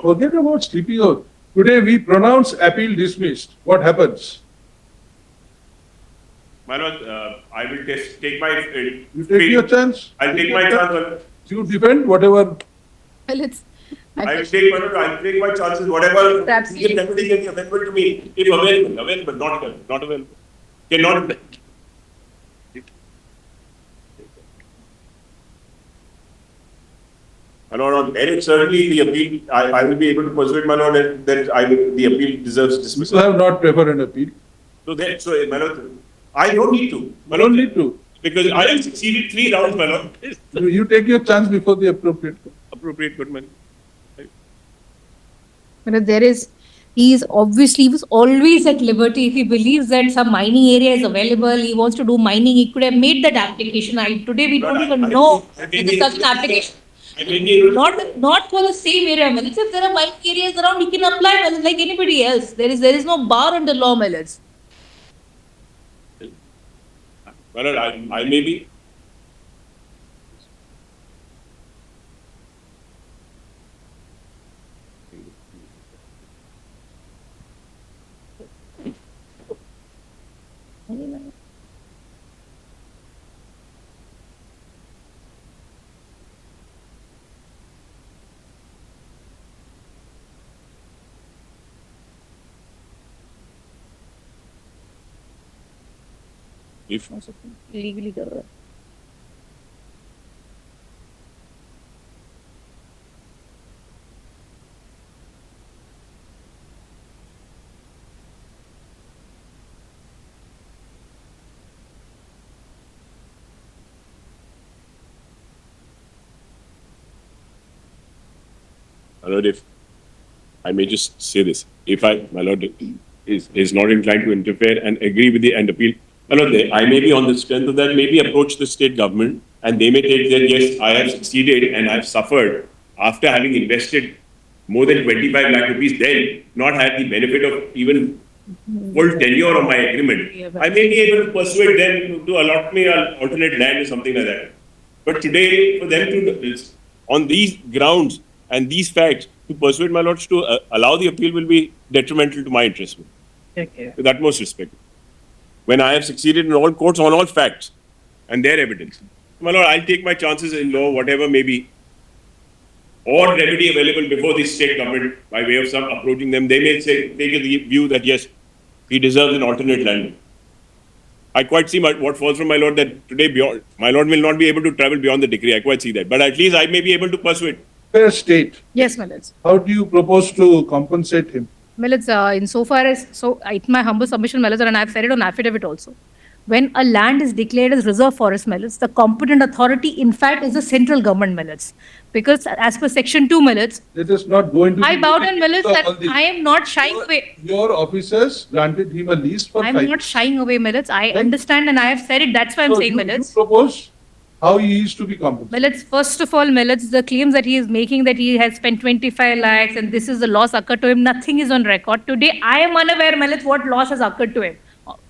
forget about sleeping out. Today we pronounce appeal dismissed. What happens? My Lord, I will take my... You take your chance. I'll take my chance. You defend whatever. Well, it's. I will take my chances, whatever. Perhaps You can definitely get the amendment to me, if available, not available. Cannot. My Lord, and certainly the appeal, I will be able to persuade my Lord that the appeal deserves dismissal. You have not preferred an appeal. So my Lord, I don't need to. I don't need to. Because I have succeeded 3 rounds, my Lord. You take your chance before the appropriate. Appropriate good man. He was always at liberty. If he believes that some mining area is available, he wants to do mining, he could have made that application. Today we don't even know that there's such an application. Not for the same area. If there are mining areas around, he can apply like anybody else. There is no bar under law, Melons. My Lord, I may be. If Legally covered. my Lord, if I may just say this, if my Lord is not inclined to interfere and agree with the and appeal, my Lord, I may be on the strength of that, maybe approach the state government and they may take that, yes, I have succeeded and I have suffered after having invested more than 25 lakh rupees, then not had the benefit of even full tenure of my agreement. I may be able to persuade them to allot me an alternate land or something like that. But today, for them to, on these grounds and these facts, to persuade my lords to allow the appeal will be detrimental to my interest. Okay. With utmost respect. When I have succeeded in all courts on all facts and their evidence. My lord, I'll take my chances in law, whatever may be, or remedy available before the state government by way of some approaching them. They may say, take the view that yes, he deserves an alternate land. I quite see what falls from my lord that today beyond, my lord will not be able to travel beyond the decree. I quite see that. But at least I may be able to persuade. Fair state. Yes, my lords. How do you propose to compensate him? My lords, insofar as, it's my humble submission, my lords, and I've said it on affidavit also. When a land is declared as reserve forest, my lords, the competent authority, in fact, is the central government, my lords. Because as per section 2, my lords, Let us not go into. I bow down, my lords, and I am not shying away. Your officers granted him a lease for I'm 5 not shying away, my lords. I understand and I have said it. That's why I'm saying, my You lords. propose how he is to be compensated. My lords, first of all, my lords, the claims that he is making that he has spent 25 lakhs and this is the loss occurred to him, nothing is on record. Today, I am unaware, my lords, what loss has occurred to him.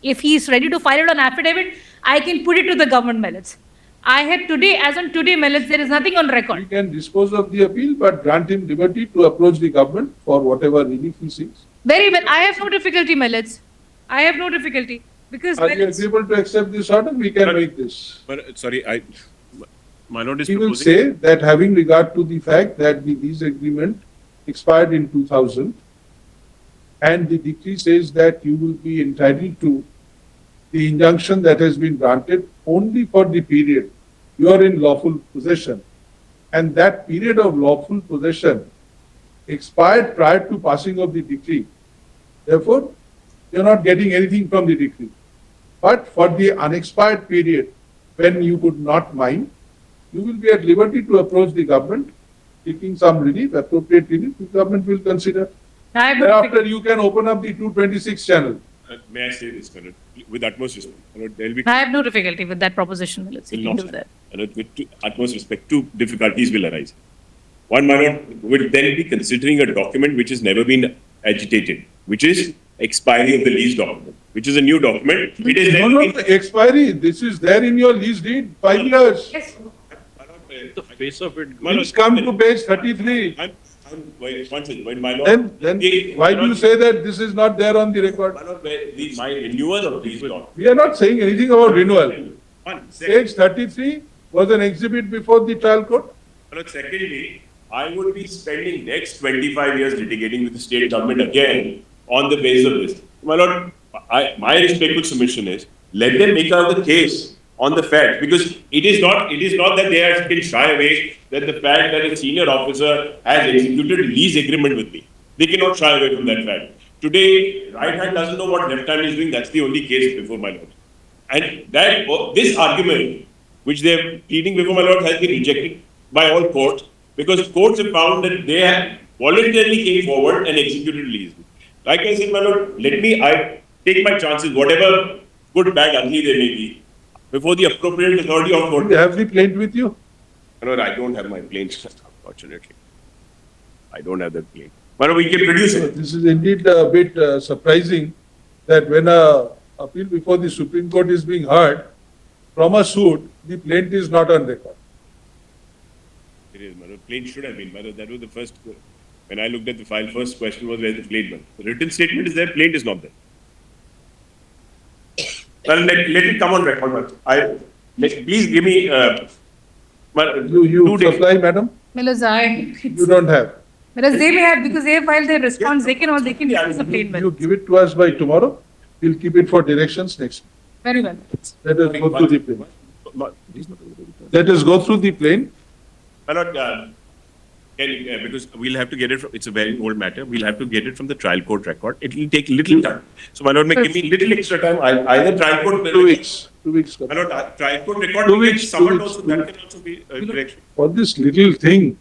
If he is ready to file it on affidavit, I can put it to the government, my lords. I had today, as on today, my lords, there is nothing on We record. can dispose of the appeal, but grant him liberty to approach the government for whatever relief he seeks. Very well. I have no difficulty, my lords. I have no difficulty. Because, Are my you lords, agreeable to accept this order? We can make this. But sorry, my lord is He will proposing. say that having regard to the fact that the lease agreement expired in 2000 and the decree says that you will be entitled to the injunction that has been granted only for the period you are in lawful possession, and that period of lawful possession expired prior to passing of the decree. Therefore, you are not getting anything from the decree. But for the unexpired period, when you could not mine, you will be at liberty to approach the government, seeking some relief, appropriate relief, the government will consider. I have no Thereafter, difficulty. you can open up the 226 channel. May I say this, my lord, with utmost respect. My lord, there will be I have no difficulty with that proposition, my lords. You will can not do that. my lord, with utmost respect, 2 difficulties will arise. One, my lord, would then be considering a document which has never been agitated, which is expiry of the lease document, which is a new document. It is No, never no, been. expiry, this is there in your lease deed, 5 years. Yes. The face of it. Please come to page 33. When my lord. Then why do you say that this is not there on the record? My lord, my renewal of these laws. We are not saying anything about renewal. One, Page 33 was an exhibit before the trial court. my lord, secondly, I would be spending next 25 years litigating with the state government again on the basis of this. My lord, my respectful submission is, let them make out the case on the fact, because it is not that they can shy away that the fact that a senior officer has executed lease agreement with me. They cannot shy away from that fact. Today, right hand doesn't know what left hand is doing. That's the only case before my lord. And that this argument, which they are pleading before my lord, has been rejected by all courts, because courts have found that they have voluntarily came forward and executed lease. Like I said, my lord, I take my chances, whatever good, bad, ugly they may be, before the appropriate authority of court. Do you have the plaint with you? My lord, I don't have my plaint, unfortunately. I don't have that plaint. But we can produce it. This is indeed a bit surprising that when a appeal before the Supreme Court is being heard from a suit, the plaint is not on record. It is, my lord. Plaint should have been, my lord. That was the first, when I looked at the file, first question was where the plaint was. The written statement is there, plaint is not there. Well, let it come on record, please give me, You 2 days. supply, madam? You don't have. Whereas they may have, because they have filed their response, they can use the plain You give it to us by tomorrow. We'll keep it for directions next week. Very well. Let us go through the plain. Let us go through the plain. My lord, because we'll have to get it from, it's a very old matter, we'll have to get it from the trial court record. It will take little time. So my lord, may give me little extra time. Either trial court. 2 weeks. 2 weeks. My lord, trial court record. 2 weeks. Summoned 2 weeks. also, that can also be correction. For this little thing,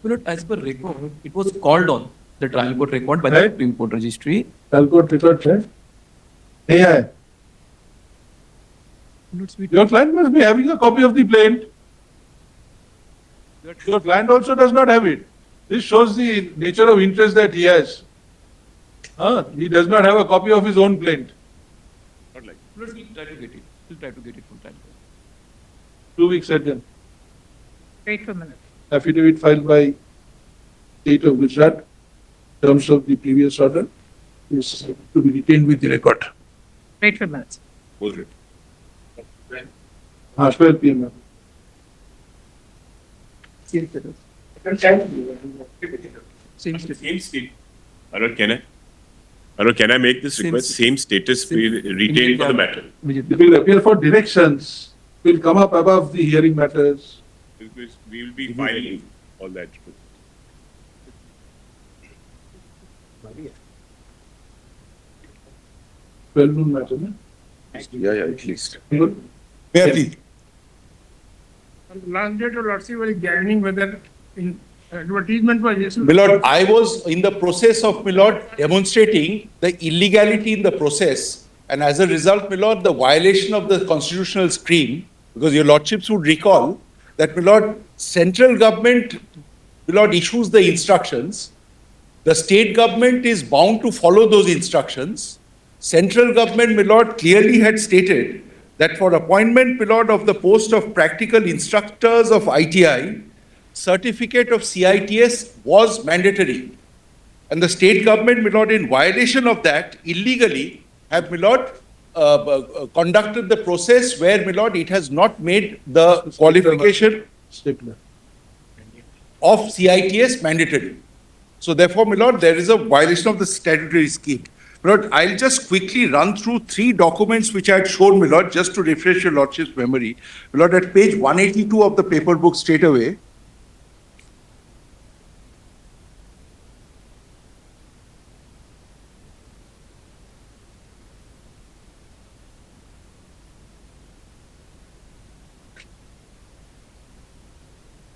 But as per record, it was called on the trial court record by the Right. Supreme Court registry. trial court record है? नहीं है. Your client must be having a copy of the plaint. Your client also does not have it. This shows the nature of interest that he has. He does not have a copy of his own plaint. Not like. We'll try to get it. We'll try to get it from trial court. 2 weeks then. Wait for a minute. Affidavit filed by State of Gujarat, terms of the previous order, is to be retained with the record. Wait for a minute. Hold it. 12 p.m. Same state. Same state. My lord, can I make this Same request? state. Same status be retained for the matter. It Immediately. will appear for directions, will come up above the hearing matters. Because we will be filing all that. 12 noon matter, no? Yeah, at least. Good. Mayor, please. On the last date of Lordship was examining whether in advertisement was issued. Milord, I was in the process of, Milord, demonstrating the illegality in the process, and as a result, Milord, the violation of the constitutional scheme, because your lordships would recall that, Milord, central government, Milord, issues the instructions. The state government is bound to follow those instructions. Central government, Milord, clearly had stated that for appointment, Milord, of the post of practical instructors of ITI, certificate of CITS was mandatory. And the state government, Milord, in violation of that, illegally have, Milord, conducted the process where, Milord, it has not made the qualification Stapler. of CITS mandatory. So therefore, Milord, there is a violation of the statutory scheme. Milord, I'll just quickly run through 3 documents which I had shown, Milord, just to refresh your Lordship's memory. Milord, at page 182 of the paper book straight away.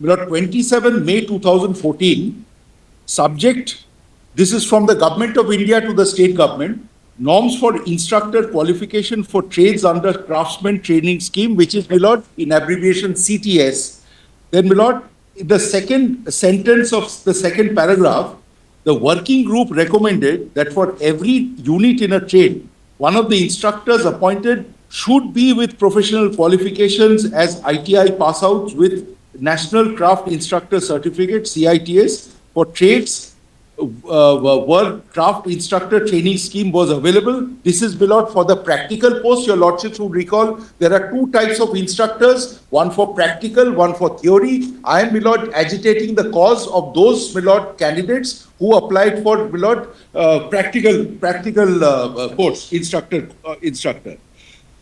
Milord, 27 May 2014, subject, this is from the Government of India to the state government, norms for instructor qualification for trades under craftsman training scheme, which is, Milord, in abbreviation CTS. Then, Milord, in the second sentence of the second paragraph, the working group recommended that for every unit in a trade, one of the instructors appointed should be with professional qualifications as ITI pass outs with National Craft Instructor Certificate, CITS, for trades, work craft instructor training scheme was available. This is, my lord, for the practical post. Your lordships would recall there are two types of instructors, one for practical, one for theory. I am, my lord, agitating the cause of those, my lord, candidates who applied for, my lord, practical course instructor.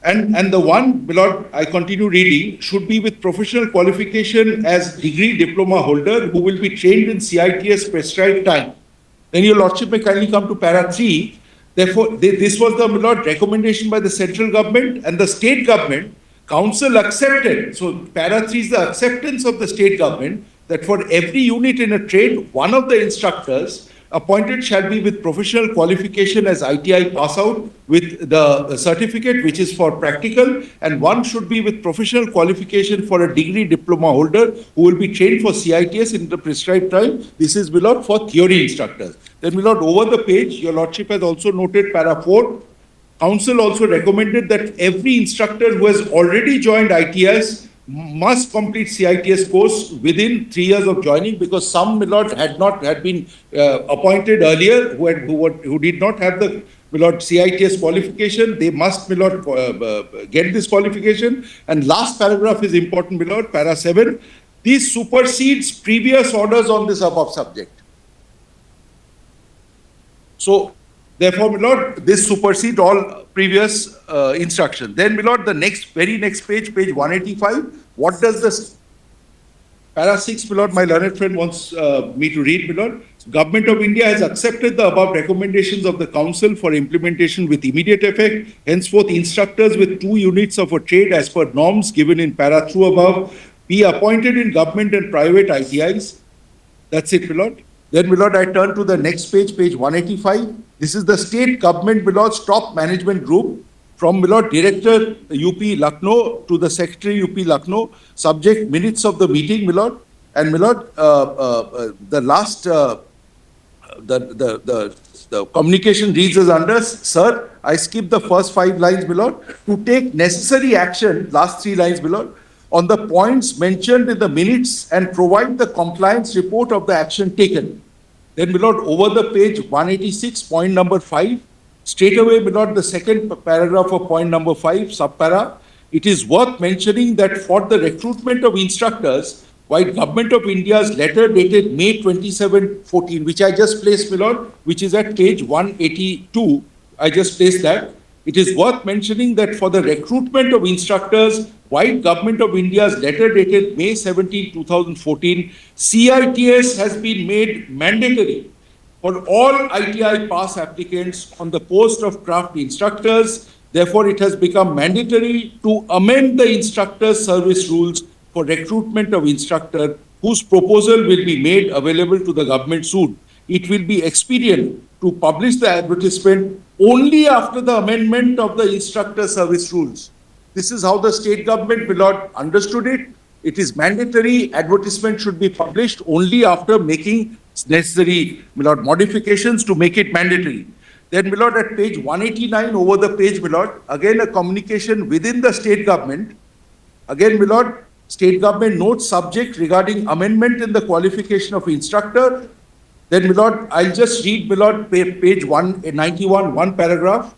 And the one, my lord, I continue reading, should be with professional qualification as degree diploma holder who will be trained in CITS prescribed time. Then your lordship may kindly come to para 3. Therefore, this was the, my lord, recommendation by the central government, and the state government council accepted. So para 3 is the acceptance of the state government that for every unit in a trade, one of the instructors appointed shall be with professional qualification as ITI pass out with the certificate which is for practical, and one should be with professional qualification for a degree diploma holder who will be trained for CITS in the prescribed time. This is, my lord, for theory instructors. Then, my lord, over the page, your lordship has also noted para 4. Council also recommended that every instructor who has already joined ITS must complete CITS course within 3 years of joining, because some, my lord, had been appointed earlier who did not have the, my lord, CITS qualification. They must, my lord, get this qualification. And last paragraph is important, my lord, para 7. This supersedes previous orders on this above subject. So, therefore, my lord, this supersedes all previous instruction. Then, my lord, the very next page, page 185, what does this para 6, my lord, my learned friend wants me to read, my lord. Government of India has accepted the above recommendations of the council for implementation with immediate effect. Henceforth, instructors with 2 units of a trade as per norms given in para 2 above be appointed in government and private ITIs. That's it, my lord. Then, my lord, I turn to the next page, page 185. This is the state government, my lord, top management group from, my lord, Director UP Lucknow to the Secretary UP Lucknow, subject minutes of the meeting, my lord. And, my lord, the last, the communication reads as under, sir, I skipped the first 5 lines, my lord, to take necessary action, last 3 lines, my lord, on the points mentioned in the minutes and provide the compliance report of the action taken. Then, my lord, over the page 186, point number 5, straight away, my lord, the second paragraph of point number 5, subpara, it is worth mentioning that for the recruitment of instructors, while Government of India's letter dated May 27, 14, which I just placed, my lord, which is at page 182, I just placed that. It is worth mentioning that for the recruitment of instructors, while Government of India's letter dated May 17, 2014, CITS has been made mandatory for all ITI pass applicants on the post of craft instructors. Therefore, it has become mandatory to amend the instructor service rules for recruitment of instructor, whose proposal will be made available to the government soon. It will be expedient to publish the advertisement only after the amendment of the instructor service rules. This is how the state government, my lord, understood it. It is mandatory. Advertisement should be published only after making necessary, my lord, modifications to make it mandatory. Then, my lord, at page 189 over the page, my lord, again a communication within the state government. Again, my lord, state government notes subject regarding amendment in the qualification of instructor. Then, my lord, I'll just read, my lord, page 191, one paragraph.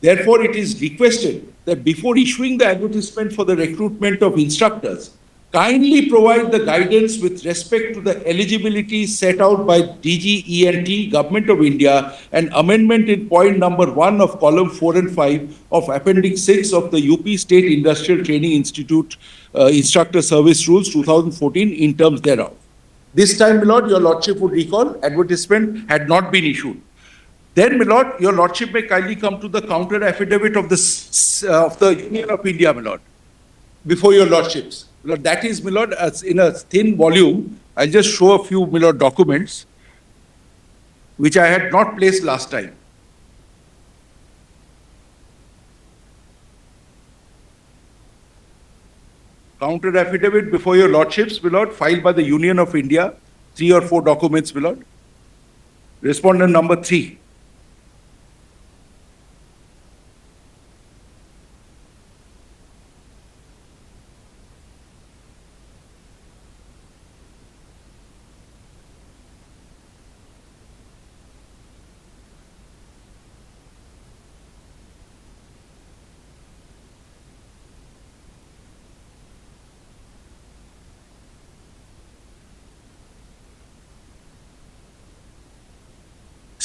Therefore, it is requested that before issuing the advertisement for the recruitment of instructors, kindly provide the guidance with respect to the eligibility set out by DGENT, Government of India, and amendment in point number 1 of column 4 and 5 of appendix 6 of the UP State Industrial Training Institute Instructor Service Rules 2014 in terms thereof. This time, my lord, your lordship would recall, advertisement had not been issued. Then, my lord, your lordship may kindly come to the counter affidavit of the Union of India, my lord, before your lordships. My lord, that is, my lord, as in a thin volume. I'll just show a few, my lord, documents which I had not placed last time. Counter affidavit before your lordships, my lord, filed by the Union of India, 3 or 4 documents, my lord. Respondent number 3.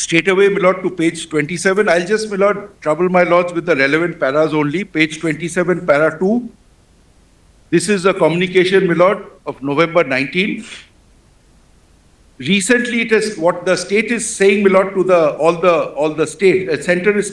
straight away, my lord, to page 27. I'll just, my lord, trouble my lords with the relevant paras only. Page 27, para 2. This is a communication, my lord, of November 19. Recently, it is what the state is saying, my lord, to all the state, center is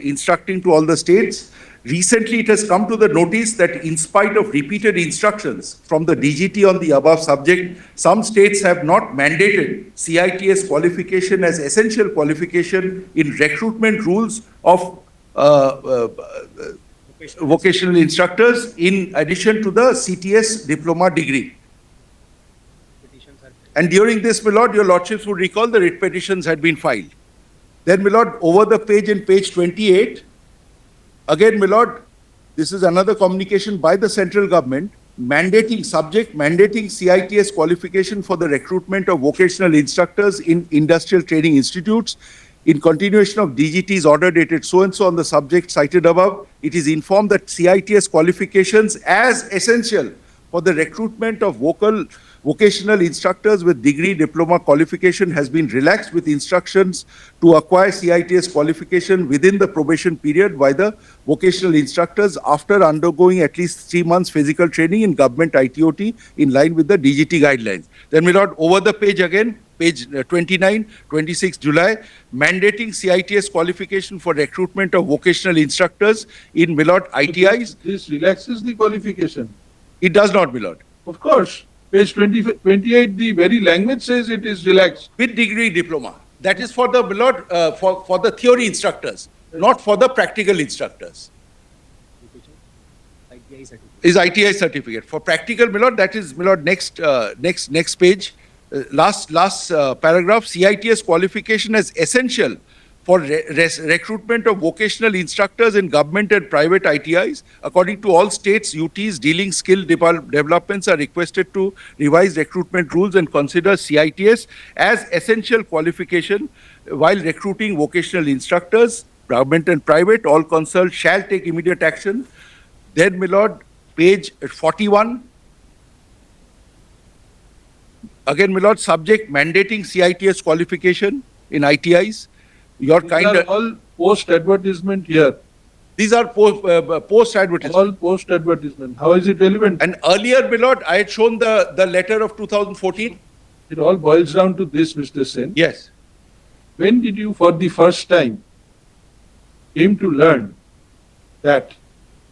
instructing to all the states. Recently, it has come to the notice that in spite of repeated instructions from the DGT on the above subject, some states have not mandated CITS qualification as essential qualification in recruitment rules of vocational instructors in addition to the CTS diploma degree. And during this, my lord, your lordships would recall the writ petitions had been filed. Then, my lord, over the page in page 28, again, my lord, this is another communication by the central government mandating CITS qualification for the recruitment of vocational instructors in industrial training institutes. In continuation of DGT's order dated so-and-so on the subject cited above, it is informed that CITS qualifications as essential for the recruitment of vocational instructors with degree diploma qualification has been relaxed with instructions to acquire CITS qualification within the probation period by the vocational instructors after undergoing at least 3 months physical training in government ITOT in line with the DGT guidelines. Then, my lord, over the page again, page 29, 26 July, mandating CITS qualification for recruitment of vocational instructors in, my lord, ITIs. This relaxes the qualification. It does not, my lord. Of course, page 28, the very language says it is relaxed. With degree diploma. That is for the, my lord, for the theory instructors, not for the practical instructors. Is ITI certificate. For practical, my lord, that is, my lord, next page, last paragraph, CITS qualification as essential for recruitment of vocational instructors in government and private ITIs. According to all states, UTs dealing skill developments are requested to revise recruitment rules and consider CITS as essential qualification while recruiting vocational instructors, government and private. All concerned shall take immediate action. Then, my lord, page 41. Again, my lord, subject mandating CITS qualification in ITIs. Your These kind are of, all post-advertisement here. these are post advertisement. All post-advertisement. How is it relevant? And earlier, my lord, I had shown the letter of 2014. It all boils down to this, Mr. Sen. Yes. When did you, for the first time, came to learn that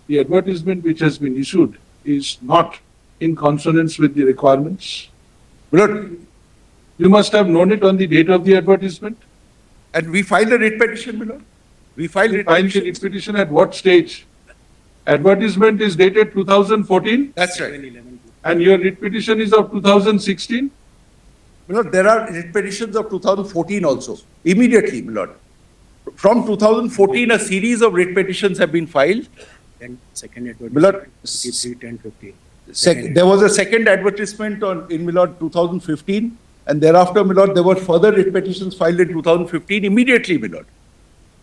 the advertisement which has been issued is not in consonance with the requirements? My lord, You must have known it on the date of the advertisement. and we filed a writ petition, my lord. We filed You writ filed the petition. writ petition at what stage? Advertisement is dated 2014 That's right. and your writ petition is of 2016. My lord, there are writ petitions of 2014 also. Immediately, my lord. From 2014, a series of writ petitions have been filed. Then second Millard, advertisement, 23, 10, 15. There was a second advertisement in, my lord, 2015, and thereafter, my lord, there were further writ petitions filed in 2015, immediately, my lord.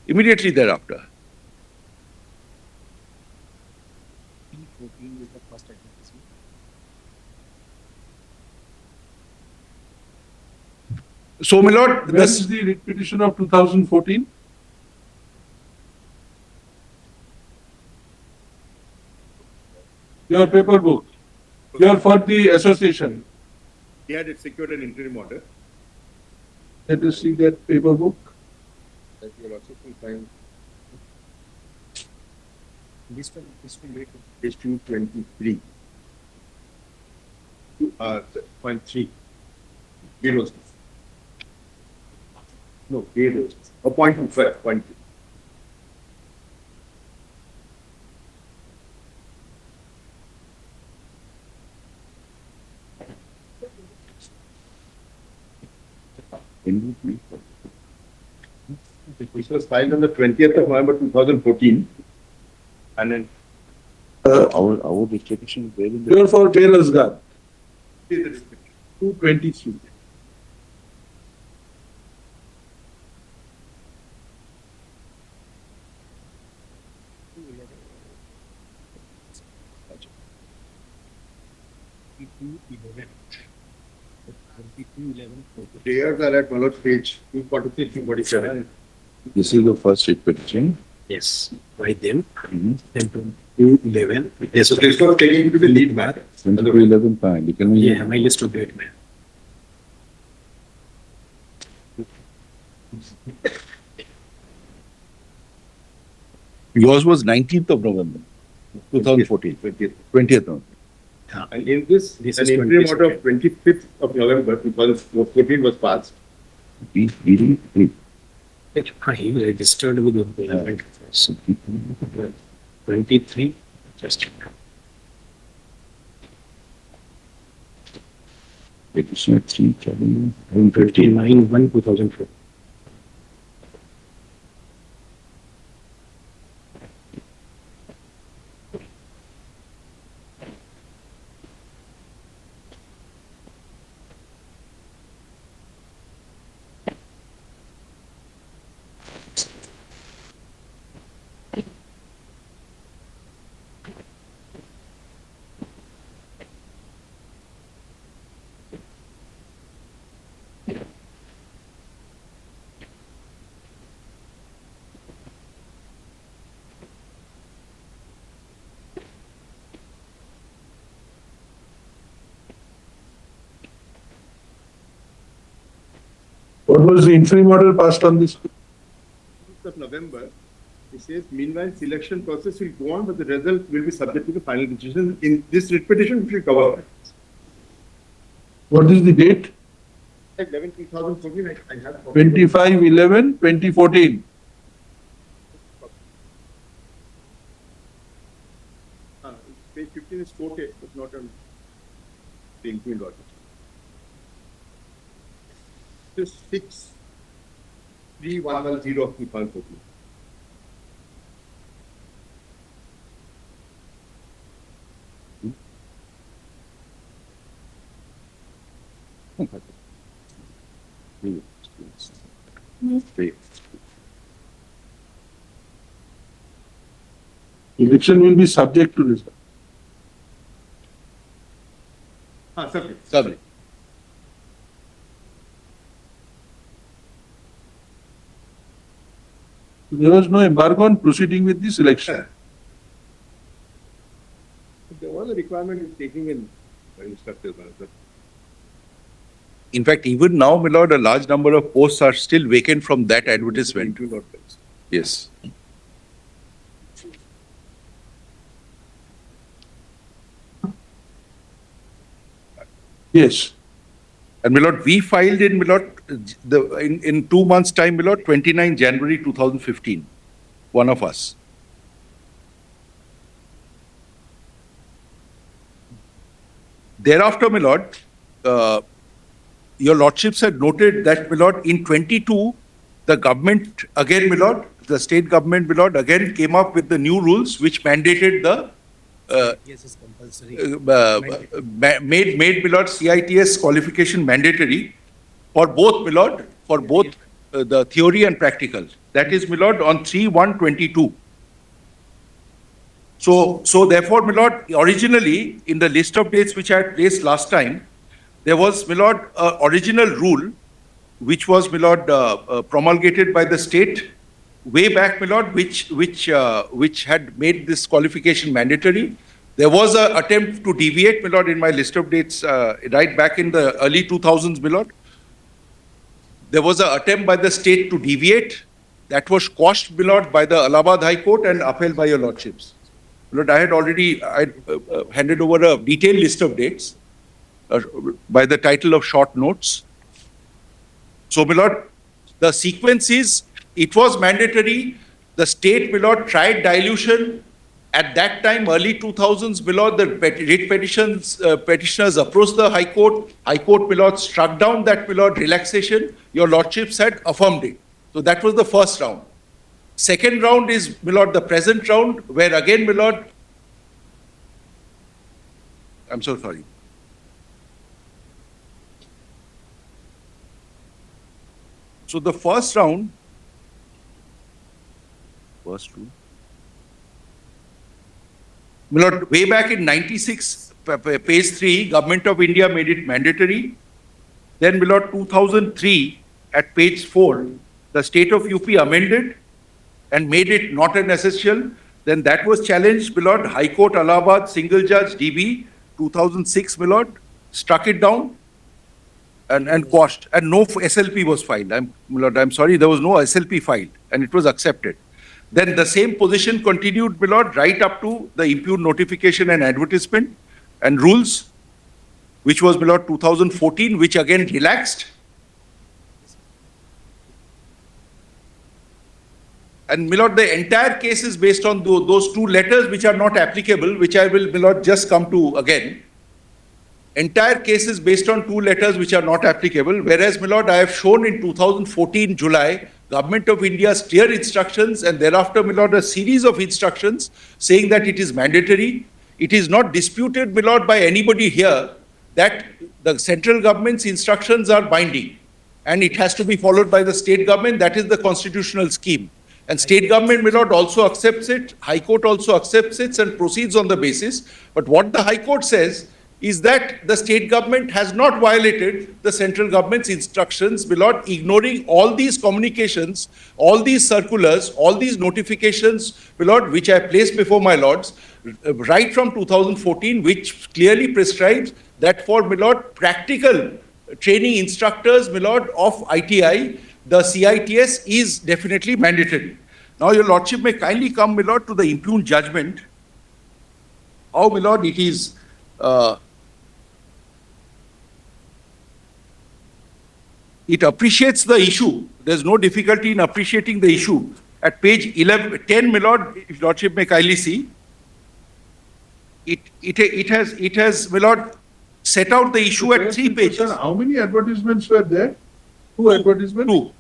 Immediately thereafter. 14 is the first advertisement. So, my lord, Where is the writ petition of 2014? Your paper book. Your for the association. He had secured an interim order. Let us see that paper book. That you will also find This one wait. page 223. Point 3. It was. No, it was. A point 25. Point 3. Which was filed on the 20th of November 2014. And then our distribution is there in Your for Belasgar. 223. Players are at Malot page 246, 247. This is the first petition. Yes, by them. Mhm. Then to 211. Yes, So this was taken to the lead back. 11 fine. You can yeah, my list of date, man. Yours was 19th of November, 2014. 20th November. And in this, This an is interim 20th. order of 25th of November 2014 was passed. reading. He registered with employment. 23. Just Petition 3, 59 1 2004. What was the interim order passed on this? 5th of November, it says, meanwhile, selection process will go on, but the result will be subject to the final decision. In this writ petition, we will cover. What is the date? 11/2014, I have. 25/11/2014. Page 15 is quoted, but not on the impugned order. This 63110 of 2014. Election will be subject to result. Subject. Subject. There was no embargo on proceeding with this election. There was a requirement in taking in instructors. In fact, even now, my lord, a large number of posts are still vacant from that advertisement. Yes. Yes. And my lord, we filed in, my lord, in 2 months' time, my lord, 29 January 2015. One of us. Thereafter, my lord, your lordships had noted that, my lord, in 22, the government, again, my lord, the state government, my lord, again came up with the new rules which mandated the Yes, it's compulsory. made my lord CITS qualification mandatory for both, my lord, for both the theory and practical. That is, my lord, on 3/1/22. So therefore, my lord, originally in the list of dates which I had placed last time, there was, my lord, original rule which was, my lord, promulgated by the state way back, my lord, which had made this qualification mandatory. There was an attempt to deviate, my lord, in my list of dates, right back in the early 2000s, my lord. There was an attempt by the state to deviate. That was quashed, my lord, by the Allahabad High Court and upheld by your lordships. My lord, I had already handed over a detailed list of dates by the title of short notes. So, my lord, the sequence is, it was mandatory. The state, my lord, tried dilution. At that time, early 2000s, my lord, the writ petitioners approached the High Court. High Court, my lord, struck down that, my lord, relaxation. Your lordships had affirmed it. So that was the first round. Second round is, my lord, the present round, where again, my lord, I'm so sorry. So the first round, my lord, way back in 96, page 3, Government of India made it mandatory. Then, my lord, 2003, at page 4, the state of UP amended and made it not an essential. Then that was challenged, my lord. High Court, Allahabad, single judge, DB, 2006, my lord, struck it down and quashed. And no SLP was filed. My lord, I'm sorry, there was no SLP filed, and it was accepted. Then the same position continued, my lord, right up to the impugned notification and advertisement and rules, which was, my lord, 2014, which again relaxed. And, my lord, the entire case is based on those two letters which are not applicable, which I will, my lord, just come to again. Entire case is based on two letters which are not applicable, whereas, my lord, I have shown in 2014 July, Government of India's clear instructions, and thereafter, my lord, a series of instructions saying that it is mandatory. It is not disputed, my lord, by anybody here that the central government's instructions are binding, and it has to be followed by the state government. That is the constitutional scheme. And state government, my lord, also accepts it. High Court also accepts it and proceeds on the basis. But what the High Court says is that the state government has not violated the central government's instructions, my lord, ignoring all these communications, all these circulars, all these notifications, my lord, which I placed before my lords, right from 2014, which clearly prescribes that for, my lord, practical training instructors, my lord, of ITI, the CITS is definitely mandatory. Now, your lordship may kindly come, my lord, to the impugned judgment. How, my lord, it is it appreciates the issue. There's no difficulty in appreciating the issue. At page 10, my lord, if lordship may kindly see, it has, my lord, set out the issue at 3 pages. How many advertisements were there? Two advertisements? Two.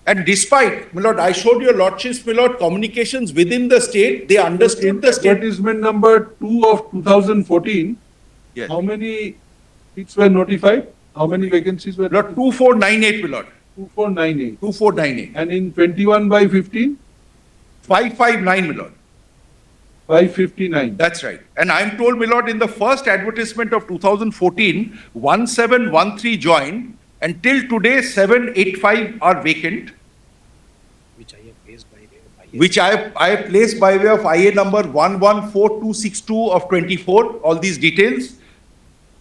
And despite, my lord, I showed your lordships, my lord, communications within the state, they understood the state. Advertisement number 2 of 2014, Yes. how many seats were notified? How many vacancies were? Lord, 2498, my lord. 2498. 2498. And in 21/15? 559, my lord. 559. That's right. And I'm told, my lord, in the first advertisement of 2014, 1713 joined, and till today, 785 are vacant, Which I have placed by way of which I have placed by way of IA number 114262 of 24, all these details.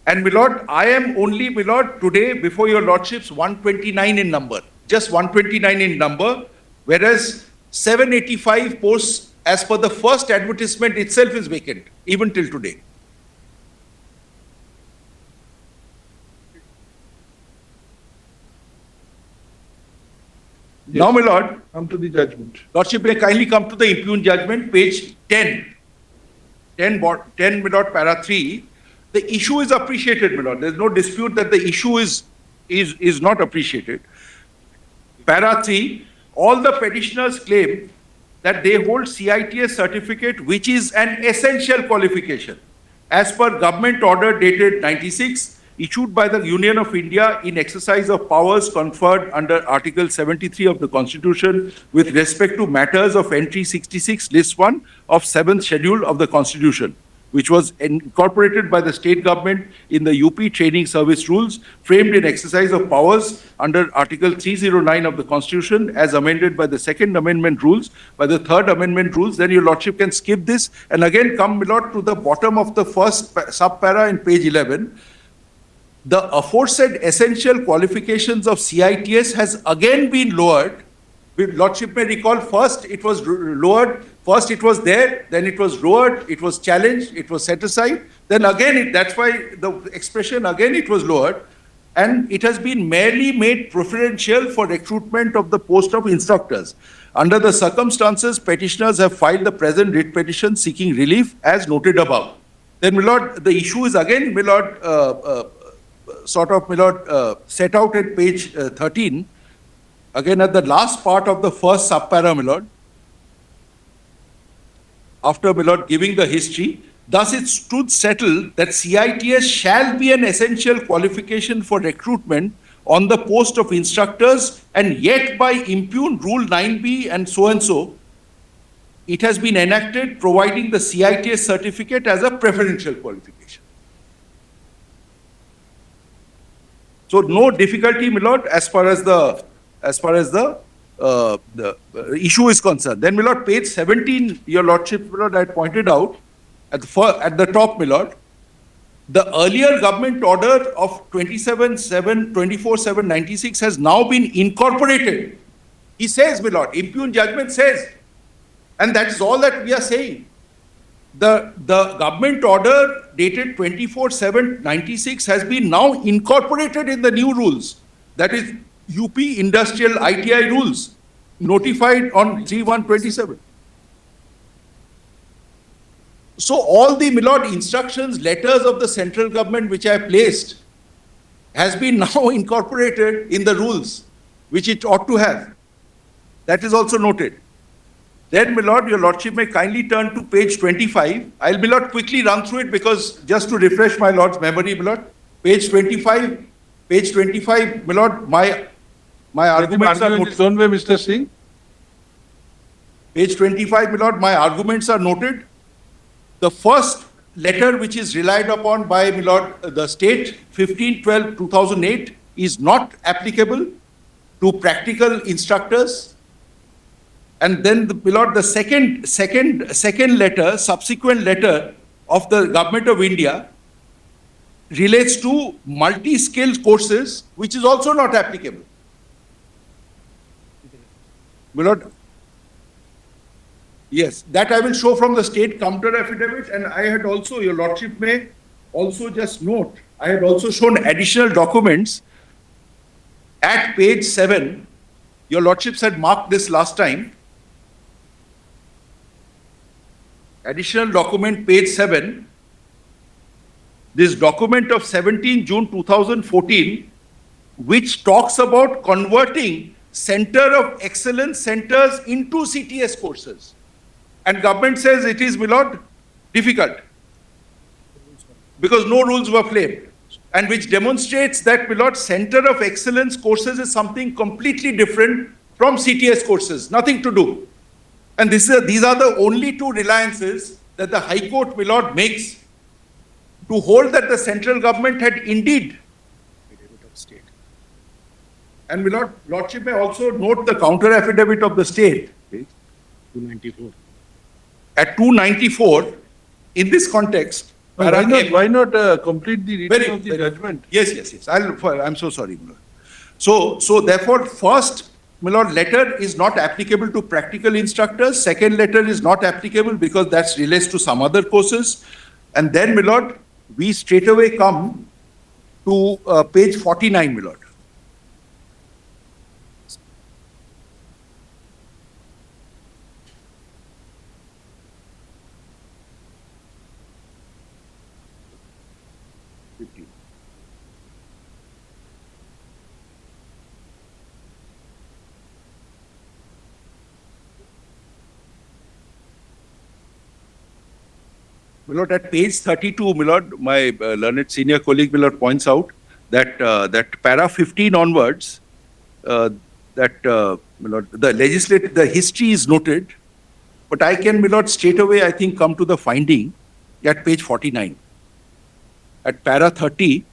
And, my lord, I am only, my lord, today, before your lordships, 129 in number, just 129 in number, whereas 785 posts, as per the first advertisement itself, is vacant, even till today. Yes. Now, my lord, Come to the judgment. lordship may kindly come to the impugned judgment, page 10. 10, my lord, para 3. The issue is appreciated, my lord. There is no dispute that the issue is not appreciated. Para 3, all the petitioners claim that they hold CITS certificate, which is an essential qualification, as per government order dated 96, issued by the Union of India in exercise of powers conferred under Article 73 of the Constitution with respect to matters of entry 66, list 1 of 7th schedule of the Constitution, which was incorporated by the state government in the UP training service rules, framed in exercise of powers under Article 309 of the Constitution, as amended by the Second Amendment rules, by the Third Amendment rules. Then your lordship can skip this and again come, my lord, to the bottom of the first sub-para in page 11. The aforesaid essential qualifications of CITS has again been lowered. Lordship may recall, first it was lowered, first it was there, then it was lowered, it was challenged, it was set aside, then again, that's why the expression again it was lowered, and it has been merely made preferential for recruitment of the post of instructors. Under the circumstances, petitioners have filed the present writ petition seeking relief as noted above. Then, my lord, the issue is again, my lord, set out at page 13, again at the last part of the first sub-para, my lord, after, my lord, giving the history. Thus it stood settled that CITS shall be an essential qualification for recruitment on the post of instructors, and yet by impugned Rule 9B and so, it has been enacted providing the CITS certificate as a preferential qualification. So no difficulty, my lord, as far as the issue is concerned. Then, my lord, page 17, your lordship, my lord, I had pointed out at the top, my lord, the earlier government order of 24/7/96 has now been incorporated. He says, my lord, impugned judgment says, and that is all that we are saying. The government order dated 24/7/96 has been now incorporated in the new rules. That is UP Industrial ITI rules, notified on 3/1/27. So all the, my lord, instructions, letters of the central government which I placed has been now incorporated in the rules, which it ought to have. That is also noted. Then, my lord, your lordship may kindly turn to page 25. I'll, my lord, quickly run through it because just to refresh my lord's memory, my lord. Page 25, my lord, my arguments are noted. its own way, Mr. Singh. Page 25, my lord, my arguments are noted. The first letter which is relied upon by, my lord, the state, 15/12/2008, is not applicable to practical instructors. And then, my lord, the second letter, subsequent letter of the Government of India relates to multi-skilled courses, which is also not applicable. My lord, yes, that I will show from the state counter affidavit, and I had also, your lordship may also just note, I had also shown additional documents at page 7. Your lordships had marked this last time. Additional document, page 7. This document of 17 June 2014, which talks about converting Center of Excellence centers into CTS courses. And government says it is, my lord, difficult because no rules were framed, and which demonstrates that, my lord, Center of Excellence courses is something completely different from CTS courses, nothing to do. And these are the only two reliances that the High Court, my lord, makes to hold that the central government had indeed. And, my lord, lordship may also note the counter affidavit of the state. 294. At 294, in this context, Why not complete the reading of the very- judgment? Yes. I'm so sorry, my lord. So therefore, first, my lord, letter is not applicable to practical instructors. Second letter is not applicable because that relates to some other courses. And then, my lord, we straight away come to page 49, my lord. My lord, at page 32, my lord, my learned senior colleague, my lord, points out that that para 15 onwards, my lord, the history is noted, but I can, my lord, straight away, I think, come to the finding at page 49. At para 30,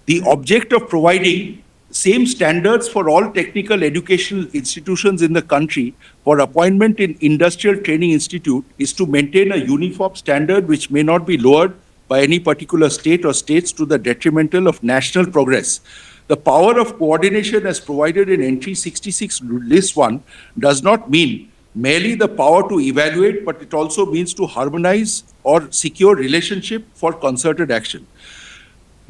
the object of providing same standards for all technical educational institutions in the country for appointment in industrial training institute is to maintain a uniform standard which may not be lowered by any particular state or states to the detrimental of national progress. The power of coordination as provided in entry 66 list 1 does not mean merely the power to evaluate, but it also means to harmonize or secure relationship for concerted action.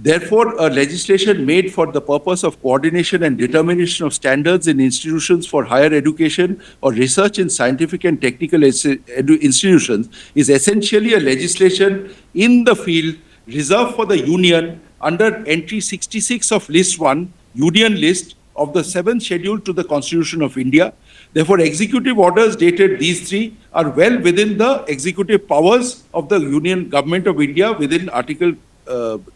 Therefore, a legislation made for the purpose of coordination and determination of standards in institutions for higher education or research in scientific and technical institutions is essentially a legislation in the field reserved for the Union under entry 66 of List 1, Union List of the 7th Schedule to the Constitution of India. Therefore, executive orders dated these three are well within the executive powers of the Union Government of India within Article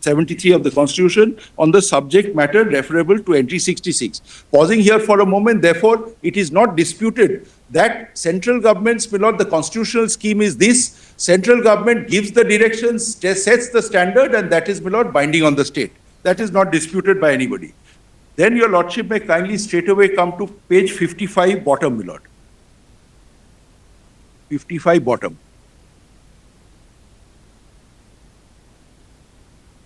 73 of the Constitution on the subject matter referable to entry 66. Pausing here for a moment, therefore, it is not disputed that central government's, my lord, the constitutional scheme is this: central government gives the directions, sets the standard, and that is, my lord, binding on the state. That is not disputed by anybody. Then your lordship may kindly straight away come to page 55 bottom, my lord. 55 bottom.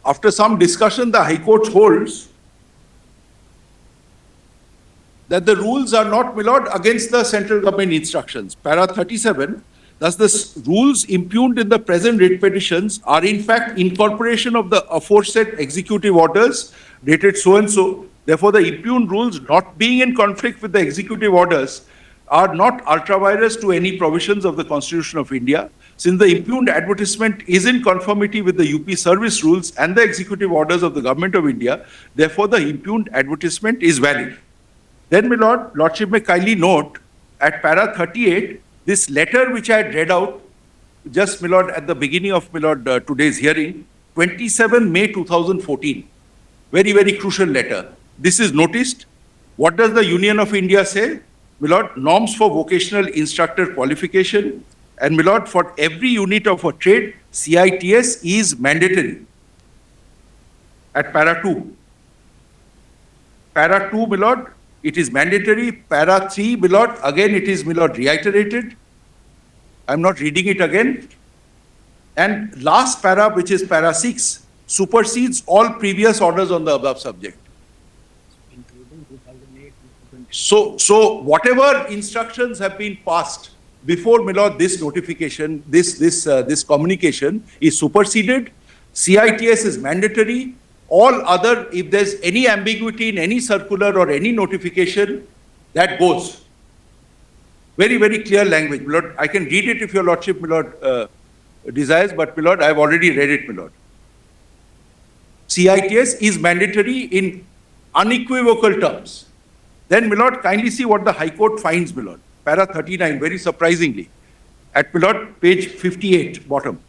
After some discussion, the High Court holds that the rules are not, my lord, against the central government instructions. Para 37, thus the rules impugned in the present writ petitions are in fact incorporation of the aforesaid executive orders dated so and so. Therefore, the impugned rules not being in conflict with the executive orders are not ultra-virus to any provisions of the Constitution of India. Since the impugned advertisement is in conformity with the UP service rules and the executive orders of the Government of India, therefore the impugned advertisement is valid. Then, my lord, lordship may kindly note at para 38, this letter which I had read out just, my lord, at the beginning of, my lord, today's hearing, 27 May 2014, very, very crucial letter. This is noticed. What does the Union of India say? My lord, norms for vocational instructor qualification, and my lord, for every unit of a trade, CITS is mandatory. At para 2. Para 2, my lord, it is mandatory. Para 3, my lord, again it is, my lord, reiterated. I'm not reading it again. And last para, which is para 6, supersedes all previous orders on the above subject. So whatever instructions have been passed before, my lord, this notification, this communication is superseded. CITS is mandatory. All other, if there's any ambiguity in any circular or any notification, that goes. Very, very clear language, my lord. I can read it if your lordship, my lord, desires, but my lord, I've already read it, my lord. CITS is mandatory in unequivocal terms. Then, my lord, kindly see what the High Court finds, my lord. Para 39, very surprisingly. At, my lord, page 58, bottom.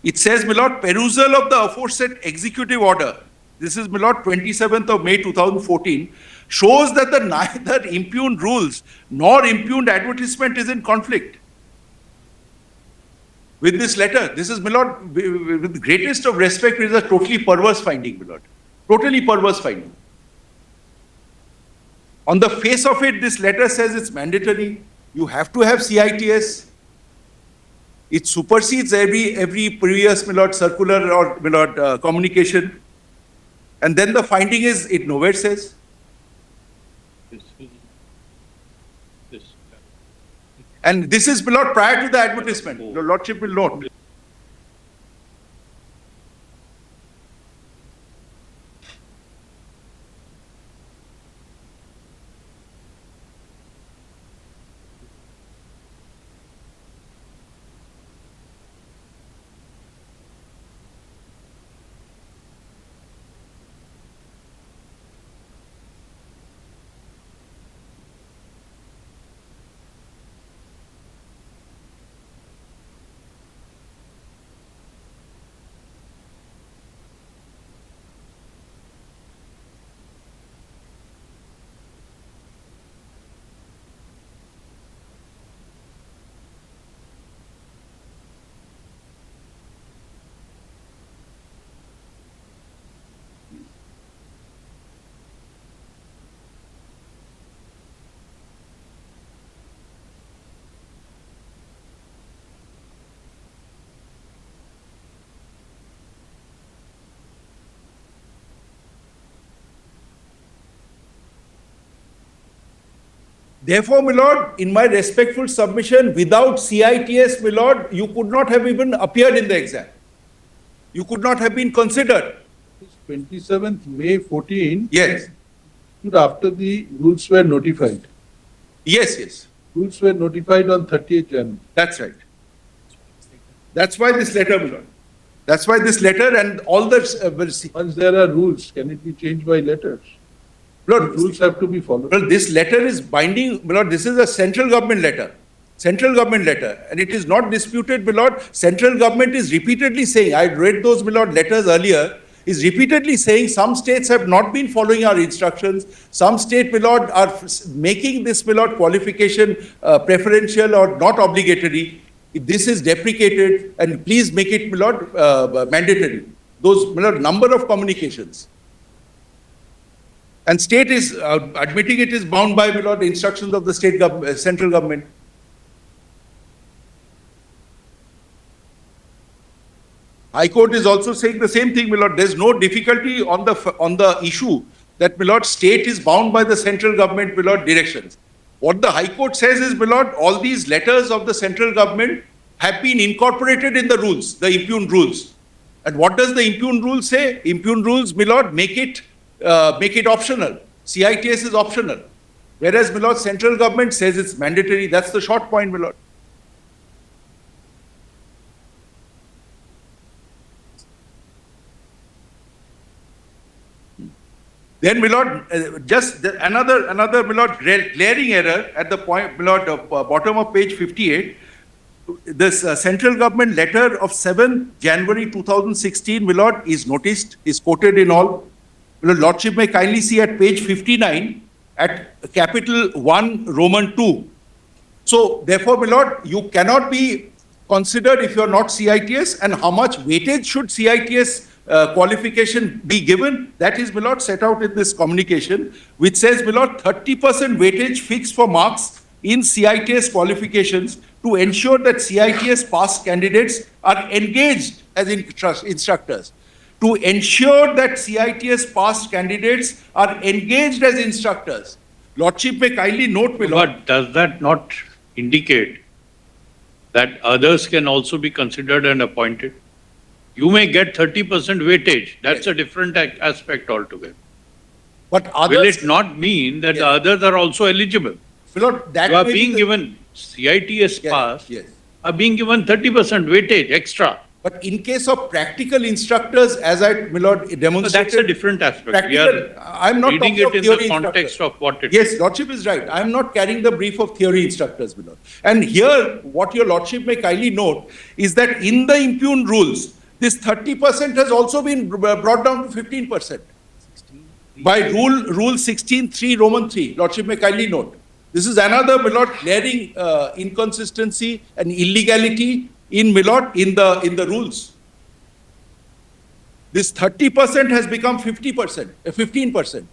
It says, my lord, perusal of the aforesaid executive order, this is, my lord, 27th of May 2014, shows that the neither impugned rules nor impugned advertisement is in conflict with this letter. This is, my lord, with the greatest of respect, it is a totally perverse finding, my lord. Totally perverse finding. On the face of it, this letter says it's mandatory. You have to have CITS. It supersedes every previous, my lord, circular or, my lord, communication. And then the finding is, it nowhere says. And this is, my lord, prior to the advertisement. Your lordship will note. Therefore, my lord, in my respectful submission, without CITS, my lord, you could not have even appeared in the exam. You could not have been considered. 27th May 14. Yes. After the rules were notified. Yes, yes. Rules were notified on 30th January. That's right. That's why this letter, my lord. That's why this letter and all the... Once there are rules, can it be changed by letters? Lord, rules have to be followed. Well, this letter is binding, my lord. This is a central government letter. Central government letter. And it is not disputed, my lord. Central government is repeatedly saying, I read those, my lord, letters earlier, is repeatedly saying some states have not been following our instructions. Some states, my lord, are making this, my lord, qualification preferential or not obligatory. If this is deprecated, and please make it, my lord, mandatory. those, my lord, number of communications. And state is admitting it is bound by, my lord, the instructions of the state government, central government. High Court is also saying the same thing, my lord. There's no difficulty on the issue that, my lord, state is bound by the central government, my lord, directions. What the High Court says is, my lord, all these letters of the central government have been incorporated in the rules, the impugned rules. And what does the impugned rule say? Impugned rules, my lord, make it optional. CITS is optional. Whereas, my lord, central government says it's mandatory. That's the short point, my lord. Then, my lord, another, my lord, glaring error at the point, my lord, bottom of page 58. This central government letter of 7th January 2016, my lord, is noticed, is quoted in all. My lord, Lordship may kindly see at page 59 at capital 1 Roman 2. So, therefore, my lord, you cannot be considered if you are not CITS, and how much weightage should CITS qualification be given, that is, my lord, set out in this communication, which says, my lord, 30% weightage fixed for marks in CITS qualifications to ensure that CITS pass candidates are engaged as instructors. To ensure that CITS pass candidates are engaged as instructors. Lordship may kindly note, my lord. But does that not indicate that others can also be considered and appointed? You may get 30% weightage. That's a different aspect altogether. But others, will it not mean that the others are also eligible? my lord, that You are may be being the- given CITS pass, yes. are being given 30% weightage extra. But in case of practical instructors, as I, my lord, So demonstrated. that's a different aspect. We Practical, are I'm not reading talking it of in theory the context instructors. of what it Yes, Lordship is right. I am not carrying the brief of theory instructors, my lord. And here, what your Lordship may kindly note is that in the impugned rules, this 30% has also been brought down to 15%. By rule 16.3 Roman 3, Lordship may kindly note. This is another, my lord, glaring inconsistency and illegality in, my lord, in the rules. This 30% has become 50%, 15%.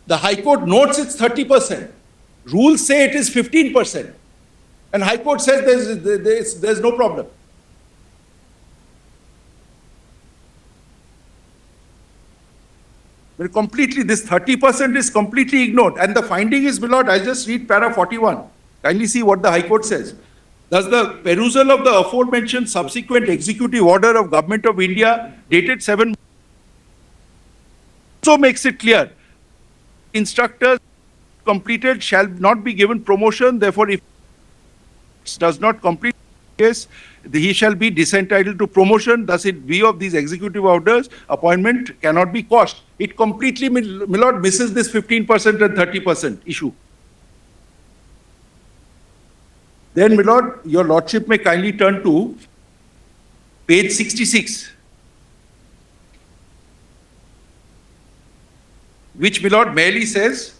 The High Court notes it's 30%. Rules say it is 15%. And High Court says there's no problem. But completely, this 30% is completely ignored. And the finding is, my lord, I'll just read para 41. Kindly see what the High Court says. Thus, the perusal of the aforementioned subsequent executive order of Government of India dated 7 also makes it clear instructors completed shall not be given promotion. Therefore, if does not complete case, he shall be disentitled to promotion. Thus, in view of these executive orders, appointment cannot be quashed. It completely, my lord, misses this 15% and 30% issue. Then, my lord, your lordship may kindly turn to page 66, which, my lord, merely says,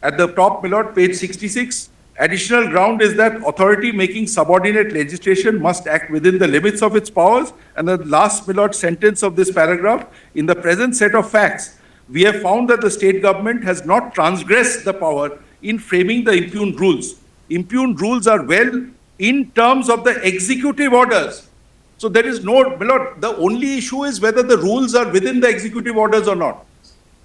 at the top, my lord, page 66, additional ground is that authority making subordinate legislation must act within the limits of its powers. And the last, my lord, sentence of this paragraph, in the present set of facts, we have found that the state government has not transgressed the power in framing the impugned rules. Impugned rules are well in terms of the executive orders. So there is no, my lord, the only issue is whether the rules are within the executive orders or not.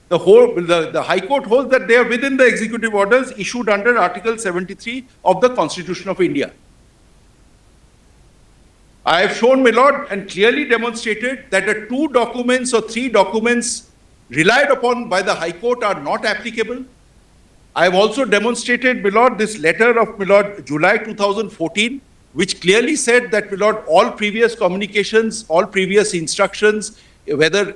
The High Court holds that they are within the executive orders issued under Article 73 of the Constitution of India. I have shown, my lord, and clearly demonstrated that the 2 documents or 3 documents relied upon by the High Court are not applicable. I have also demonstrated, my lord, this letter of, my lord, July 2014, which clearly said that, my lord, all previous communications, all previous instructions, whether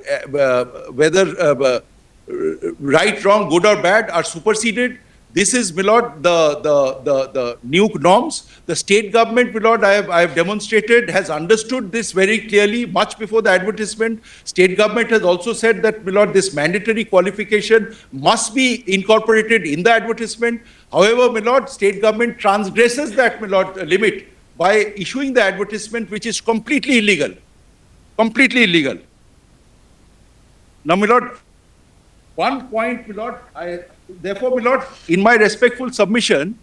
right, wrong, good or bad, are superseded. This is, my lord, the new norms. The state government, my lord, I have demonstrated, has understood this very clearly much before the advertisement. State government has also said that, my lord, this mandatory qualification must be incorporated in the advertisement. However, my lord, state government transgresses that, my lord, limit by issuing the advertisement, which is completely illegal. Completely illegal. Now, my lord, one point, my lord, therefore, my lord, in my respectful submission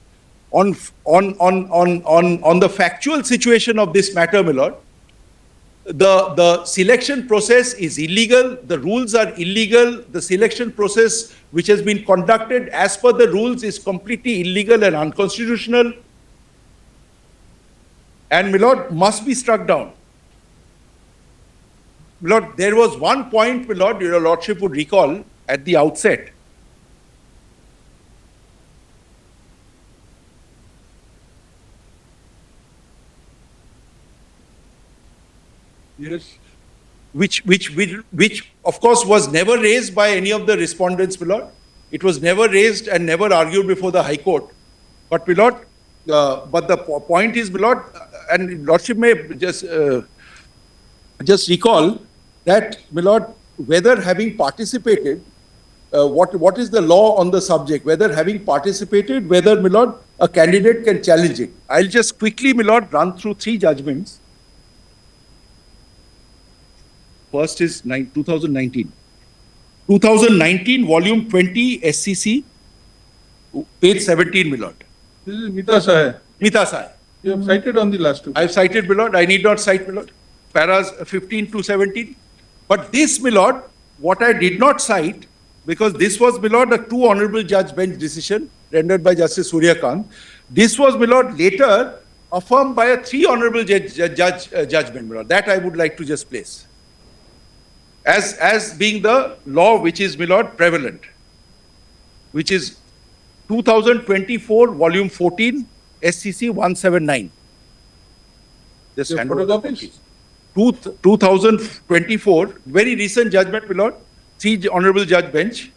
on the factual situation of this matter, my lord, the selection process is illegal, the rules are illegal, the selection process which has been conducted as per the rules is completely illegal and unconstitutional, and, my lord, must be struck down. My lord, there was one point, my lord, your lordship would recall at the outset. Yes. Which of course was never raised by any of the respondents, my lord. It was never raised and never argued before the High Court. But, my lord, but the point is, my lord, and lordship may just recall that, my lord, whether having participated, what is the law on the subject, whether having participated, whether, my lord, a candidate can challenge it. I'll just quickly, my lord, run through 3 judgments. First is 2019. 2019, volume 20, SCC, page 17, my lord. This is Mita Sahay. Mita Sai. You have cited on the last two. I've cited, my lord. I need not cite, my lord. Paras 15 to 17. But this, my lord, what I did not cite, because this was, my lord, a 2 honorable judge bench decision rendered by Justice Surya Kant. This was, my lord, later affirmed by a 3 honorable judgment, my lord. That I would like to just place as being the law which is, my lord, prevalent, which is 2024, volume 14, SCC 179. Just Your hand over. photocopies? 2024, very recent judgment, my lord, 3 honorable judge bench,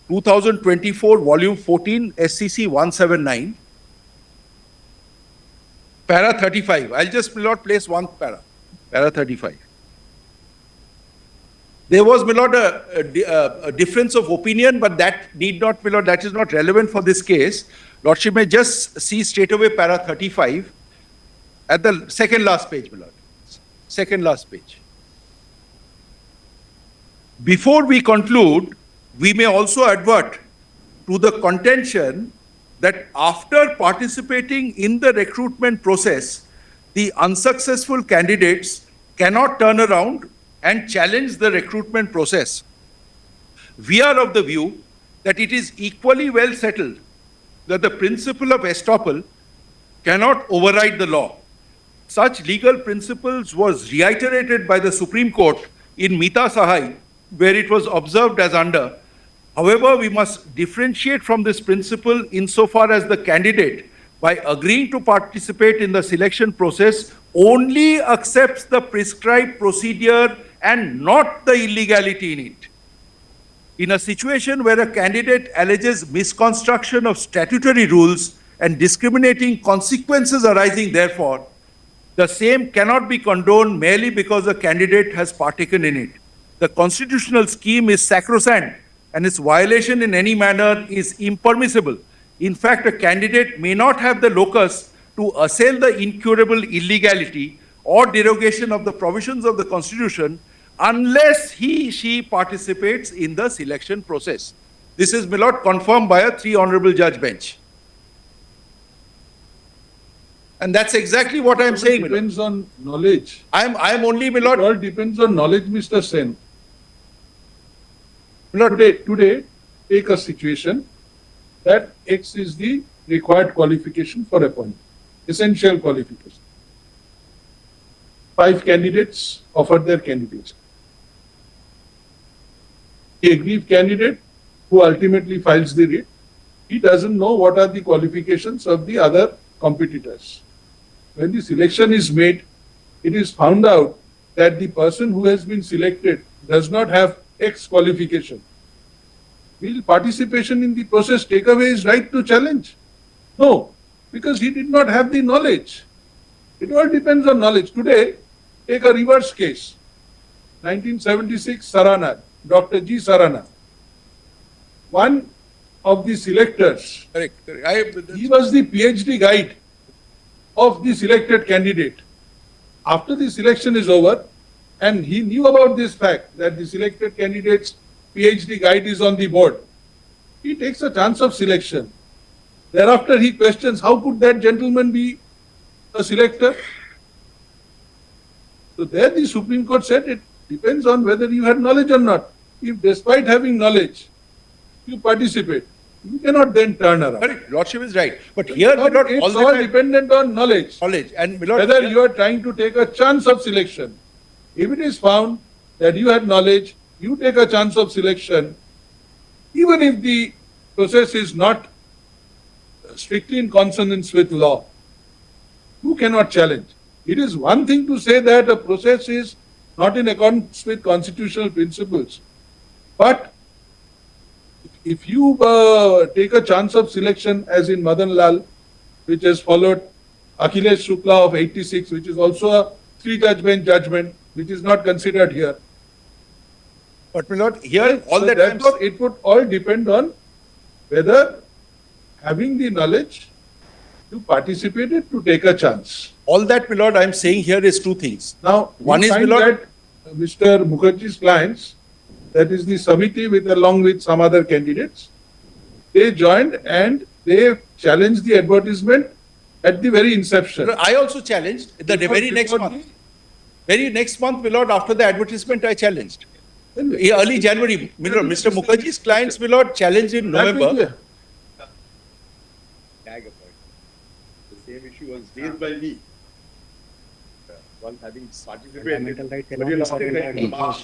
2024, volume 14, SCC 179, para 35. I'll just, my lord, place one para 35. There was, my lord, a difference of opinion, but that need not, my lord, that is not relevant for this case. Lordship may just see straight away para 35 at the second last page, my lord. Second last page. Before we conclude, we may also advert to the contention that after participating in the recruitment process, the unsuccessful candidates cannot turn around and challenge the recruitment process. We are of the view that it is equally well settled that the principle of estoppel cannot override the law. Such legal principles was reiterated by the Supreme Court in Mita Sahai, where it was observed as under. However, we must differentiate from this principle insofar as the candidate, by agreeing to participate in the selection process, only accepts the prescribed procedure and not the illegality in it. In a situation where a candidate alleges misconstruction of statutory rules and discriminating consequences arising therefore, the same cannot be condoned merely because the candidate has partaken in it. The constitutional scheme is sacrosanct and its violation in any manner is impermissible. In fact, a candidate may not have the locus to assail the incurable illegality or derogation of the provisions of the Constitution unless she participates in the selection process. This is, my lord, confirmed by a 3 honorable judge bench. And that's exactly what I am saying, my lord. Depends on knowledge. I am only, my lord. It all depends on knowledge, Mr. Sen. My lord, today, take a situation that X is the required qualification for appointment, essential qualification. 5 candidates offered their candidates. The aggrieved candidate who ultimately files the writ, he doesn't know what are the qualifications of the other competitors. When the selection is made, it is found out that the person who has been selected does not have X qualification. Will participation in the process take away his right to challenge? No, because he did not have the knowledge. It all depends on knowledge. Today, take a reverse case. 1976 Sarana, Dr. G. Sarana. One of the selectors, Correct. he was the PhD guide. of the selected candidate. After the selection is over, and he knew about this fact that the selected candidate's PhD guide is on the board, he takes a chance of selection. Thereafter, he questions, how could that gentleman be a selector? So there the Supreme Court said it depends on whether you had knowledge or not. If despite having knowledge, you participate, you cannot then turn around. Correct, Lordship is right. But here, my It's lord, all all the time, dependent on knowledge. knowledge, and my lord, Whether here- you are trying to take a chance of selection. If it is found that you had knowledge, you take a chance of selection, even if the process is not strictly in consonance with law, you cannot challenge. It is one thing to say that a process is not in accordance with constitutional principles, but if you take a chance of selection, as in Madan Lal, which has followed Akhilesh Shukla of 86, which is also a three-judge bench judgment, which is not considered here. but my lord, here, all So the time, therefore, it would all depend on whether having the knowledge, you participated to take a chance. all that, my lord, I'm saying here is two things. Now, One we is, find my lord- that Mr. Mukherjee's clients, that is the Samiti along with some other candidates, they joined and they challenged the advertisement at the very inception. I also challenged the very next Before month. Very next month, my lord, after the advertisement, I challenged. the- Early January, my lord, Mr. Mukherjee's clients, my lord, challenged in That will be November. Tag apart. The same issue was raised by me. Once having participated. Fundamental right But cannot you be lost it surrendered in in March.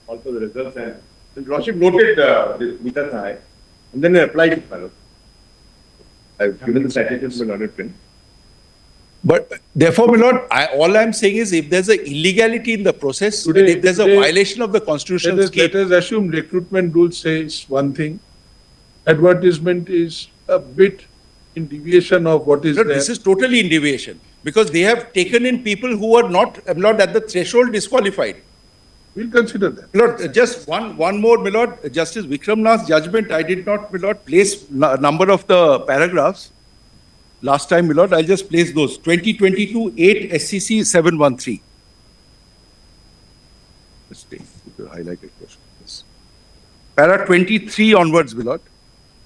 Also the results and the Lordship noted the Mita Sahai and then applied it, fellow. I've given the citations to Learned Print. But therefore, my lord, all I'm saying is if there's an illegality in the process, and Today- if there's a today- violation of the constitutional Let scheme, us assume recruitment rule says one thing, advertisement is a bit in deviation of what is Lord, there. this is totally in deviation because they have taken in people who are not at the threshold disqualified. We'll consider that. Lord, just one more, my lord, Justice Vikramnath's judgment, I did not, my lord, place number of the paragraphs. Last time, my lord, I'll just place those. 2022 8 SCC 713. Let's take the highlighted portion. Yes. Para 23 onwards, my lord.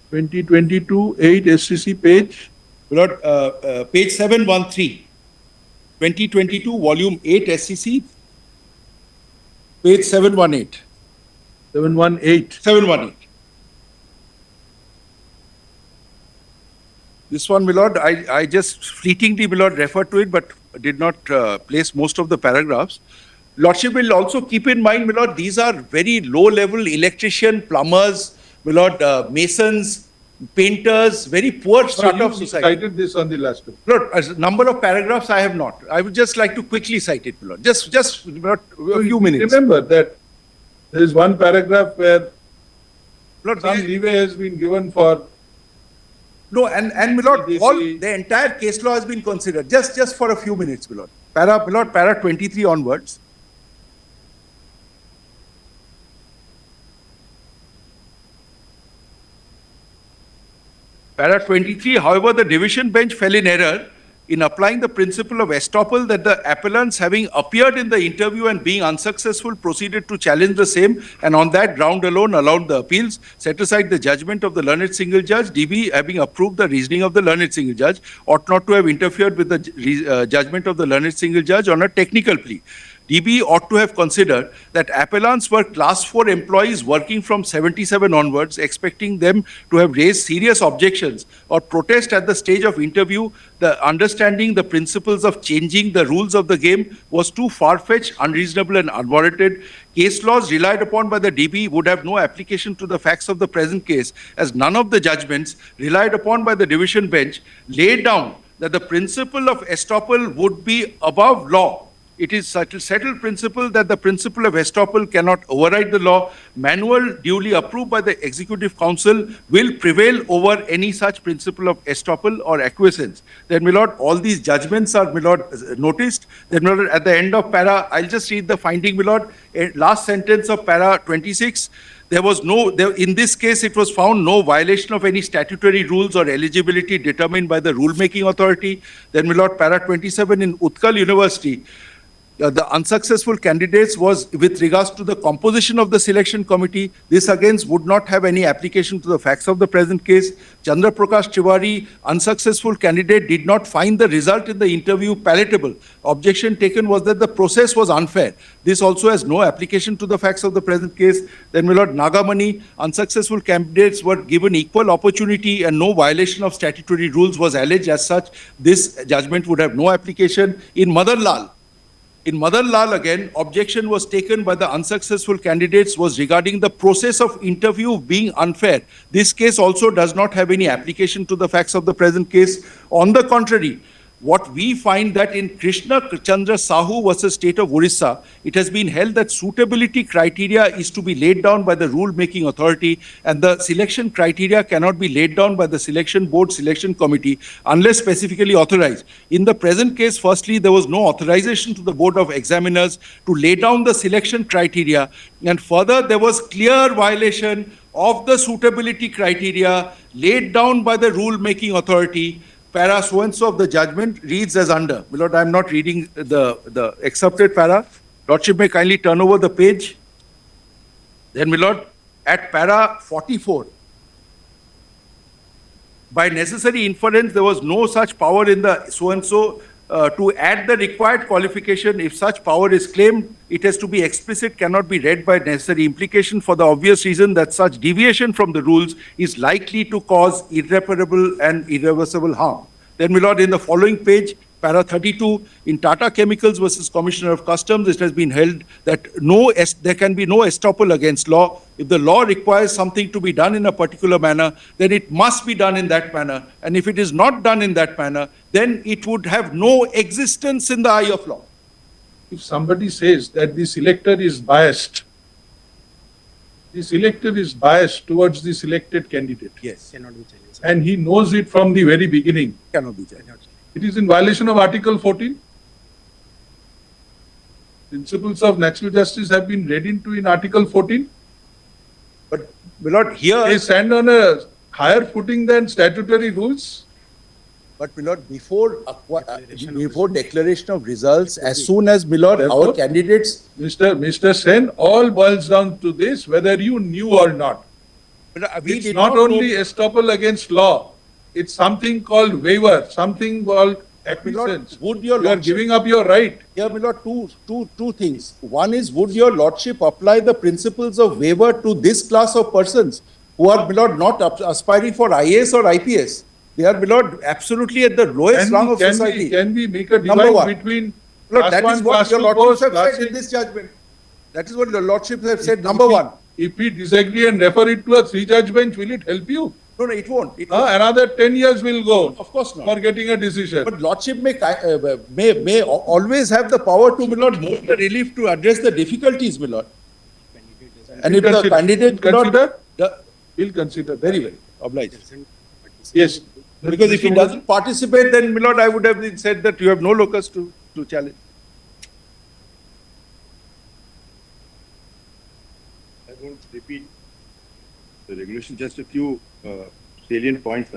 2022 8 SCC page. My lord, page 713. 2022 volume 8 SCC, page 718. 718. 718. This one, my lord, I just fleetingly, my lord, referred to it, but did not place most of the paragraphs. Lordship will also keep in mind, my lord, these are very low-level electrician, plumbers, my lord, masons, painters, very poor strata of You society. cited this on the last page. Lord, as a number of paragraphs I have not. I would just like to quickly cite it, my lord. Just my lord, a few minutes. Remember that there is one paragraph where Lord, some leeway has been given for no, and my lord, This all is- the entire case law has been considered. Just for a few minutes, my lord. Para 23 onwards. Para 23, however, the division bench fell in error in applying the principle of estoppel that the appellants having appeared in the interview and being unsuccessful proceeded to challenge the same and on that ground alone allowed the appeals, set aside the judgment of the learned single judge, DB having approved the reasoning of the learned single judge, ought not to have interfered with the judgment of the learned single judge on a technical plea. DB ought to have considered that appellants were class 4 employees working from 77 onwards, expecting them to have raised serious objections or protest at the stage of interview. The understanding the principles of changing the rules of the game was too far-fetched, unreasonable and unwarranted. Case laws relied upon by the DB would have no application to the facts of the present case, as none of the judgments relied upon by the division bench laid down that the principle of estoppel would be above law it is settled principle that the principle of estoppel cannot override the law. Manual duly approved by the Executive Council will prevail over any such principle of estoppel or acquiescence. Then, my lord, all these judgments are, my lord, noticed. Then, my lord, at the end of para, I'll just read the finding, my lord. Last sentence of para 26. There was in this case, it was found no violation of any statutory rules or eligibility determined by the rulemaking authority. Then, my lord, para 27 in Utkal University, the unsuccessful candidates was with regards to the composition of the selection committee. This again would not have any application to the facts of the present case. Chandra Prakash Tiwari, unsuccessful candidate, did not find the result in the interview palatable. Objection taken was that the process was unfair. This also has no application to the facts of the present case. Then, my lord, Nagamani, unsuccessful candidates were given equal opportunity and no violation of statutory rules was alleged. As such, this judgment would have no application. In Madan Lal, again, objection was taken by the unsuccessful candidates was regarding the process of interview being unfair. This case also does not have any application to the facts of the present case. On the contrary, what we find that in Krishna Chandra Sahu versus State of Orissa, it has been held that suitability criteria is to be laid down by the rule-making authority, and the selection criteria cannot be laid down by the selection board selection committee unless specifically authorized. In the present case, firstly, there was no authorization to the board of examiners to lay down the selection criteria, and further, there was clear violation of the suitability criteria laid down by the rule-making authority. Para so-and-so of the judgment reads as under. My lord, I am not reading the accepted para. Lordship may kindly turn over the page. Then, my lord, at para 44, by necessary inference, there was no such power in the so-and-so to add the required qualification. If such power is claimed, it has to be explicit, cannot be read by necessary implication, for the obvious reason that such deviation from the rules is likely to cause irreparable and irreversible harm. Then, my lord, in the following page, para 32, in Tata Chemicals versus Commissioner of Customs, it has been held that there can be no estoppel against law. If the law requires something to be done in a particular manner, then it must be done in that manner. And if it is not done in that manner, then it would have no existence in the eye of law. If somebody says that the selector is biased towards the selected candidate, Yes. Cannot be challenged. and he knows it from the very beginning, Cannot be challenged. it is in violation of Article 14. Principles of natural justice have been read into in Article 14. But, my lord, here... They stand on a higher footing than statutory rules. But, my lord, before declaration of results, as soon as, my lord, our candidates... Mr. Sen, all boils down to this, whether you knew or not. It's not only estoppel against law, it's something called waiver, something called acquiescence. Would your You are lordship, giving up your right. yeah, my lord, two things. One is, would your lordship apply the principles of waiver to this class of persons who are, my lord, not aspiring for IAS or IPS? They are, my lord, absolutely at the lowest rung of society. Can we make a Number divide one. between Lord, class that one, is what class your two, lordships have class said in three? this judgment. That is what your lordships have said. Number one. If we disagree and refer it to a three-judge bench, will it help you? No, it won't. It won't. Another 10 years will go. Of course not. For getting a decision. But lordship may always have the power to, my lord, move the relief to address the difficulties, my lord. And if the candidate We'll consider. very well, obliged. Yes. Because if he doesn't participate, then, my lord, I would have said that you have no locus to challenge. I won't repeat the regulation, just a few salient points.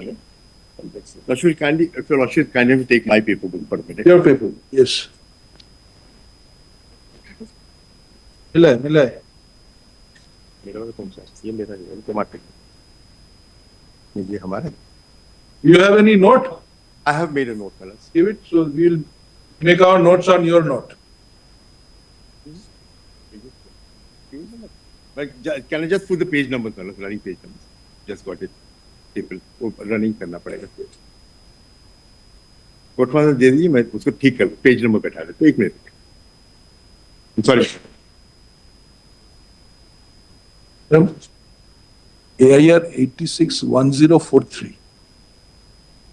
Lordship, kindly, if your lordship kindly take my paper book for a minute. Your paper. Yes. मिला है ये मेरा है, तुम्हारा ये हमारा. You have any note? I have made a note, fellas. Give it, so we'll make our notes on your note. But can I just put the page numbers, fellas, running page numbers? Just got it. People running करना पड़ेगा. कोटवाल दे दीजिए, मैं उसको ठीक कर page number बैठा देता हूँ. 1 मिनट. Sorry. AIR 861043.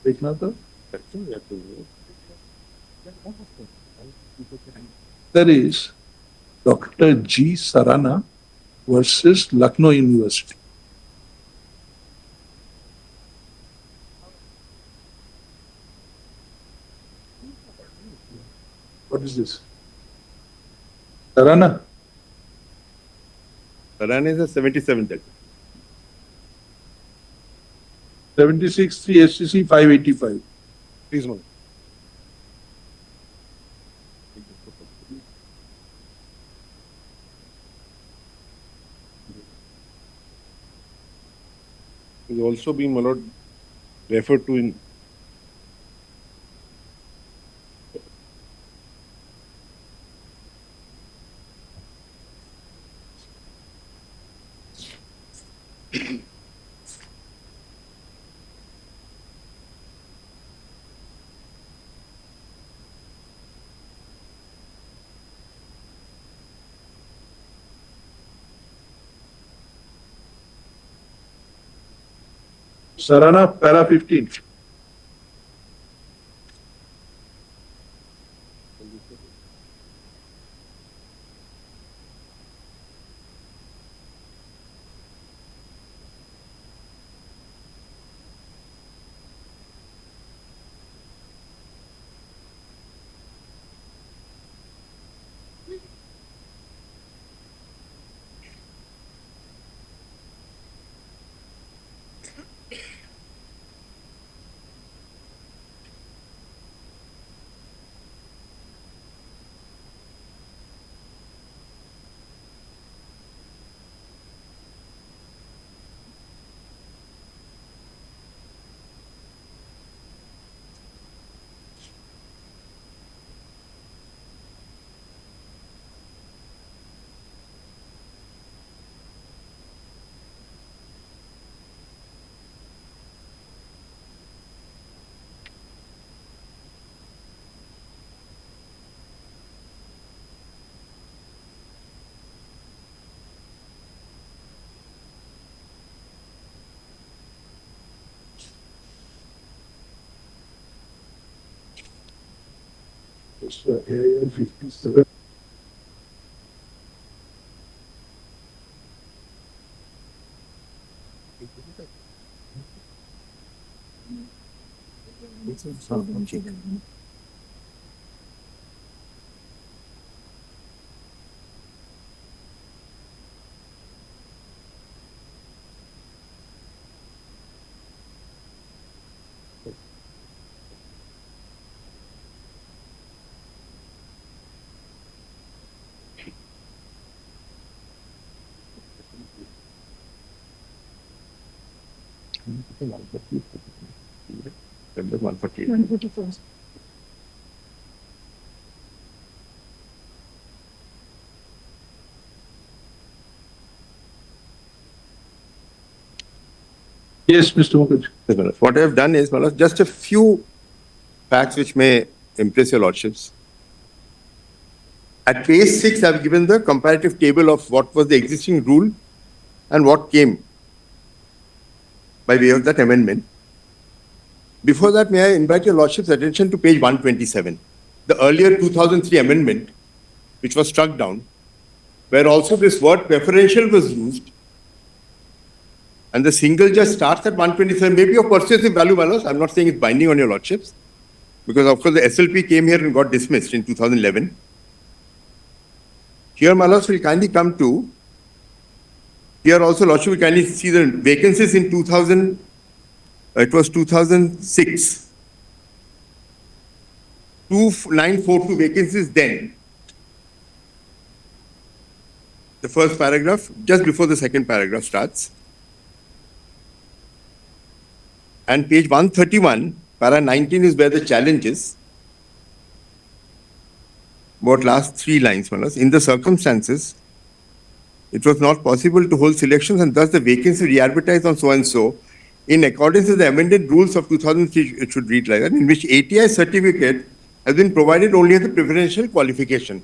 देखना था. There is Dr. G. Sarana versus Lucknow University. What is this? Sarana? Taran is a 77 Delta. 76 3 SCC 585. Please, Manoj. Is also being, my lord, referred to in Sarana, para 15. AIL 57. Yes, Mr. Mukherjee. What I have done is, Manoj, just a few facts which may impress your lordships. At page 6, I have given the comparative table of what was the existing rule and what came by way of that amendment. Before that, may I invite your lordship's attention to page 127, the earlier 2003 amendment, which was struck down, where also this word preferential was used. And the single judge starts at 127, maybe of persuasive value, Manoj. I'm not saying it's binding on your lordships, because of course the SLP came here and got dismissed in 2011. Here, Manoj, will kindly come to, here also lordship will kindly see the vacancies in 2000, it was 2006. 2942 vacancies then. The first paragraph, just before the second paragraph starts. And page 131, para 19 is where the challenge is. About last 3 lines, Manoj. In the circumstances, it was not possible to hold selections and thus the vacancy re-advertised on so and so in accordance with the amended rules of 2003, it should read like that, in which ATI certificate has been provided only as a preferential qualification.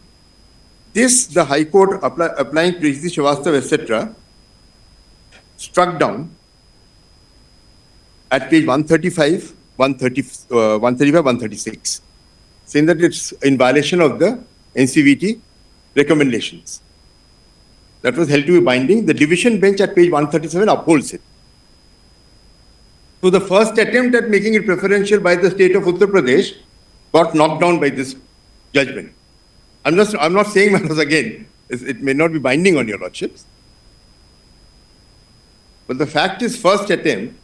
This, the High Court applying Preeti Srivastava, etc., struck down at page 135, 136, saying that it's in violation of the NCVT recommendations. That was held to be binding. The division bench at page 137 upholds it. So the first attempt at making it preferential by the state of Uttar Pradesh got knocked down by this judgment. I'm not saying matters again. It may not be binding on your lordships. But the fact is, first attempt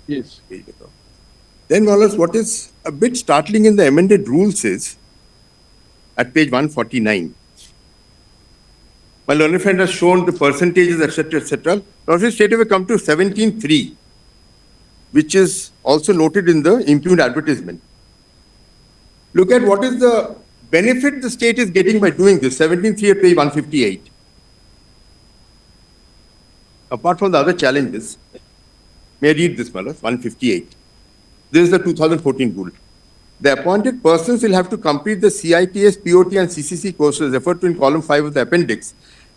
Yes. Then, Wallace, what is a bit startling in the amended rules is at page 149. My learned friend has shown the percentages, etc., etc. Now, we straight away come to 17.3, which is also noted in the impugned advertisement. Look at what is the benefit the state is getting by doing this, 17.3 at page 158. Apart from the other challenges, may I read this, Malas? 158. This is the 2014 rule. The appointed persons will have to complete the CITS, POT and CCC courses referred to in column 5 of the appendix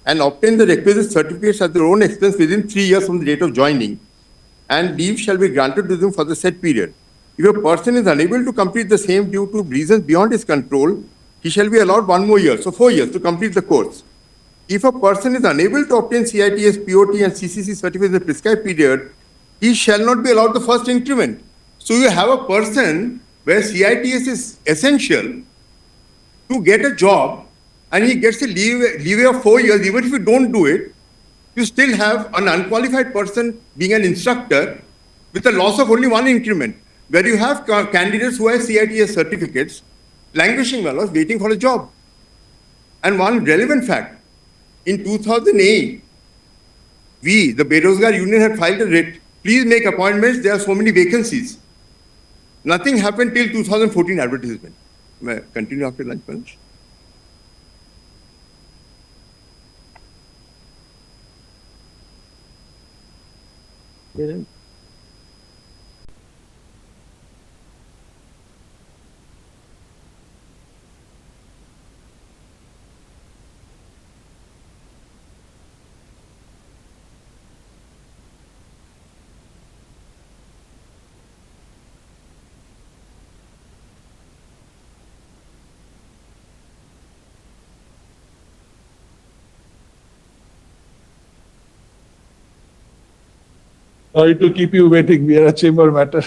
and obtain the requisite certificates at their own expense within 3 years from the date of joining, and leave shall be granted to them for the said period. If a person is unable to complete the same due to reasons beyond his control, he shall be allowed 1 more year, so 4 years to complete the course. If a person is unable to obtain CITS, POT and CCC certificates in the prescribed period, he shall not be allowed the first increment. So you have a person where CITS is essential to get a job, and he gets a leeway of 4 years. Even if you don't do it, you still have an unqualified person being an instructor with a loss of only 1 increment, where you have candidates who have CITS certificates languishing well, waiting for a job. And one relevant fact, in 2008, we, the Berozgar Union, had filed a writ. Please make appointments, there are so many vacancies. Nothing happened till 2014 advertisement. May I continue after lunch, Punch? Sorry to keep you waiting. We are a chamber matter.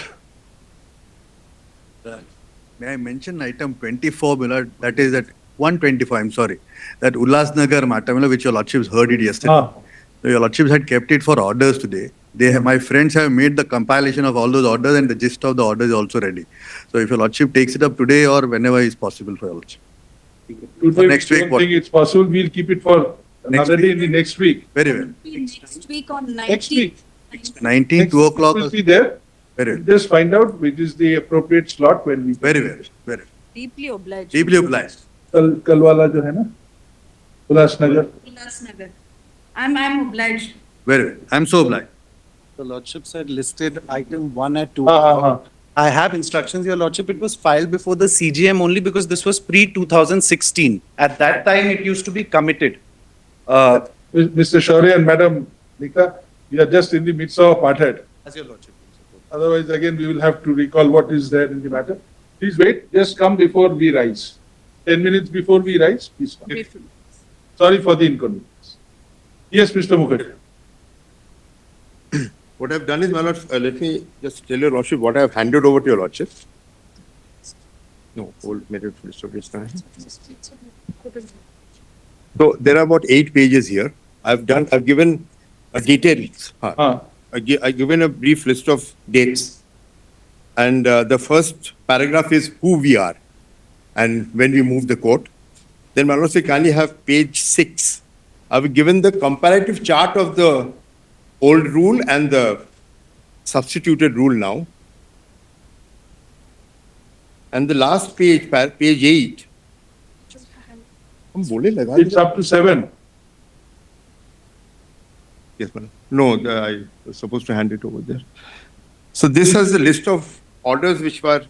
May I mention item 24, Milord, that is at 124, I'm sorry, that Ulhasnagar matter, Milord, which your lordships heard it yesterday. So your lordships had kept it for orders today. My friends have made the compilation of all those orders, and the gist of the orders is also ready. So if your lordship takes it up today or whenever is possible for your lordship. Today, next we week, don't what? think it's possible. We'll keep it for another day in the next week. Very well. Next week on 19th. Next week. 19, 2 o'clock. We'll be there. Very We'll well. just find out which is the appropriate slot when we. Very well. Very well. Deeply obliged. Deeply obliged. कल वाला जो है ना Ulhasnagar. Ulhasnagar. I'm obliged. Very well. I'm so obliged. The lordships had listed item 1 at 2. हाँ. I have instructions, your lordship. It was filed before the CGM only because this was pre-2016. At that time, it used to be committed. Mr. Shaurya and Madam Nika, we are just in the midst of apartheid. As your lordship. Otherwise, again, we will have to recall what is there in the matter. Please wait, just come before we rise. 10 minutes before we rise, please come. Sorry for the inconvenience. Yes, Mr. Mukherjee. What I've done is, my lord, let me just tell your lordship what I have handed over to your lordship. No, hold, minute, So there are about 8 pages here. I've given a details. I've given a brief list of dates. And the first paragraph is who we are and when we move the court. Then, my lord, we kindly have page 6. I've given the comparative chart of the old rule and the substituted rule now. And the last page, page 8. It's up to 7. Yes, madam. No, I was supposed to hand it over there. So this has the list of orders which were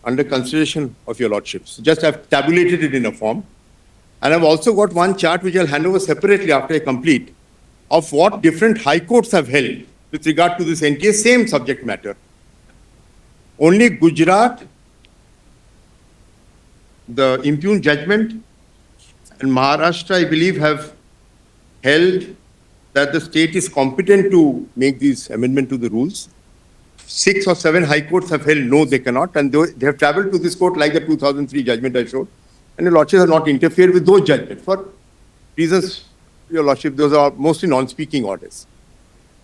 under consideration of your lordships. Just I've tabulated it in a form. And I've also got one chart which I'll hand over separately after I complete, of what different high courts have held with regard to this NTA, same subject matter. Only Gujarat, the impugned judgment, and Maharashtra, I believe, have held that the state is competent to make these amendment to the rules. 6 or 7 high courts have held no, they cannot, and they have travelled to this court like the 2003 judgment I showed, and the lordships have not interfered with those judgments for reasons, your lordship, those are mostly non-speaking orders.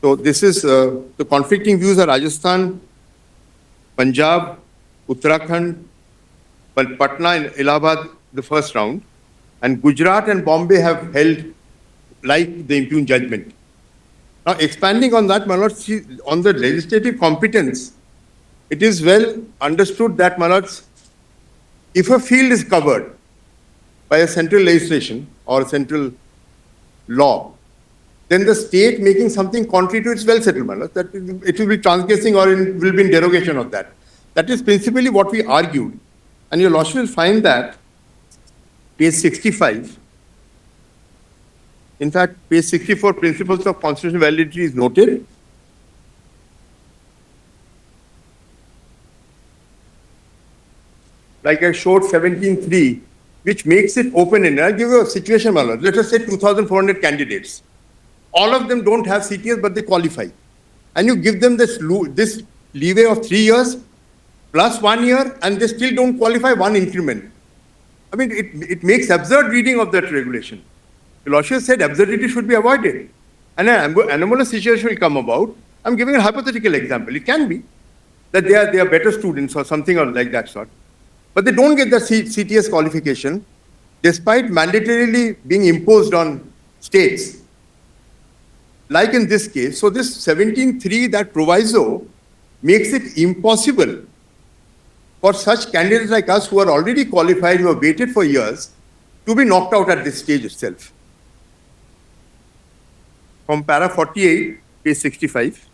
So this is, the conflicting views are Rajasthan, Punjab, Uttarakhand, Patna and Allahabad, the first round, and Gujarat and Bombay have held like the impugned judgment. Now, expanding on that, my lords, on the legislative competence, it is well understood that, my lords, if a field is covered by a central legislation or a central law, then the state making something contrary to it is well settled, my lords, that it will be transgressing or it will be in derogation of that. That is principally what we argued. And your lordship will find that page 65, in fact, page 64, principles of constitutional validity is noted. Like I showed 17.3, which makes it open-ended. I'll give you a situation, my lord. Let us say 2,400 candidates. All of them don't have CTS, but they qualify. And you give them this leeway of 3 years plus 1 year, and they still don't qualify, one increment. I mean, it makes absurd reading of that regulation. The lordship said absurdity should be avoided. And an anomalous situation will come about. I'm giving a hypothetical example. It can be that they are better students or something or like that sort. But they don't get the CTS qualification despite mandatorily being imposed on states. Like in this case, so this 17.3, that proviso makes it impossible for such candidates like us who are already qualified, who have waited for years, to be knocked out at this stage itself. From para 48, page 65.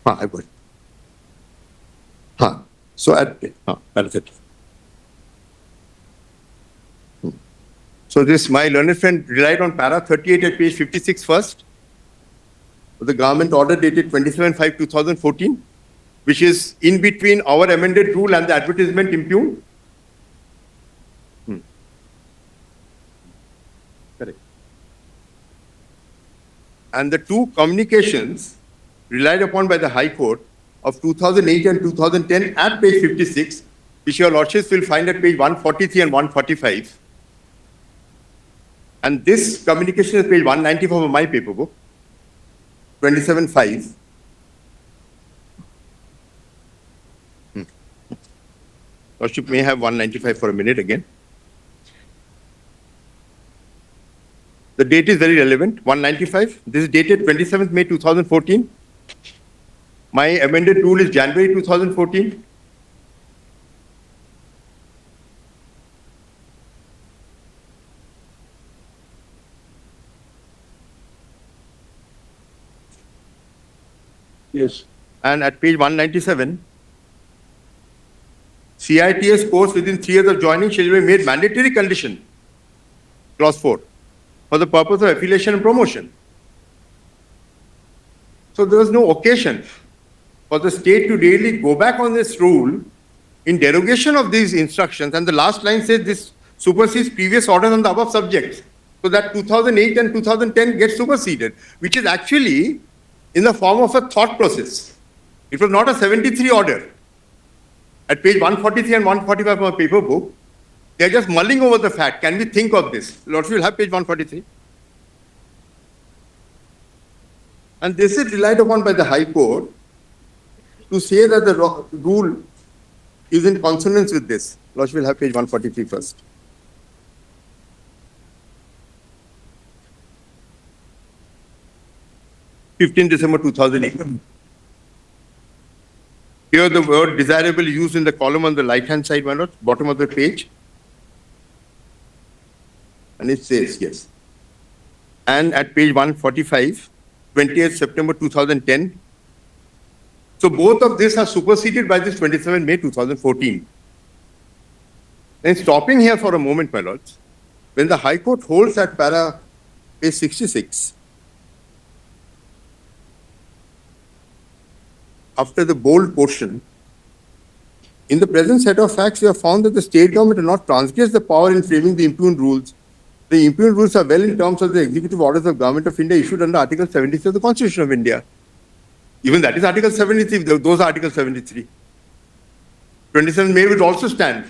I've got it. So at para 30. So this, my learned friend relied on para 38 at page 56 first. The government order dated 27/5/2014, which is in between our amended rule and the advertisement impugned. Correct. And the two communications relied upon by the High Court of 2008 and 2010 at page 56, which your lordships will find at page 143 and 145. And this communication is page 194 of my paper book. 27.5. Lordship may have 195 for a minute again. The date is very relevant, 195. This is dated 27th May 2014. My amended rule is January 2014. Yes. And at page 197, CITS course within 3 years of joining shall be made mandatory condition, clause 4, for the purpose of affiliation and promotion. So there was no occasion for the state to really go back on this rule in derogation of these instructions. And the last line says this supersedes previous orders on the above subjects. So that 2008 and 2010 gets superseded, which is actually in the form of a thought process. It was not a 73 order. At page 143 and 145 of my paper book, they are just mulling over the fact, can we think of this? Lordship will have page 143. And this is relied upon by the High Court to say that the rule is in consonance with this. Lordship will have page 143 first. December 2008. Here the word desirable used in the column on the right-hand side, my lord, bottom of the page. And it says, yes. And at page 145, 20th September 2010, So both of these are superseded by this 27 May 2014. Then stopping here for a moment, my lords, when the High Court holds at page 66, after the bold portion, in the present set of facts, we have found that the state government has not transgressed the power in framing the impugned rules. The impugned rules are well in terms of the executive orders of Government of India issued under Article 73 of the Constitution of India. Even that is Article 73, those are Article 73. 27 May would also stand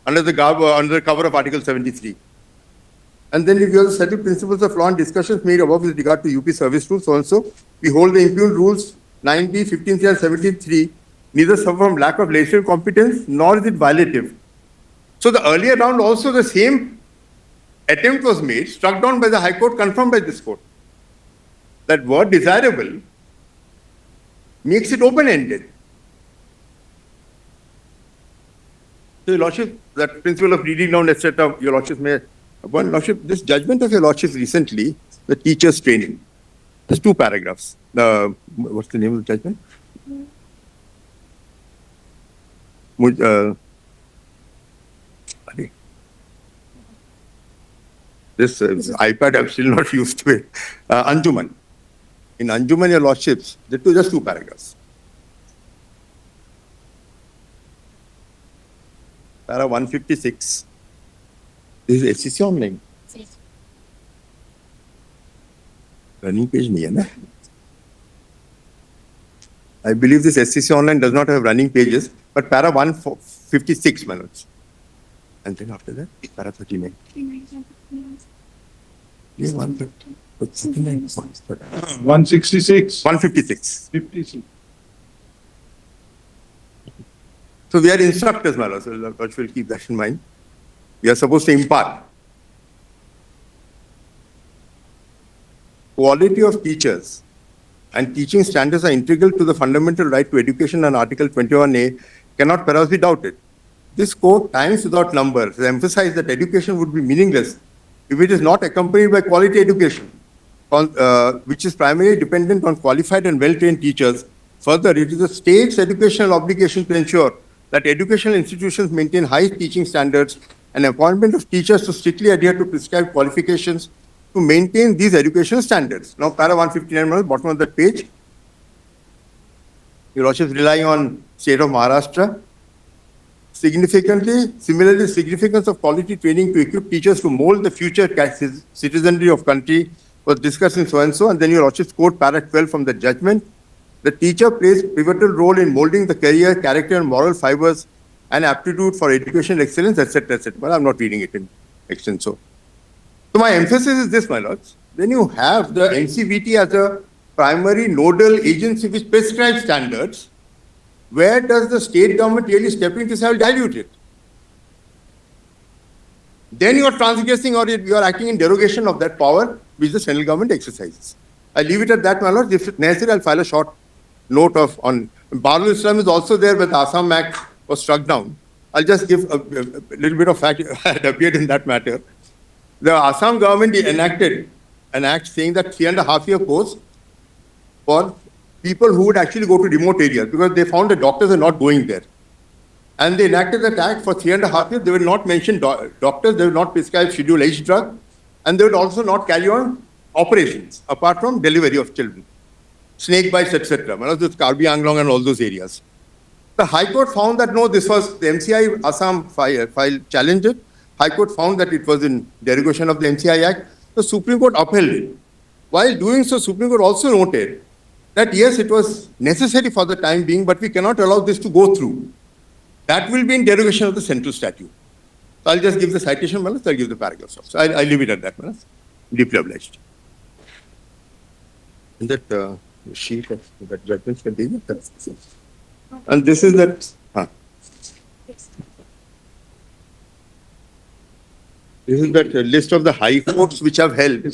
under the cover of Article 73. And then if you have the settled principles of law and discussions made above with regard to UP service rules also, we hold the impugned rules 9B, 15C and 17.3 neither suffer from lack of legislative competence nor is it violative. So the earlier round also the same attempt was made, struck down by the High Court, confirmed by this court. That word desirable makes it open-ended. So, Your Lordship, that principle of reading down, etc., Your Lordship may, upon Lordship, this judgment of Your Lordship recently, the teacher's training. There's 2 paragraphs. What's the name of the judgment? This iPad I'm still not used to it. Anjuman. In Anjuman, Your Lordships, there are just 2 paragraphs. Para 156. This is SCC online. Running page nahi hai na? I believe this SCC online does not have running pages, but para 156 minutes. And then after that, para 39. Yeah, 150. 166. 156. 56. So we are instructors, my lord, so Lord will keep that in mind. We are supposed to impart. Quality of teachers and teaching standards are integral to the fundamental right to education, and Article 21A cannot perhaps be doubted. This court, times without number, has emphasized that education would be meaningless if it is not accompanied by quality education, which is primarily dependent on qualified and well-trained teachers. Further, it is the state's educational obligation to ensure that educational institutions maintain high teaching standards and appointment of teachers to strictly adhere to prescribed qualifications to maintain these educational standards. Now, para 159, bottom of that page, Your Lordship is relying on state of Maharashtra. Similarly, significance of quality training to equip teachers to mold the future citizenry of country was discussed in so-and-so, and then Your Lordship's quote para 12 from the judgment. The teacher plays pivotal role in molding the career, character, and moral fibers and aptitude for educational excellence, etc., etc. But I'm not reading it in extenso. So my emphasis is this, my lords. When you have the NCVT as a primary nodal agency which prescribes standards, where does the state government really step in to say, I'll dilute it? Then you are transgressing or you are acting in derogation of that power which the central government exercises. I leave it at that, my lord. If necessary, I'll file a short note on Barul Islam is also there when the Assam Act was struck down. I'll just give a little bit of fact that appeared in that matter. The Assam government enacted an act saying that 3.5-year course for people who would actually go to remote areas because they found the doctors are not going there. And they enacted that act for 3.5 years. They will not mention doctors, they will not prescribe Schedule H drug, and they would also not carry on operations apart from delivery of children, snake bites, etc. Karbi Anglong and all those areas. The High Court found that no, this was the MCI Assam file challenged it. High Court found that it was in derogation of the MCI Act. The Supreme Court upheld it. While doing so, Supreme Court also noted that yes, it was necessary for the time being, but we cannot allow this to go through. That will be in derogation of the central statute. So I'll just give the citation, Manas, I'll give the paragraphs. So I'll leave it at that, Manas. Deeply obliged. And that sheet of that judgment contained. And this is that. This is that list of the high courts which have held.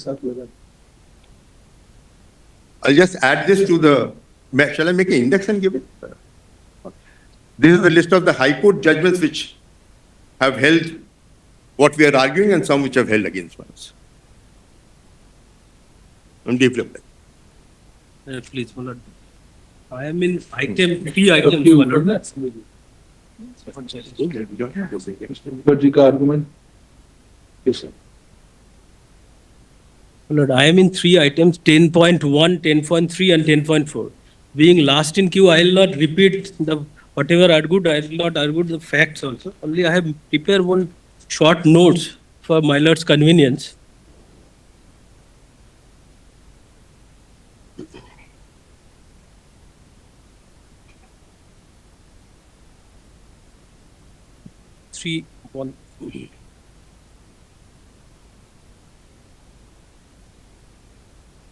I'll just add this to the. Shall I make an index and give it? This is the list of the high court judgments which have held what we are arguing and some which have held against us. I'm deeply obliged. Please, my lord. I am in item, P item, my lord. Logic argument. Yes, sir. My lord, I am in three items, 10.1, 10.3 and 10.4. Being last in queue, I will not repeat the whatever argued, I will not argue the facts also. Only I have prepared one short notes for my lord's convenience. Three, one.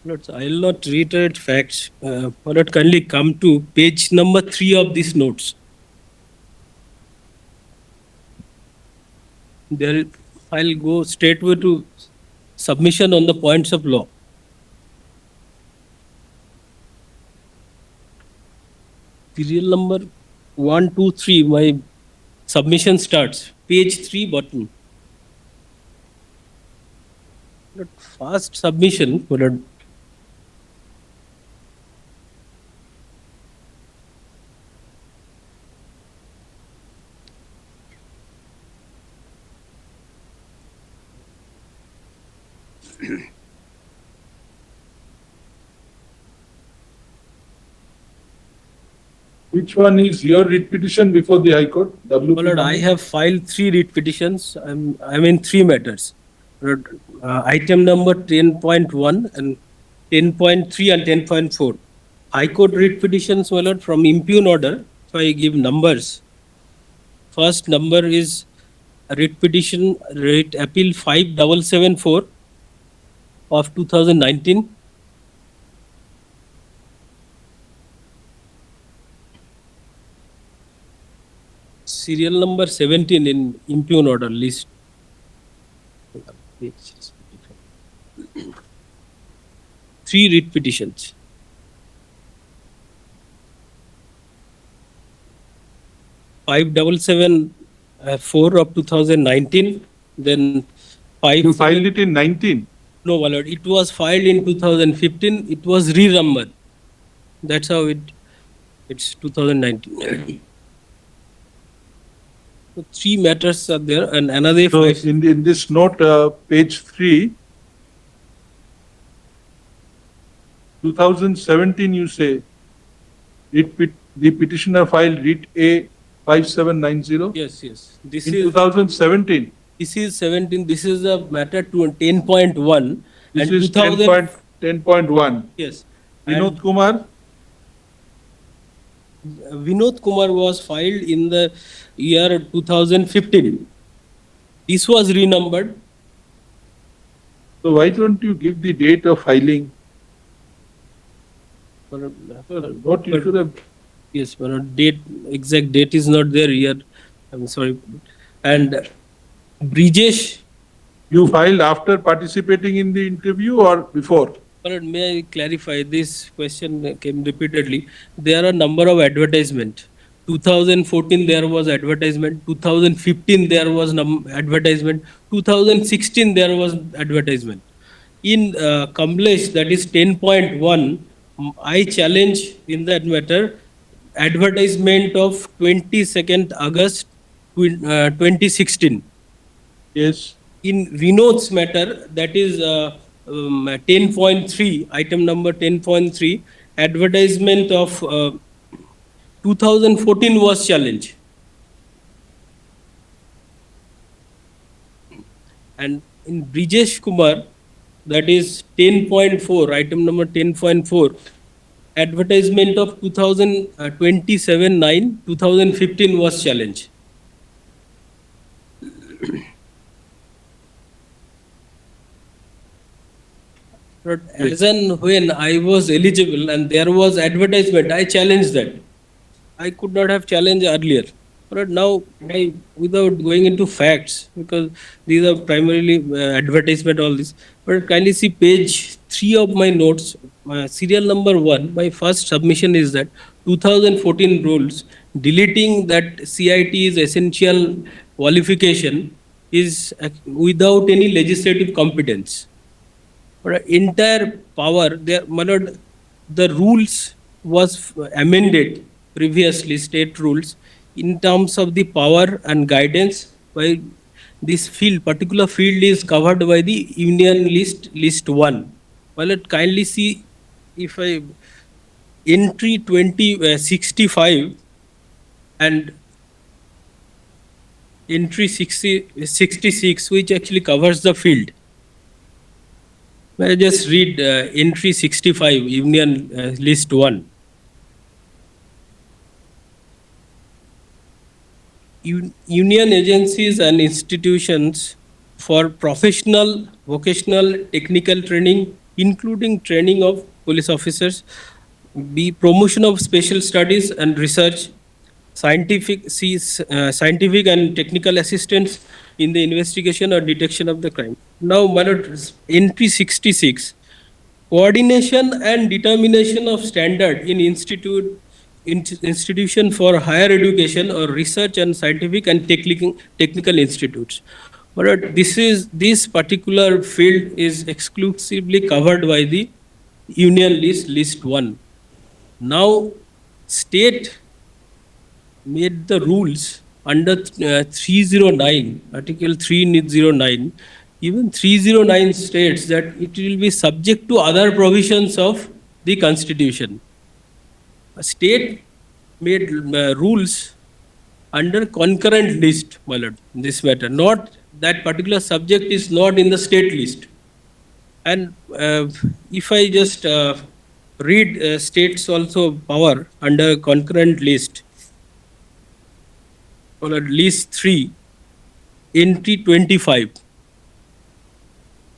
Lords, I will not reiterate facts. My lord, kindly come to page number 3 of these notes. There, I'll go straightway to submission on the points of law. Serial number 1, 2, 3, my submission starts. Page 3 button. Lord, first submission, my lord. Which one is your writ petition before the High Court? WP My lord, I number? have filed 3 writ petitions. I'm in 3 matters. Lord, item number 10.1 and 10.3 and 10.4. High Court writ petitions, my lord, from impugned order. If I give numbers, first number is writ petition, writ appeal 5774 of 2019. Serial number 17 in impugned order list. Three writ petitions. 5774 of 2019. Then You filed it in 19. No, my lord. It was filed in 2015. It was re-numbered. That's how it's 2019. So 3 matters are there, and another So five. in this note, page 3, 2017 you say, the petitioner filed writ A 5790 Yes. This in is 2017. This is 17. This is a matter to 10.1 This and is 2000. 10.1. Yes. Vinod Kumar, Vinod Kumar was filed in the year 2015. This was renumbered. so why don't you give the date of filing? What you should have, Yes, but exact date is not there here. I'm sorry. And Brijesh, you filed after participating in the interview or before? but may I clarify, this question came repeatedly. There are a number of advertisement. 2014 there was advertisement. 2015 there was advertisement. 2016 there was advertisement. In Kamlesh, that is 10.1, I challenge in that matter advertisement of 22nd August 2016. Yes. In Vinod's matter, that is 10.3, item number 10.3, advertisement of 2014 was challenged. And in Brijesh Kumar, that is 10.4, item number 10.4, advertisement of 2027-9, 2015 was challenged. But as and when I was eligible and there was advertisement, I challenged that. I could not have challenged earlier. But now, without going into facts, because these are primarily advertisement, all this. But kindly see page 3 of my notes, serial number 1. My first submission is that 2014 rules deleting that CIT is essential qualification is without any legislative competence. But entire power, there, my lord, the rules was amended previously state rules in terms of the power and guidance by this field, particular field is covered by the Union list 1. Well, let kindly see if I entry 65 and entry 66, which actually covers the field. May I just read entry 65, Union list 1. Union agencies and institutions for professional, vocational, technical training, including training of police officers, B, promotion of special studies and research, scientific and technical assistance in the investigation or detection of the crime. Now, my lord, entry 66, coordination and determination of standard in institution for higher education or research and scientific and technical institutes. But this particular field is exclusively covered by the Union list 1. Now, state made the rules under 309, Article 309. Even 309 states that it will be subject to other provisions of the Constitution. A state made rules under concurrent list, my lord, in this matter. Not that particular subject is not in the state list. And if I just read states also power under concurrent list, or at least 3, entry 25.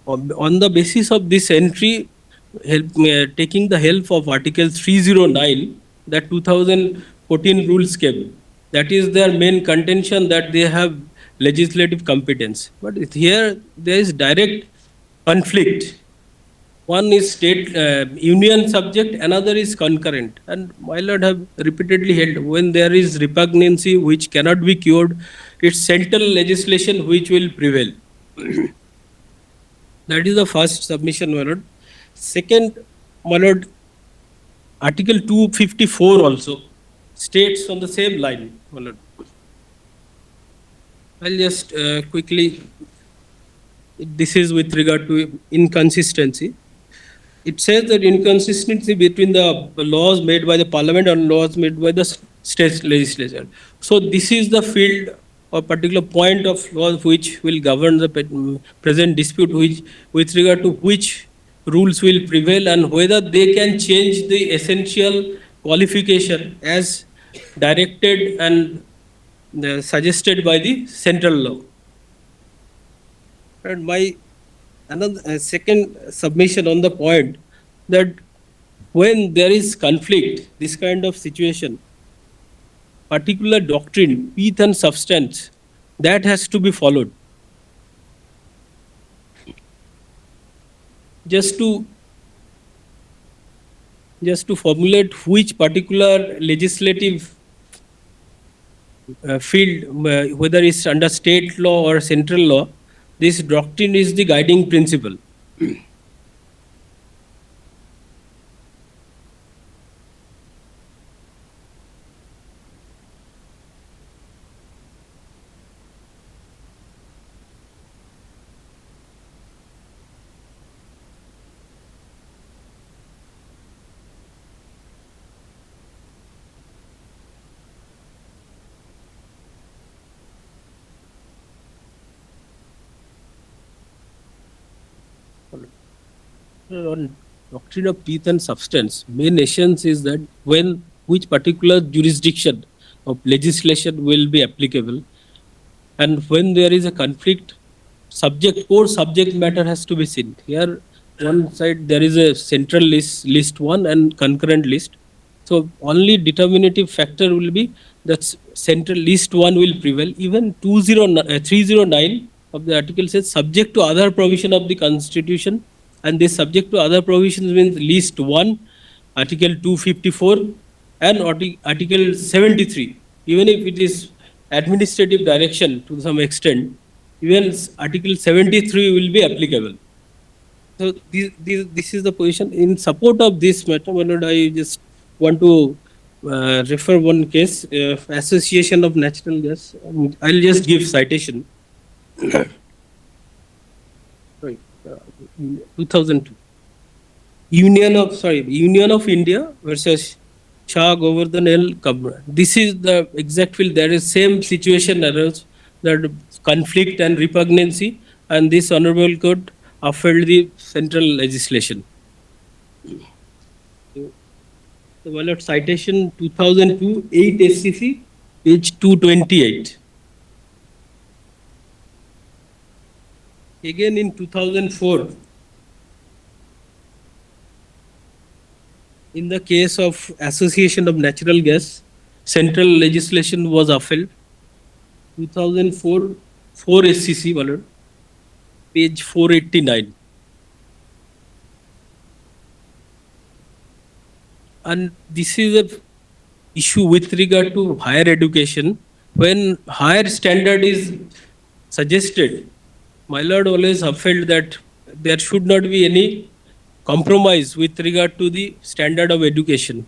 On the basis of this entry, taking the help of Article 309, that 2014 rules came. That is their main contention, that they have legislative competence. But here there is direct conflict. One is state union subject, another is concurrent. And my lord have repeatedly held, when there is repugnancy which cannot be cured, it's central legislation which will prevail. That is the first submission, my lord. Second, my lord, Article 254 also states on the same line, my lord. I'll just quickly, this is with regard to inconsistency. It says that inconsistency between the laws made by the parliament and laws made by the state legislature. So this is the field or particular point of law which will govern the present dispute, which with regard to which rules will prevail and whether they can change the essential qualification as directed and suggested by the central law. And my another second submission on the point that when there is conflict, this kind of situation, particular doctrine, pith and substance, that has to be followed. Just to formulate which particular legislative field, whether it's under state law or central law, this doctrine is the guiding principle. On doctrine of pith and substance, main essence is that when which particular jurisdiction of legislation will be applicable, and when there is a conflict, core subject matter has to be seen. Here, one side there is a central list 1 and concurrent list. So only determinative factor will be that central list 1 will prevail. Even 309 of the article says subject to other provision of the Constitution. And this subject to other provisions means list 1, Article 254 and Article 73. Even if it is administrative direction to some extent, even Article 73 will be applicable. So this is the position. In support of this matter, my lord, I just want to refer one case, Association of Natural Gas. I'll just give citation. Sorry, 2002. Union of India versus Shah Govardhan L. Kabra. This is the exact field. There is same situation arose, that conflict and repugnancy, and this honorable court upheld the central legislation. The valid citation 2002 8 SCC, page 228. Again in 2004, in the case of Association of Natural Gas, central legislation was upheld. 2004 4 SCC, valid, page 489. And this is a issue with regard to higher education. When higher standard is suggested, my lord always upheld that there should not be any compromise with regard to the standard of education.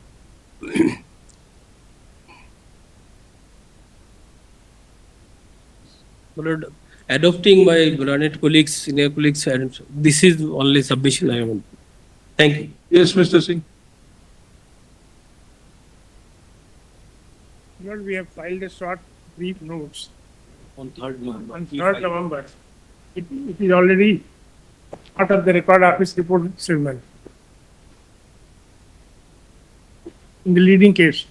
My lord, adopting my learned colleagues, senior colleagues, and this is only submission I want. Thank you. Yes, Mr. Singh. Lord, we have filed a short brief notes On 3rd November. on 3rd November. It is already part of the record office report statement. In the leading case.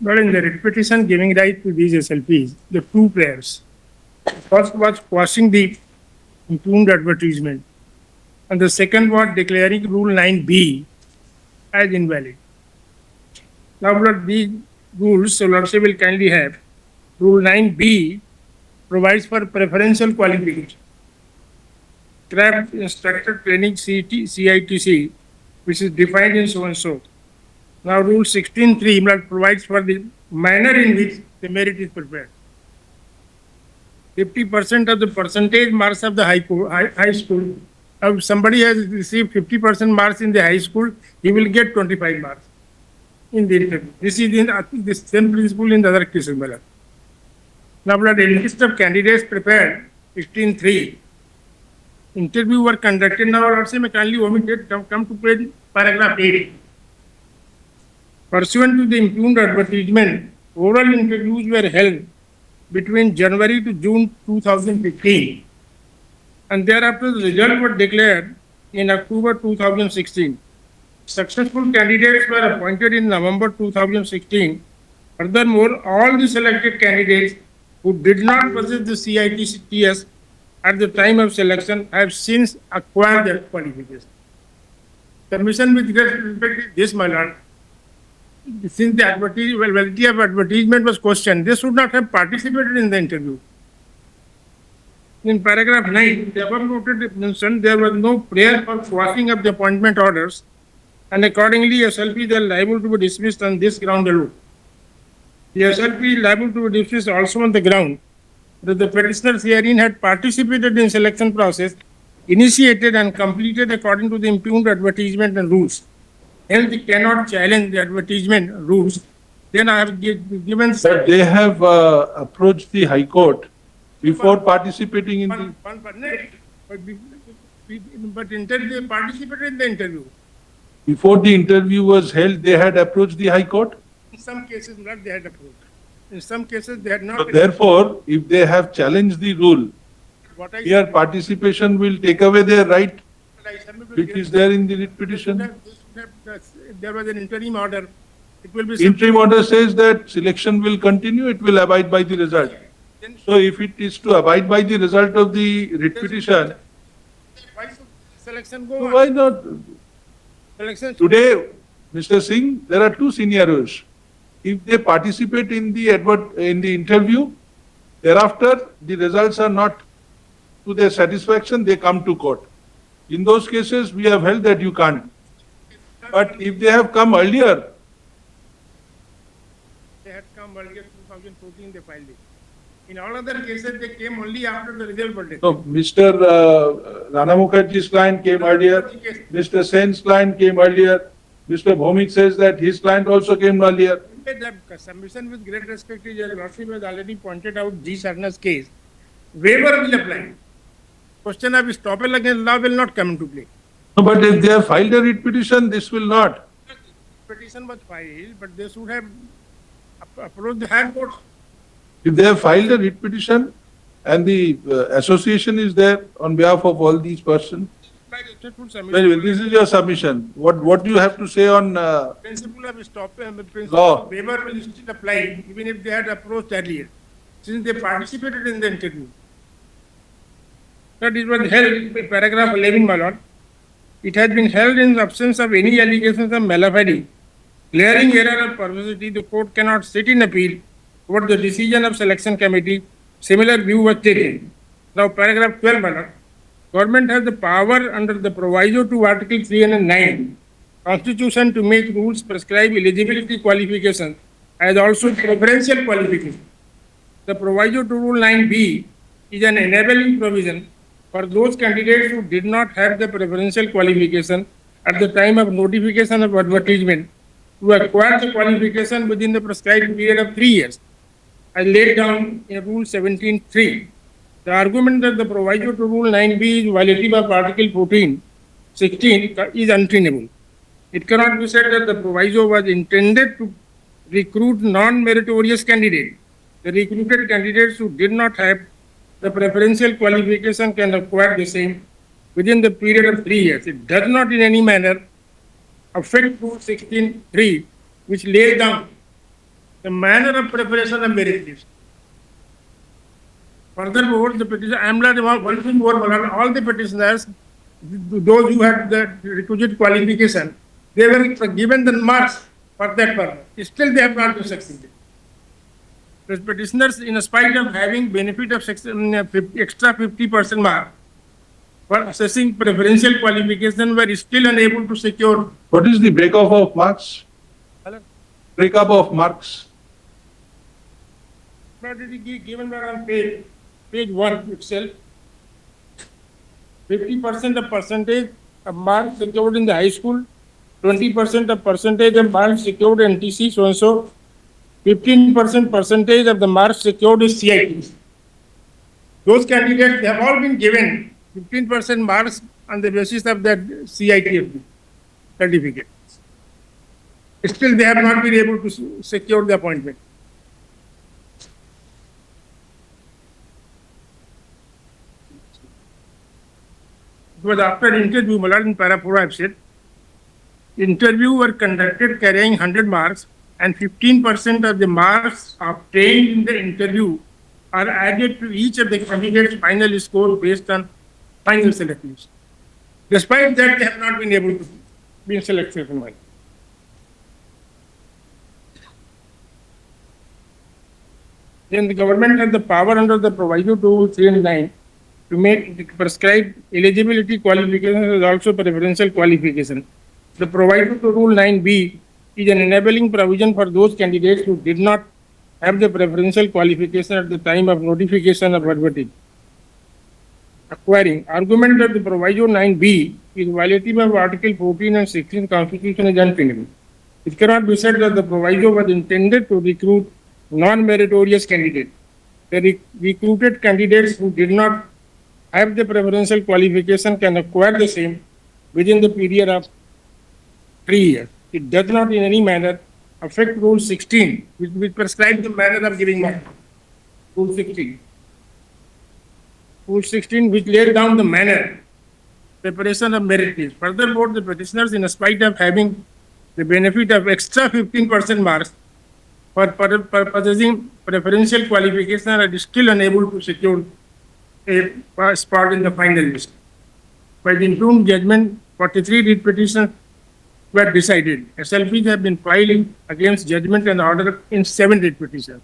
But in the repetition giving right to these SLPs, the two players. First was quashing the impugned advertisement, and the second was declaring Rule 9B as invalid. Now, what these rules, so Lordship will kindly have. Rule 9B provides for preferential qualification. Craft Instructor Training CITC, which is defined in so and so. Now, Rule 16(3) provides for the manner in which the merit is prepared. 50% of the percentage marks of the high school. If somebody has received 50% marks in the high school, he will get 25 marks in the interview. This is the same principle in the other cases. Now, a list of candidates prepared, 16(3). Interview were conducted. Now, also may kindly omitted, come to page paragraph 8. Pursuant to the impugned advertisement, oral interviews were held between January to June 2015, and thereafter the result was declared in October 2016. Successful candidates were appointed in November 2016. Furthermore, all the selected candidates who did not possess the CITS at the time of selection have since acquired their qualification. Commission with respect to this, my lord, since the validity of advertisement was questioned, they should not have participated in the interview. In paragraph 9, the above noted mentioned there was no prayer for quashing of the appointment orders, and accordingly SLP are liable to be dismissed on this ground alone. The SLP is liable to be dismissed also on the ground that the petitioners herein had participated in selection process initiated and completed according to the impugned advertisement and rules. Hence, they cannot challenge the advertisement rules. Then I have given. But they have approached the High Court before participating in the. But they participated in the interview. Before the interview was held, they had approached the High Court. In some cases, not they had approved. In some cases, they had So not. therefore, if they have challenged the rule, What I here participation will take away their right I submit which is there in the writ petition. If there was an interim order, it will be. Interim order says that selection will continue, it will abide by the result. Then So if it is to abide by the result of the writ petition, why should selection go so on? why not? Selection. Today, Mr. Singh, there are two scenarios. If they participate in the interview, thereafter the results are not to their satisfaction, they come to court. In those cases, we have held that you can't. But if they have come earlier, They had come earlier, 2014, they filed it. In all other cases, they came only after the result was declared. no, Mr. Rana Mukherjee's client came earlier, Mr. Sen's client came earlier, Mr. Bhomik says that his client also came earlier. The submission with great respect to your lordship has already pointed out G. Sarna's case. Waiver will apply. Question of estoppel against law will not come into play. No, but if they have filed a writ petition, this will not. Petition was filed, but they should have approached the High Court. If they have filed a writ petition and the association is there on behalf of all these persons, By respectful well, submission, this is your submission. What do you have to say on principle of estoppel, principle Law. of waiver will still apply even if they had approached earlier, since they participated in the interview. That is what held in paragraph 11, my lord. It has been held in the absence of any allegations of malafide, glaring error or perversity, the court cannot sit in appeal over the decision of selection committee. Similar view was taken. Now, paragraph 12, my lord. Government has the power under the proviso to Article 309 Constitution to make rules prescribe eligibility qualifications as also preferential qualification. The proviso to Rule 9B is an enabling provision for those candidates who did not have the preferential qualification at the time of notification of advertisement to acquire the qualification within the prescribed period of 3 years, as laid down in Rule 17(3). The argument that the proviso to Rule 9B is violative of Article 16 is untenable. It cannot be said that the proviso was intended to recruit non-meritorious candidates. The recruited candidates who did not have the preferential qualification can acquire the same within the period of 3 years. It does not in any manner affect Rule 16(3), which lays down the manner of preparation of merit list. Furthermore, the petition, I am not one thing more, all the petitioners, those who had the requisite qualification, they were given the marks for that purpose. Still, they have not been succeeded. The petitioners, in spite of having benefit of extra 50% mark for assessing preferential qualification, were still unable to secure. what is the breakup of marks? Breakup of marks. But it is given on page 1 itself. 50% of percentage of marks secured in the high school, 20% of percentage of marks secured in NTC, so and so, 15% percentage of the marks secured is CITS. Those candidates, they have all been given 15% marks on the basis of that CITS certificate. Still, they have not been able to secure the appointment. It was after interview, Malad in para 4 I have said, interview were conducted carrying 100 marks and 15% of the marks obtained in the interview are added to each of the candidates' final score based on final selection list. Despite that, they have not been able to be selected from one. Then the government has the power under the proviso to Rule 309 to make prescribed eligibility qualifications as also preferential qualification. The proviso to Rule 9B is an enabling provision for those candidates who did not have the preferential qualification at the time of notification of advertisement. Acquiring argument that the proviso 9B is violative of Article 14 and 16 Constitution is untenable. It cannot be said that the proviso was intended to recruit non-meritorious candidates. The recruited candidates who did not have the preferential qualification can acquire the same within the period of 3 years. It does not in any manner affect Rule 16, which prescribes the manner of giving marks. Rule 16. Rule 16, which laid down the manner, preparation of merit list. Furthermore, the petitioners, in spite of having the benefit of extra 15% marks for possessing preferential qualification, are still unable to secure a spot in the final list. By the impugned judgment, 43 writ petitions were decided. SLPs have been filed against judgment and order in 7 writ petitions.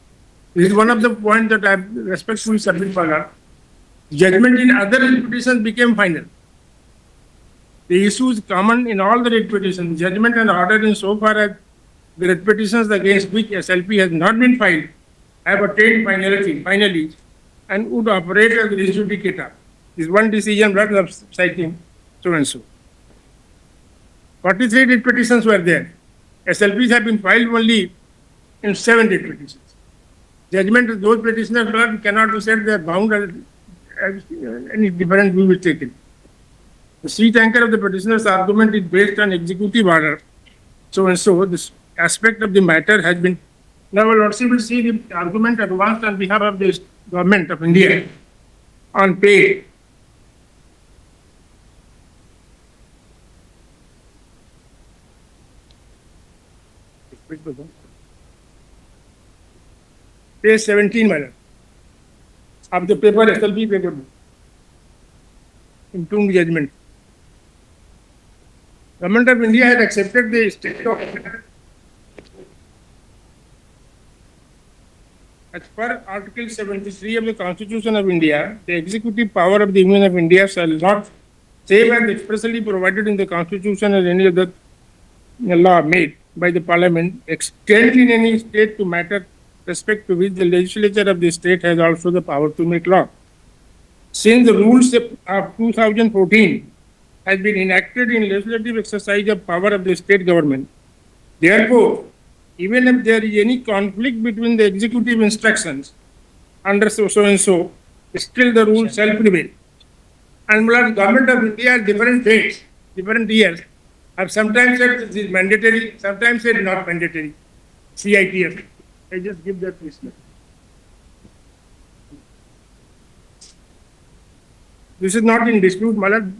This is one of the points that I respectfully submit for her. Judgment in other writ petitions became final. The issues common in all the writ petitions, judgment and order in so far as the writ petitions against which SLP has not been filed have attained finally, and would operate as res judicata. This one decision blood of citing so and so. 43 writ petitions were there. SLPs have been filed only in 7 writ petitions. Judgment of those petitioners blood cannot be said they are bound as any different view is taken. The seat anchor of the petitioner's argument is based on executive order. So and so, this aspect of the matter has been. Now, Lordship will see the argument advanced on behalf of the government of India on page 17, madam, of the paper SLP paper, impugned judgment. Government of India had accepted the state of as per Article 73 of the Constitution of India, the executive power of the Union of India shall not, save as expressly provided in the Constitution or any other law made by the Parliament, extend in any state to matter respect to which the legislature of the state has also the power to make law. Since the rules of 2014 has been enacted in legislative exercise of power of the state government, therefore, even if there is any conflict between the executive instructions under so and so, still the rule shall prevail. And government of India, different dates, different years, have sometimes said this is mandatory, sometimes said not mandatory. CITS. I just give that listener. This is not in dispute, Malad.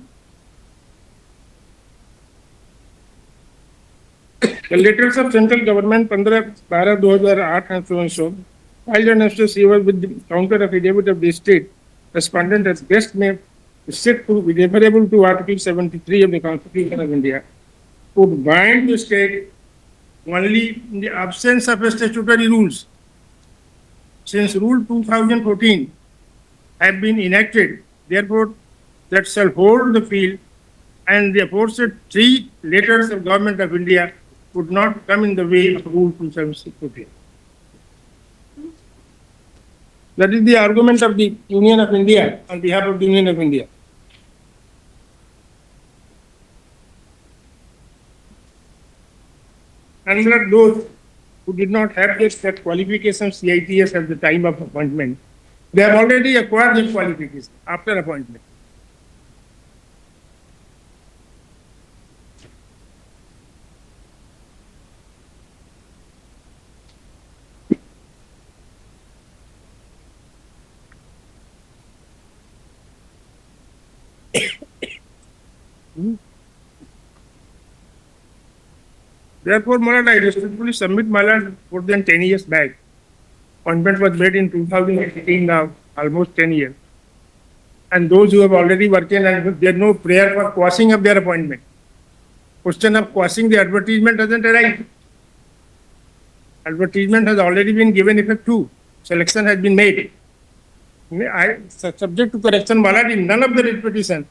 The letters of central government 15/12/2008 and so and so, filed and received with the counter affidavit of the state, respondent as best may is said to be favorable to Article 73 of the Constitution of India, would bind the state only in the absence of statutory rules. Since Rule 2014 have been enacted, therefore, that shall hold the field, and the aforesaid 3 letters of Government of India would not come in the way of Rule 276. That is the argument of the Union of India on behalf of the Union of India. Unlike those who did not have that qualification CITS at the time of appointment, they have already acquired that qualification after appointment. Therefore, Malad, I respectfully submit, Malad, more than 10 years back. Appointment was made in 2018 now, almost 10 years. And those who have already worked in, and there is no prayer for quashing of their appointment. Question of quashing the advertisement doesn't arise. Advertisement has already been given effect to. Selection has been made. Subject to correction, Malad, in none of the petitions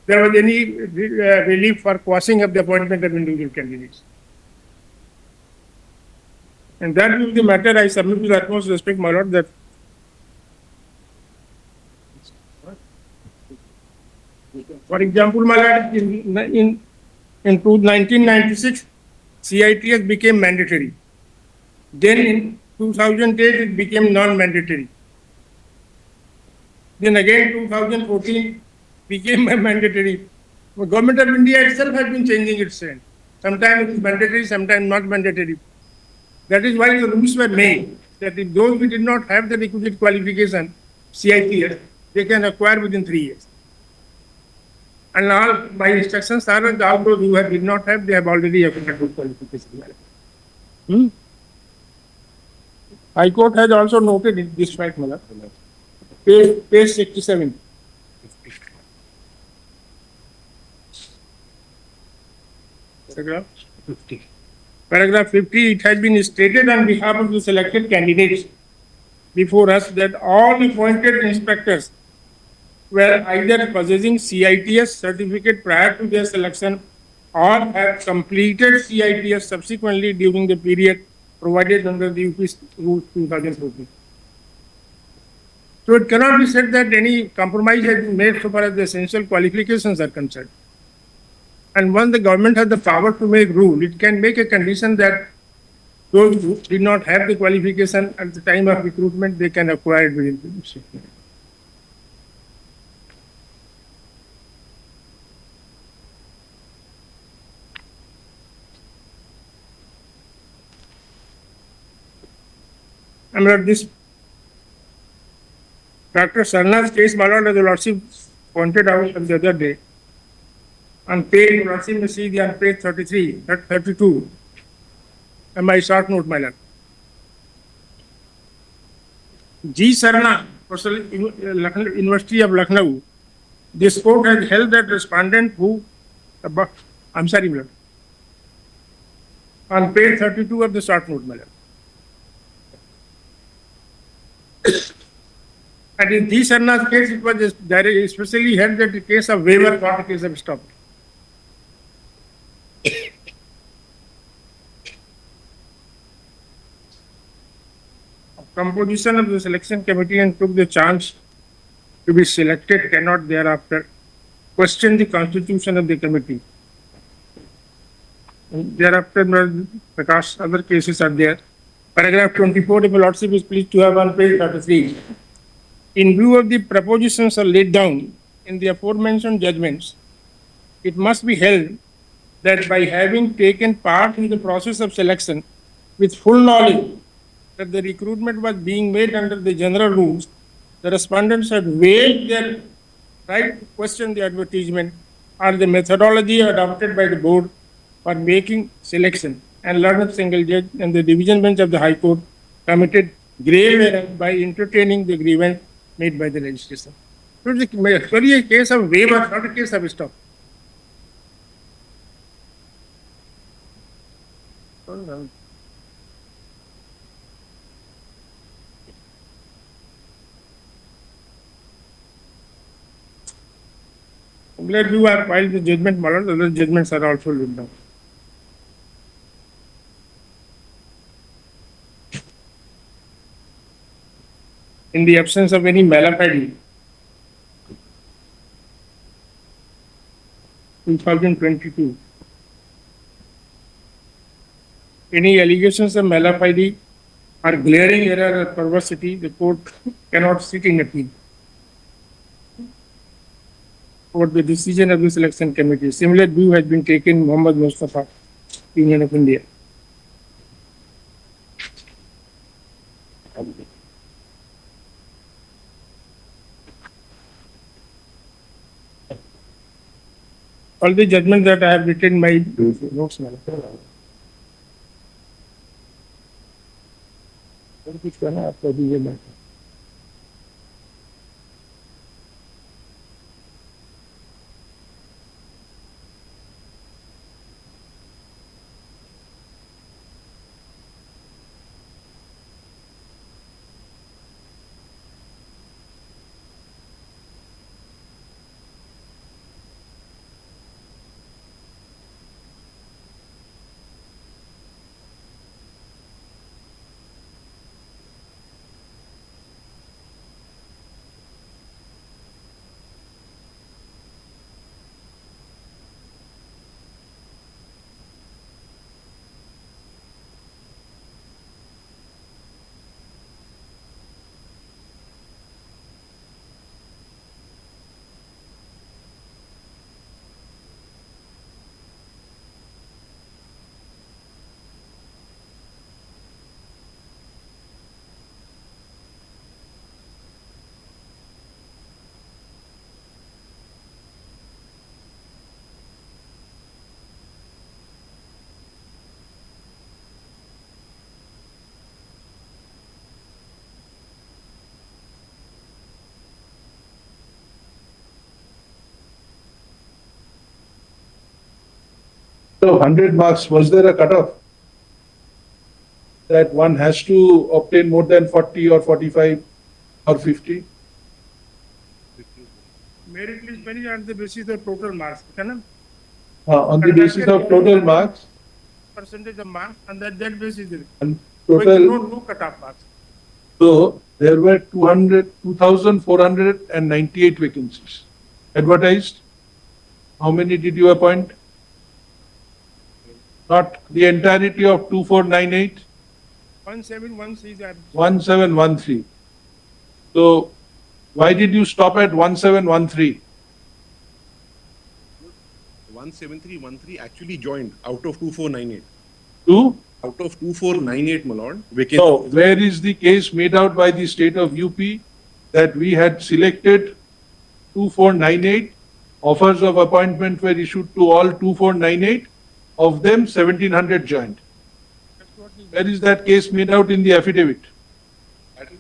there was any relief for quashing of the appointment of individual candidates. And that will be the matter I submit with utmost respect, my lord, that for example, my lord, in 1996, CITS became mandatory. Then in 2008, it became non-mandatory. Then again 2014 became a mandatory. The government of India itself has been changing its trend. Sometimes it is mandatory, sometimes not mandatory. That is why the rules were made that if those who did not have the requisite qualification, CITS, they can acquire within 3 years. And all my instructions are that all those who did not have, they have already acquired good qualification. High Court has also noted this fact, Mala. Page 67. Paragraph 50. Paragraph 50, it has been stated on behalf of the selected candidates before us that all appointed inspectors were either possessing CITS certificate prior to their selection or have completed CITS subsequently during the period provided under the UP Rule 2014. So it cannot be said that any compromise has been made so far as the essential qualifications are concerned. And once the government has the power to make rule, it can make a condition that those who did not have the qualification at the time of recruitment, they can acquire it within 2 years. I'm not this. Dr. Sarna's case, my lord, as the lordship pointed out the other day, on page, lordship may see the on page 33, 32, and my short note, my lord. G. Sarna, University of Lucknow, this court has held that respondent who, I'm sorry, my lord, on page 32 of the short note, my lord. And in G. Sarna's case, it was especially held that the case of waiver, not a case of stop. Composition of the selection committee and took the chance to be selected cannot thereafter question the constitution of the committee. And thereafter, because other cases are there. Paragraph 24, if the lordship is pleased to have on page 33. In view of the propositions are laid down in the aforementioned judgments, it must be held that by having taken part in the process of selection with full knowledge that the recruitment was being made under the general rules, the respondents had waived their right to question the advertisement or the methodology adopted by the board for making selection, and learned single judge and the division bench of the High Court committed grave error by entertaining the grievance made by the legislature. So it's actually a case of waiver, not a case of stop. I'm glad you have filed the judgment, my lord. Other judgments are also written down. In the absence of any malafide, 2022, any allegations of malafide or glaring error or perversity, the court cannot sit in appeal for the decision of the selection committee. Similar view has been taken in Muhammad Mustafa, Union of India. All the judgments that I have written my notes, my lord. कुछ करना आपको दीजिए मैं So 100 marks, was there a cutoff? That one has to obtain more than 40 or 45 or 50? Merit list very on the basis of total marks, है ना? On the basis of total marks Percentage of marks, and that basis is and total. total. No cutoff marks. So there were 2,498 vacancies advertised. How many did you appoint? Not the entirety of 2,498, 1713 is 1,713. So why did you stop at 1,713? 17313 actually joined out of 2498. Two? Out of 2498, my lord. So where is the case made out by the state of UP that we had selected 2498, offers of appointment were issued to all 2498, of them 1,700 joined. Where is that case made out in the affidavit?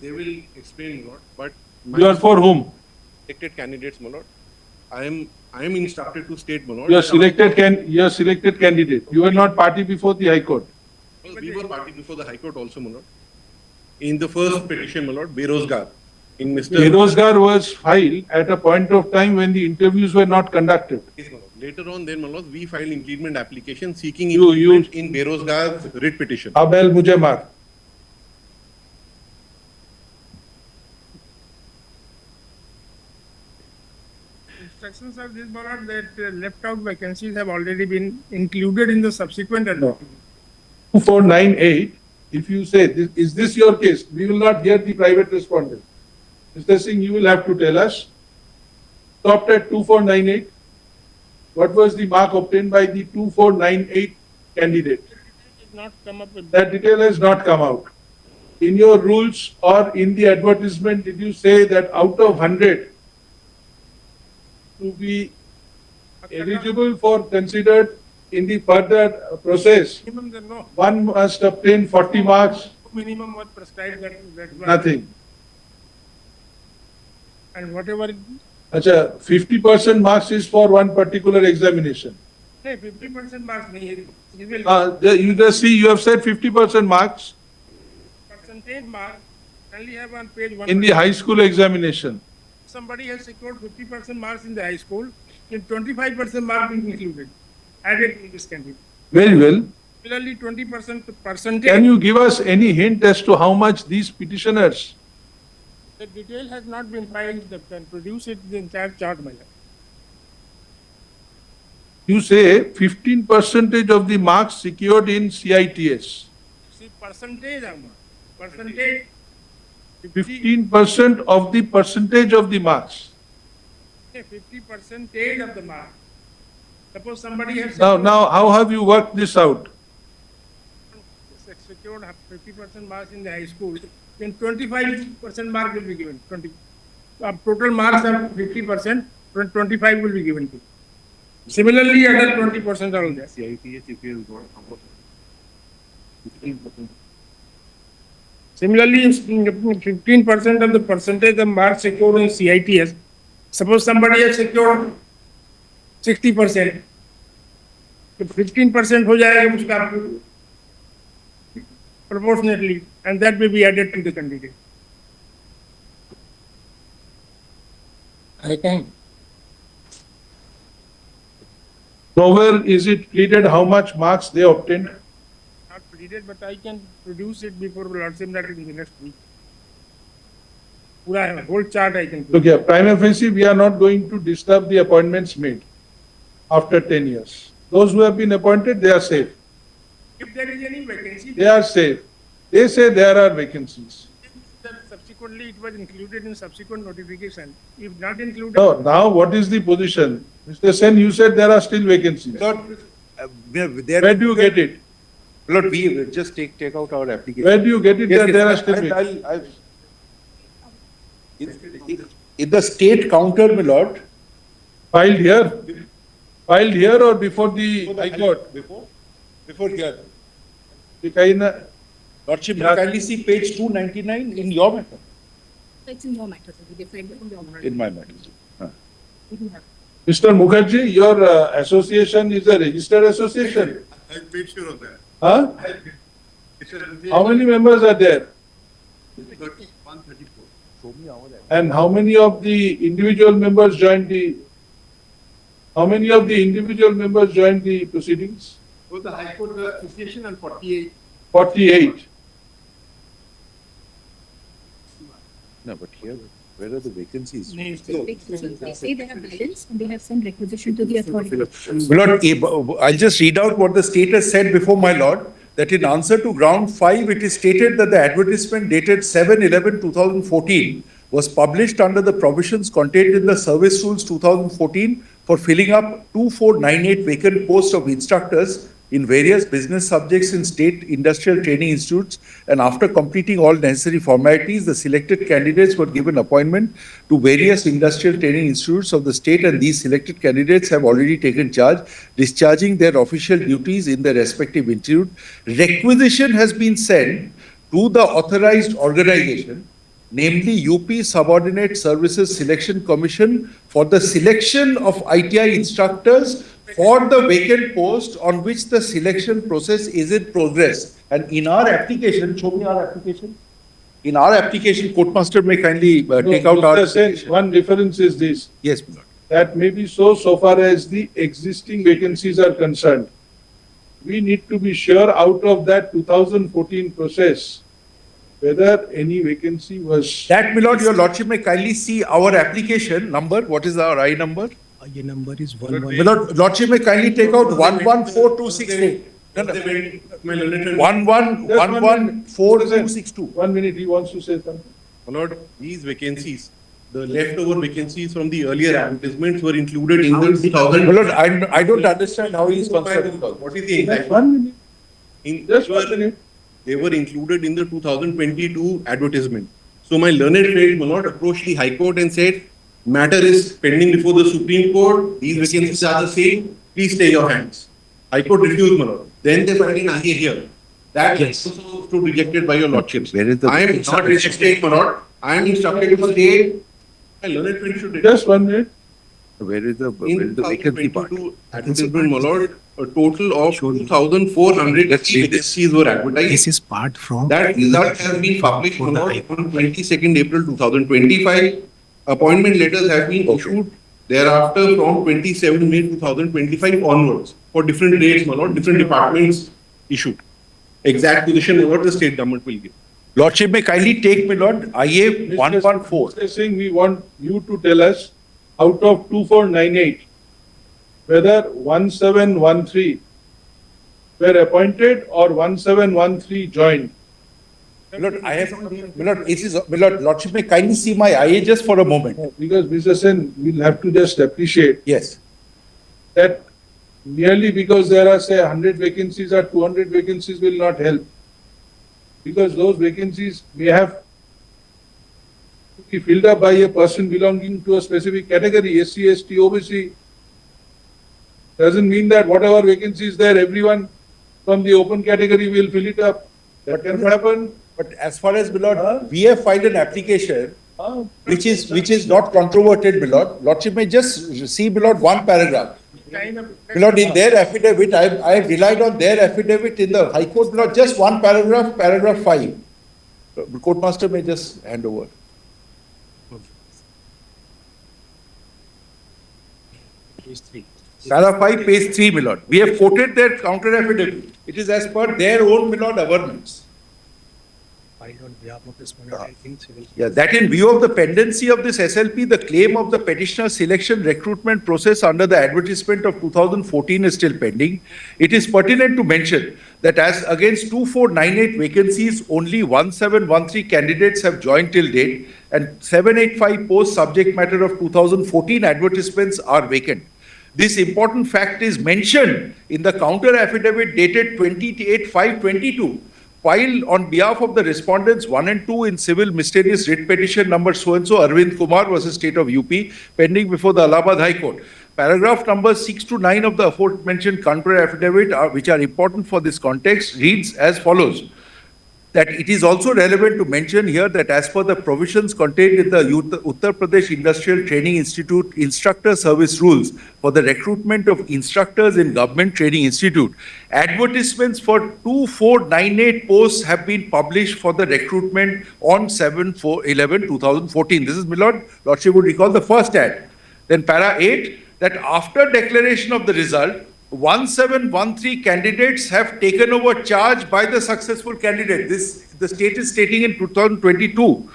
They will explain, my lord. But You are for whom? selected candidates, my lord. I am instructed to state, my lord. You are selected candidate. You were not party before the High Court. We were party before the High Court also, my lord. In the first petition, my lord, Berozgar, in Mr. Berozgar was filed at a point of time when the interviews were not conducted. Yes, my lord. Later on, then, my lord, we filed implement application seeking You- implement in Berozgar's writ petition. Abel mujhe maar. instructions of this ballot that left out vacancies have already been included in the subsequent adoption. 2498, if you say, is this your case? We will not hear the private respondent. Mr. Singh, you will have to tell us. Stopped at 2498. What was the mark obtained by the 2498 candidate? Did not come up with That detail has not come out. In your rules or in the advertisement, did you say that out of 100, to be eligible for considered in the further process, minimum. There no one must obtain 40 marks, minimum was prescribed that was nothing. and whatever. Acha, 50% marks is for one particular examination. Hey, 50% marks nahi hai. You will You just see, you have said 50% marks percentage mark only have on page 1. in the high school examination. Somebody has secured 50% marks in the high school, then 25% mark will be included, added in this candidate. Very well. Similarly, 20% percentage. Can you give us any hint as to how much these petitioners? The detail has not been filed, they can produce it, the entire chart, my lord. You say 15% of the marks secured in CITS. See, percentage, percentage. 15% of the percentage of the marks. 50% of the mark. Suppose somebody has Now, how have you worked this out? secured 50% marks in the high school, then 25% mark will be given. Total marks are 50%, 25 will be given to. Similarly, other 20% are there. Similarly, 15% of the percentage of marks secured in CITS. Suppose somebody has secured 60%, तो 15% हो जाएगा उसका proportionately, and that may be added to the candidate. I can. Nowhere is it pleaded how much marks they obtained. Not pleaded, but I can produce it before Lordship that in the next week. Pura whole chart I can. Look here, prima facie, we are not going to disturb the appointments made after 10 years. Those who have been appointed, they are safe. If there is any vacancy, They are safe. They say there are vacancies. that subsequently it was included in subsequent notification. If not included. No, now what is the position? Mr. Sen, you said there are still vacancies. Lord, Where do you get it? Lord, we will just take out our application. Where do you get it Yes, that yes, there are still vacancies? In the state counter, my lord. Filed here? Filed here or before the High Court? Before here. दिखाई ना Lordship, kindly see page 299 in your matter. It's in your matter, so we defend from your matter. In my matter. Mr. Mukherjee, your association is a registered association. I made sure of that. Huh? How many members are there? 134. And how many of the individual members joined the proceedings? Was the High Court Association and 48. 48. No, but here, where are the vacancies? They say they have balance and they have sent requisition to the authority. My Lord, I'll just read out what the state has said before my Lord, that in answer to ground 5, it is stated that the advertisement dated 7/11/2014 was published under the provisions contained in the Service Rules 2014 for filling up 2498 vacant posts of instructors in various business subjects in state industrial training institutes, and after completing all necessary formalities, the selected candidates were given appointment to various industrial training institutes of the state, and these selected candidates have already taken charge, discharging their official duties in their respective institute. Requisition has been sent to the authorized organization, namely UP Subordinate Services Selection Commission, for the selection of ITI instructors for the vacant post on which the selection process is in progress. And in our application, show me our application. In our application, Courtmaster may kindly take out our Mr. Sen, application. one difference is this, Yes, my Lord. that may be so far as the existing vacancies are concerned. We need to be sure out of that 2014 process, whether any vacancy was. That, my Lord, your Lordship may kindly see our application number. What is our I number? Your number is My Lordship may kindly take out 114268. No, no. 114262. 1 minute, he wants to say something. My Lord, these vacancies, the leftover vacancies from the earlier advertisements were included in the 2000. My Lord, I don't understand how he is concerned. What is the exact? 1 minute, In, just 1 minute. they were included in the 2022 advertisement. So my learned friend, my Lord, approached the High Court and said, matter is pending before the Supreme Court, these vacancies are the same, please stay your hands. High Court refused, my Lord. Then they filed an IA here. That is also stood rejected by your Lordships. Where is the- I am not rejected, my Lord. I am instructed to stay. My learned friend should reject. Just 1 minute. Where is the In vacancy part? 2022 advertisement, my Lord, a total of 2,400 Let's read this. vacancies were advertised. This is part from. That result has been published, my Lord, on 22nd April 2025. Appointment letters have been issued thereafter from 27 May 2025 onwards for different rates, my Lord, different departments issued. Exact position, my Lord, the state government will give. Lordship may kindly take, my Lord, IA 114. Mr. Singh, we want you to tell us out of 2498, whether 1713 were appointed or 1713 joined. My Lord, I have, my Lord, my Lord, Lordship may kindly see my IA just for a moment. Because Mr. Sen, we'll have to just appreciate Yes. that merely because there are, say, 100 vacancies or 200 vacancies will not help. Because those vacancies may have to be filled up by a person belonging to a specific category, SC, ST, OBC. Doesn't mean that whatever vacancy is there, everyone from the open category will fill it up. That can happen. But as far as, my Lord, we have filed an application which is not controverted, my Lord. Lordship may just see, my Lord, one paragraph. My Lord, in their affidavit, I have relied on their affidavit in the High Court, my Lord, just one paragraph, paragraph 5. The Courtmaster may just hand over. Paragraph 5, page 3, my Lord. We have quoted their counter affidavit. It is as per their own, my Lord, averments. Yeah, that in view of the pendency of this SLP, the claim of the petitioner selection recruitment process under the advertisement of 2014 is still pending. It is pertinent to mention that as against 2498 vacancies, only 1713 candidates have joined till date, and 785 post subject matter of 2014 advertisements are vacant. This important fact is mentioned in the counter affidavit dated 28/5/22, filed on behalf of the respondents 1 and 2 in civil mysterious writ petition number so-and-so Arvind Kumar versus State of UP, pending before the Allahabad High Court. Paragraph number 6 to 9 of the aforementioned counter affidavit, which are important for this context, reads as follows. that it is also relevant to mention here that as per the provisions contained in the Uttar Pradesh Industrial Training Institute Instructor Service Rules for the recruitment of instructors in Government Training Institute, advertisements for 2498 posts have been published for the recruitment on 7/11/2014. This is, Lordship would recall the first ad. Then para 8, that after declaration of the result, 1713 candidates have taken over charge by the successful candidate. The state is stating in 2022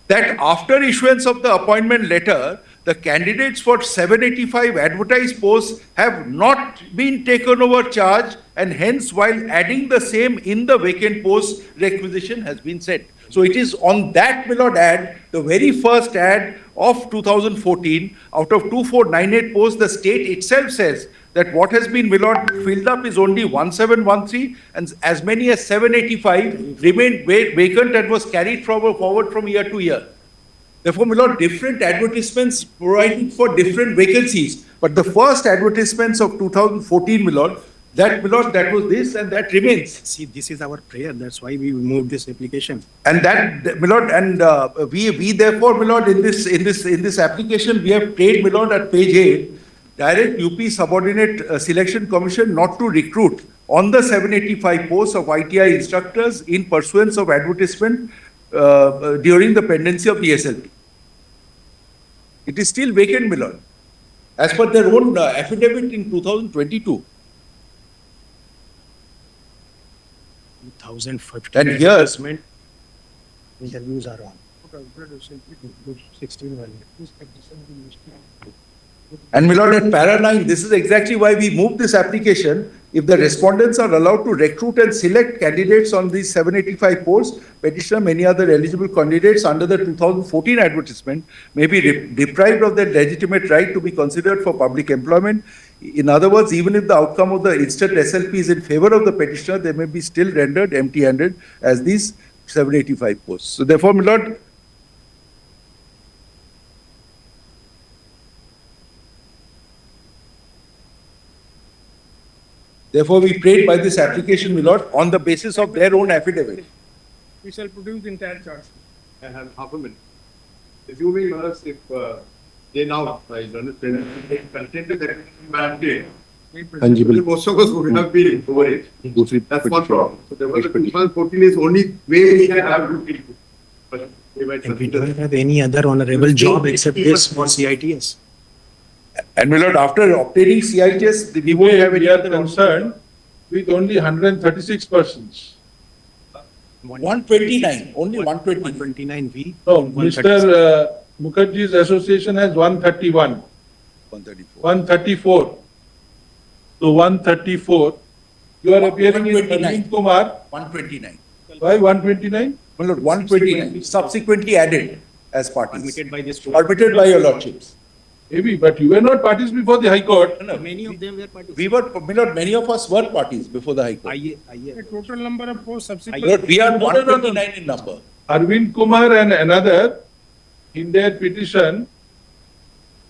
that after issuance of the appointment letter, the candidates for 785 advertised posts have not been taken over charge, and hence while adding the same in the vacant posts, requisition has been set. So it is on that ad, the very first ad of 2014, out of 2498 posts, the state itself says that what has been filled up is only 1713, and as many as 785 remained vacant and was carried forward from year to year. Therefore, different advertisements providing for different vacancies. But the first advertisements of 2014, that was this, and that remains. See, this is our prayer. That's why we moved this application. And that, we therefore, in this application, we have prayed, at page 8, direct UP Subordinate Selection Commission not to recruit on the 785 posts of ITI instructors in pursuance of advertisement during the pendency of the SLP. It is still vacant, as per their own affidavit in 2022. 2015. And here, interviews are on. 16 and at para 9, this is exactly why we moved this application. If the respondents are allowed to recruit and select candidates on these 785 posts, petitioner, many other eligible candidates under the 2014 advertisement may be deprived of their legitimate right to be considered for public employment. In other words, even if the outcome of the instant SLP is in favor of the petitioner, they may be still rendered empty-handed as these 785 posts. So therefore, Therefore, we prayed by this application, on the basis of their own affidavit. We shall produce the entire chart. I have half a minute. Assuming, if they now, contented that most of us would have been over it. That's one problem. So there was 2014 is only way we can have to deal with. But we don't have any other honorable job except this for CITS. And after obtaining CITS, we won't have any other concern with only 136 persons. 129, only 120. 129 V. No, Mr. Mukherjee's association has 131. 134. 134. So 134. You are appearing in Arvind Kumar. 129. Why 129? 129. Subsequently added as parties. Permitted by this court. Permitted by your lordships. Maybe, but you were not parties before the High Court. No, Many of them were parties. we were, many of us were parties before the High Court. The total number of posts subsequent. We are 129 in number. Arvind Kumar and another, in their petition,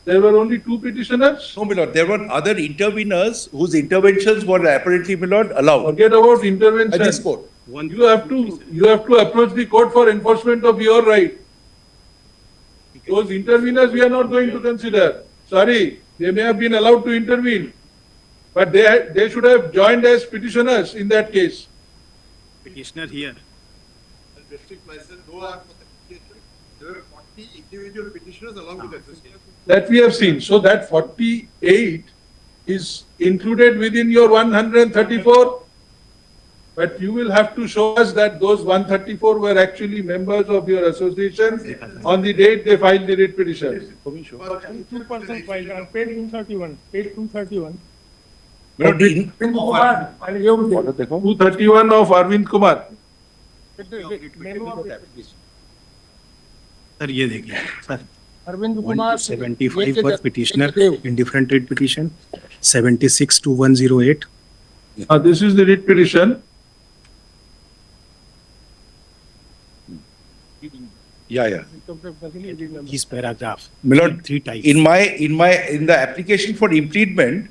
there were only 2 petitioners. No, there were other interveners whose interventions were apparently, allowed. Forget about intervention. At this court. You have to approach the court for enforcement of your right. Those interveners we are not going to consider. Sorry, they may have been allowed to intervene, but they should have joined as petitioners in that case. Petitioner here. District myself, though I am for the petition, there were 40 individual petitioners along with association. That we have seen. So that 48 is included within your 134. But you will have to show us that those 134 were actually members of your association on the date they filed the writ petition. 2 persons filed on page 231. Page 231. 231 of Arvind Kumar. Sir, ये देखिए sir Arvind Kumar 175 for petitioner indifferent writ petition, 76 to 108. This is the writ petition. Yeah. This paragraph. Milord, 3 times. in the application for impleadment,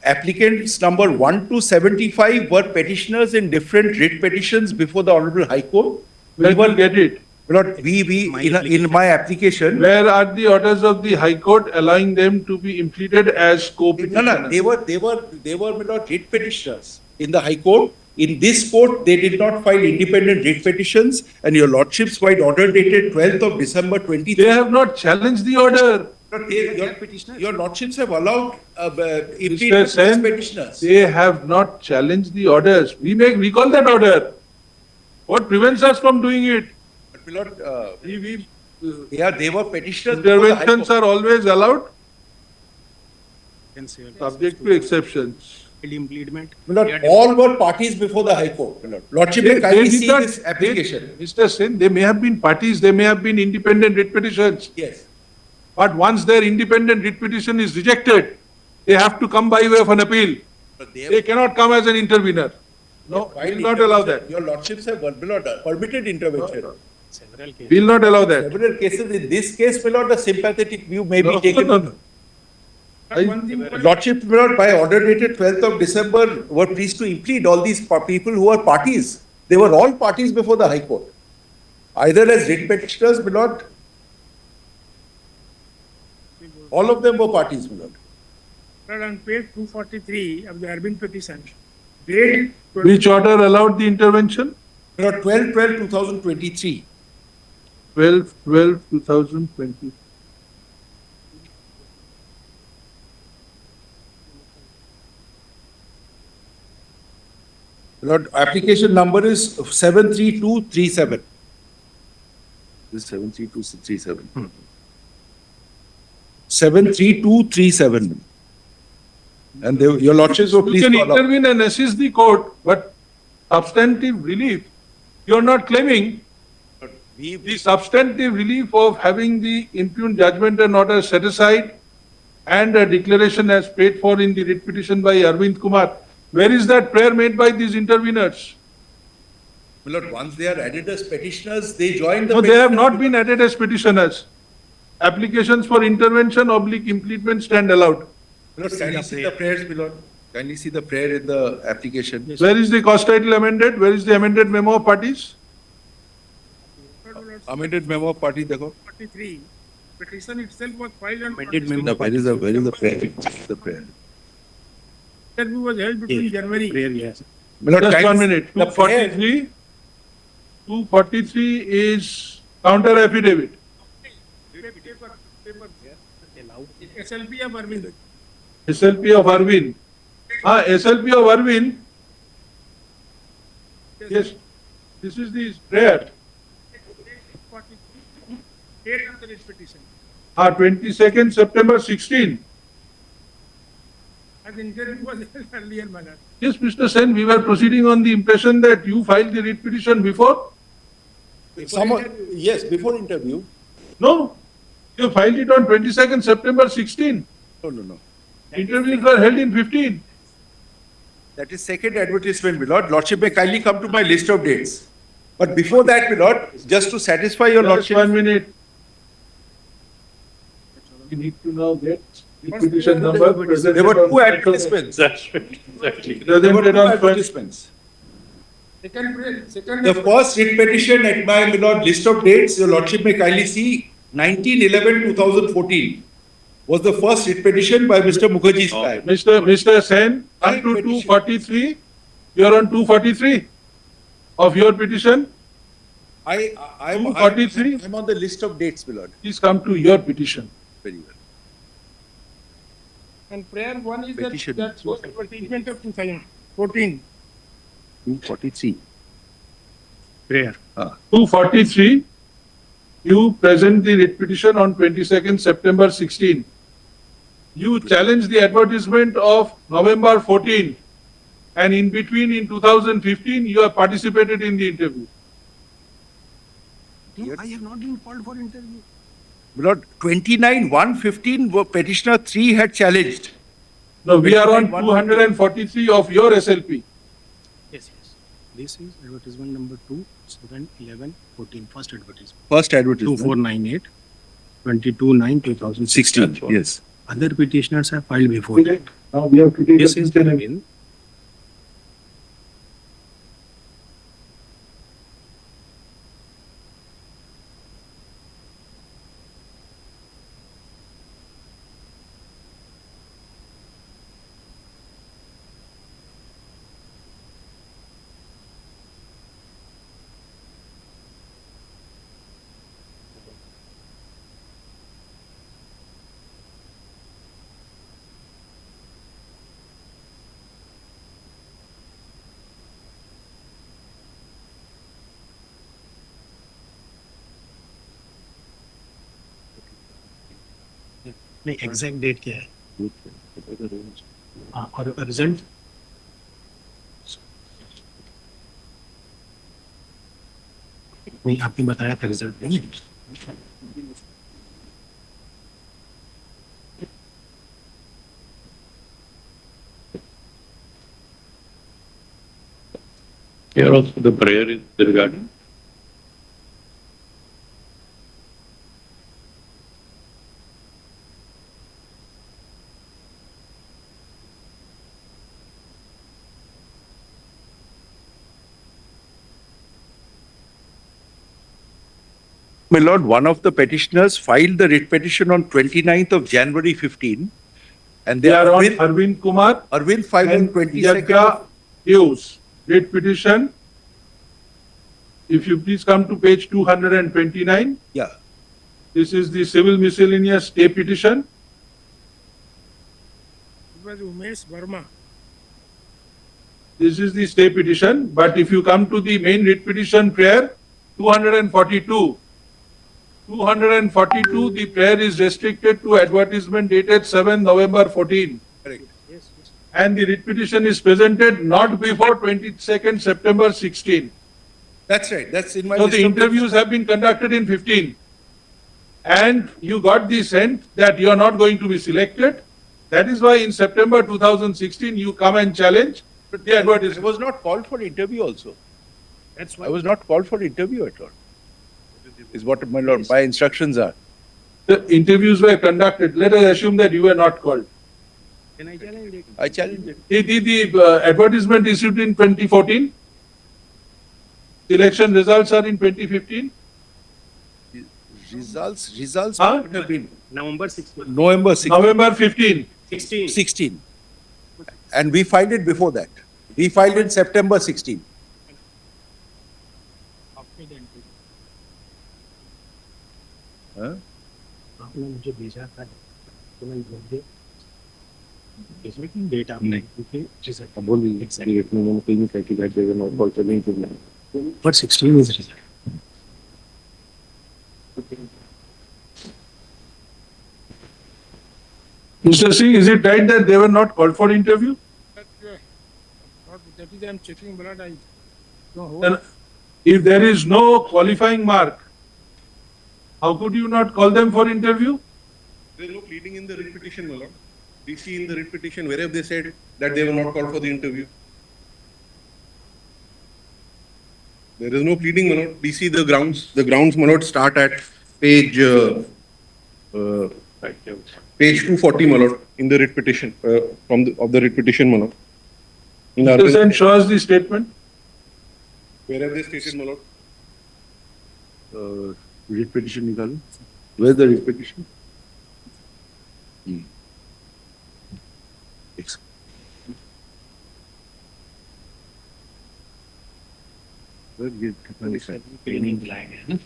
applicants number 1 to 75 were petitioners in different writ petitions before the Honorable High Court. Where will get it? My lord, in my application. Where are the orders of the High Court allowing them to be implemented as co-petitioners? No, they were, my lord, writ petitioners in the High Court. In this court, they did not file independent writ petitions, and your lordships, by order dated 12th of December 23. They have not challenged the order. Your lordships have allowed Mr. Sen, petitioners. they have not challenged the orders. We may recall that order. What prevents us from doing it? But my lord, they were petitioners. before the High Interventions Court. are always allowed, subject to exceptions. My lord, all were parties before the High Court. My lord, lordship may They kindly did see not- this application. Mr. Sen, they may have been parties, they may have been independent writ petitions. Yes. But once their independent writ petition is rejected, they have to come by way of an appeal. But They cannot come as an intervener. No, we will not allow that. Your lordships have, my lord, permitted intervention. We will not allow that. Several cases, in this case, my lord, a sympathetic view may be No, taken. no. Lordship, my lord, by order dated 12th of December, were pleased to implead all these people who are parties. They were all parties before the High Court. Either as writ petitioners, my lord, all of them were parties, my lord. Sir, on page 243 of the Arvind petition, date Which order allowed the intervention? My lord, 12/12/2023. 12/12/2020. Lord, application number is 73237. This is 73237. 73237. And your lordships were You pleased can to allow. intervene and assist the court, but substantive relief, you are not claiming the substantive relief of having the impugned judgment and order set aside and a declaration as paid for in the writ petition by Arvind Kumar. Where is that prayer made by these interveners? My lord, once they are added as petitioners, they join the. No, they have not been added as petitioners. Applications for intervention / impleadment stand allowed. My lord, kindly see the prayers, my lord. Kindly see the prayer in the application. Where is the cause title amended? Where is the amended memo of parties? Amended memo of party, dekho. 43, petition itself was filed on. Where is the prayer? The prayer. Interview was held between January. My lord, Just kindly 1 see minute. the prayer. 243 is counter affidavit. SLP of Arvind. SLP of Arvind. SLP of Arvind. Yes, this is the prayer. 43, date of the writ petition. 22nd September 16. As interview was held earlier manner. Yes, Mr. Sen, we were proceeding on the impression that you filed the writ petition before. Yes, before interview. No, you filed it on 22nd September 16. No. Interviews were held in 15. That is second advertisement, my lord. Lordship may kindly come to my list of dates. But before that, my lord, just to satisfy your Just lordship. 1 minute. You need to now get the petition number. There were two advertisements. That's right, exactly. There were Presented two on advertisements. Second. The first writ petition at my, my lord, list of dates, your lordship may kindly see, 19/11/2014 was the first writ petition by Mr. Mukherjee's time. Mr. Sen, up to 243, you are on 243 of your petition. I'm 243? I'm on the list of dates, my lord. Please come to your petition. Very well. And prayer one is Petition. that advertisement of 2014. 243. Prayer. 243, you present the writ petition on 22nd September 16. You challenge the advertisement of November 14, and in between in 2015 you have participated in the interview. I have not been called for interview. My lord, 29/115 were petitioner 3 had challenged. No, we are on 243 of your SLP. Yes. This is advertisement number 2, 7, 11, 14, first advertisement. First advertisement. 2498, 22/9/2016. Yes. Other petitioners have filed before that. Now we have to take This a is picture and- Arvind. नहीं exact date क्या है हाँ और result नहीं आपने बताया था result नहीं Here also the prayer is regarding. My lord, one of the petitioners filed the writ petition on 29th of January 15. And They are on Arvind, Arvind Kumar Arvind filed on and 22nd. Yagya Hughes. Writ petition. If you please come to page 229. Yeah. This is the civil miscellaneous stay petition. It was Umesh Verma. This is the stay petition. But if you come to the main writ petition prayer, 242. 242, the prayer is restricted to advertisement dated 7 November 14. Correct. Yes, yes. And the writ petition is presented not before 22nd September 16. That's right. That's in my So list the of- interviews have been conducted in 15. And you got the sense that you are not going to be selected. That is why in September 2016, you come and challenge the I advertisement. was not called for interview also. That's I why. was not called for interview at all. Is what my lord, my instructions are. The interviews were conducted. Let us assume that you were not called. Can I challenge it? I challenge it. The advertisement issued in 2014. Election results are in 2015. Results Huh? would have been November 16. November 16. November 15. 16. 16. And we filed it before that. We filed in September 16. After the interview. Huh? आपने मुझे भेजा था तो मैं बोल दिया इसमें date आपने क्योंकि रिजल्ट बोलिए Exactly. मैंने कहीं नहीं कहा कि that they were not called for the interview. पर 16 is result. Mr. Singh, is it right that they were not called for interview? That is, I am checking blood. I don't hold. Then if there is no qualifying mark, how could you not call them for interview? There is no pleading in the writ petition, my lord. DC in the writ petition, wherever they said that they were not called for the interview. There is no pleading, my lord. DC, the grounds, my lord, start at page 240, my lord, in the writ petition, of the writ petition, my lord. In Mr. Arvind- Sen, show us the statement. Where have they stated, my lord? Writ petition निकालो. Where's the writ petition? Yes. Where did it training black है ना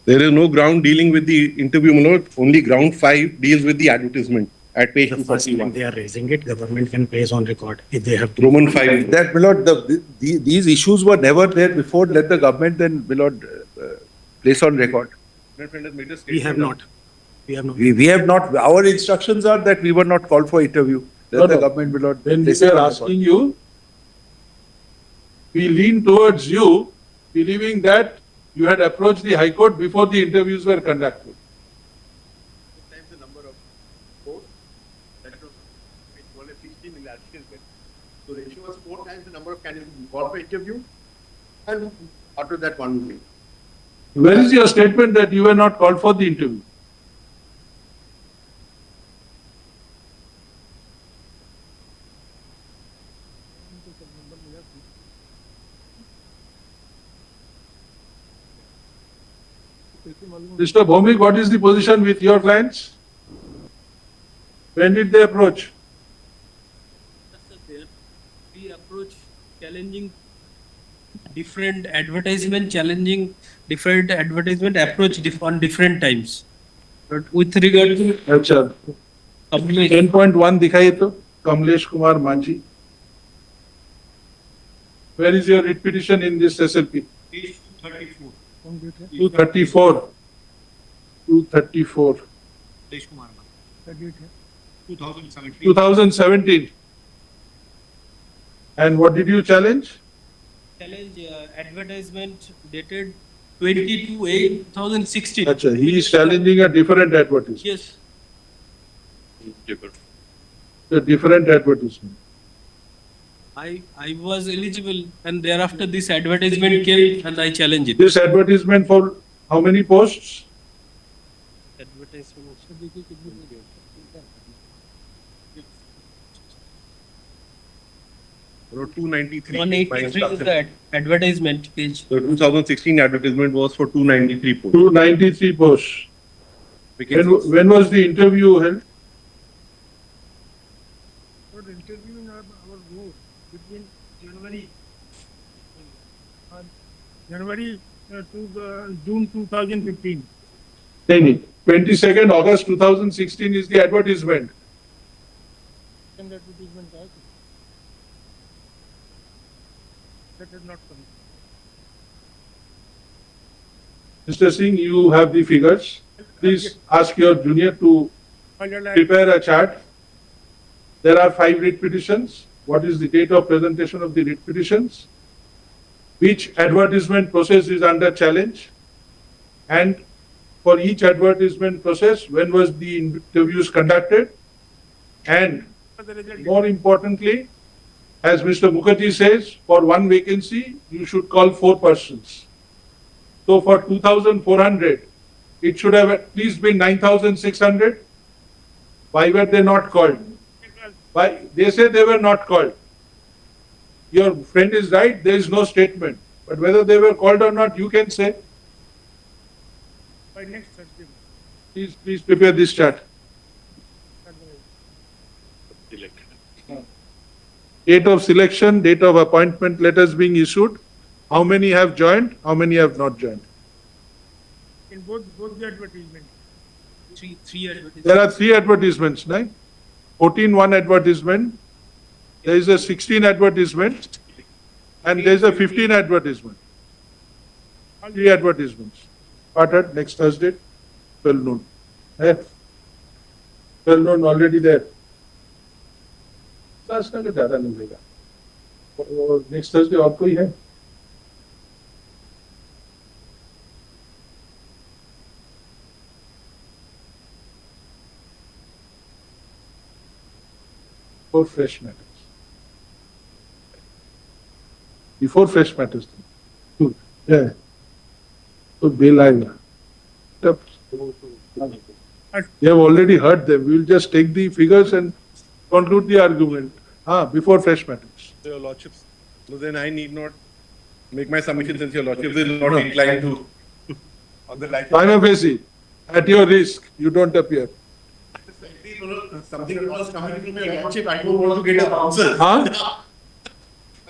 There is no ground dealing with the interview, my lord. Only ground 5 deals with the advertisement at page The first time 241. they are raising it, government can place on record if they have to. Roman 5. That, my lord, these issues were never there before. Let the government then, my lord, place on record. We have not. We have not. We have not, our instructions are that we were not called for interview. No, Let the no. government, my lord, When we place it were on record. asking you, we lean towards you, believing that you had approached the High Court before the interviews were conducted. Times the number of courts, that was page 1216 in the article. So ratio was 4 times the number of candidates called for interview, and after that one. Where is your statement that you were not called for the interview? Mr. Bhomik, what is the position with your clients? When did they approach? We approach challenging different advertisement, challenging different advertisement approach on different times. But with regard to अच्छा 10.1 दिखाइए तो Kamlesh Kumar Manjhi. Where is your writ petition in this SLP? Page 234. 234. 234. Desh Kumar. 2017. 2017. And what did you challenge? challenge advertisement dated 22/8/2016. Achha, he is challenging a different advertisement. Yes. A different advertisement. I was eligible and thereafter this advertisement came and I challenged it. This advertisement for how many posts? Advertisement. For 293. 183 is the advertisement page. The 2016 advertisement was for 293 posts. 293 posts. When was the interview held? For the interview in our road between January to June 2015. No. 22nd August 2016 is the advertisement. And advertisement also. That has not come. Mr. Singh, you have the figures. Please ask your junior to prepare a chart. There are 5 writ petitions. What is the date of presentation of the writ petitions? Which advertisement process is under challenge? And for each advertisement process, when was the interviews conducted? And more importantly, as Mr. Mukherjee says, for one vacancy, you should call 4 persons. So for 2,400, it should have at least been 9,600. Why were they not called? Why? They say they were not called. Your friend is right, there is no statement. But whether they were called or not, you can say. By next Thursday. Please prepare this chart. Date of selection, date of appointment letters being issued. How many have joined? How many have not joined? In both the advertisements. Three advertisements. There are 3 advertisements, right? 14 one advertisement. There is a 16 advertisement. And there is a 15 advertisement. 3 advertisements. Started next Thursday, 12 noon. 12 noon already there. ज़्यादा नहीं मिलेगा. Next Thursday और कोई है? Before fresh matters. Before fresh matters. Yeah. So bill आएगा. You have already heard them. We will just take the figures and conclude the argument. Before fresh matters. Your Lordships, so then I need not make my submission since your Lordship is not inclined to. On the light. Prima facie, at your risk, you don't appear. Something was coming from your Lordship, I don't want to get an answer.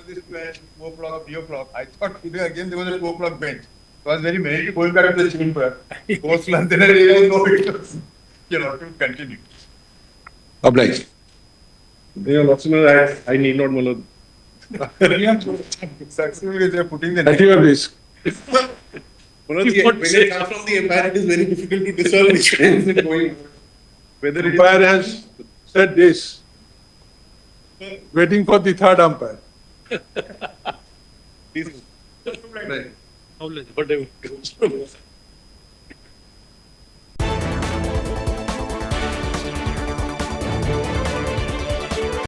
This 4 o'clock, 3 o'clock. I thought today again there was a 4 o'clock bench. So I was very merry going back to the chamber. Post lunch, then I realized no, it was, your Lordship continue. Obliged. Your Lordship, I need not Malod. Successfully, they are putting the At your risk. When it comes from the empire, it is very difficult to discern which way is it going. Whether it Umpire has said this, waiting for the third umpire. is. But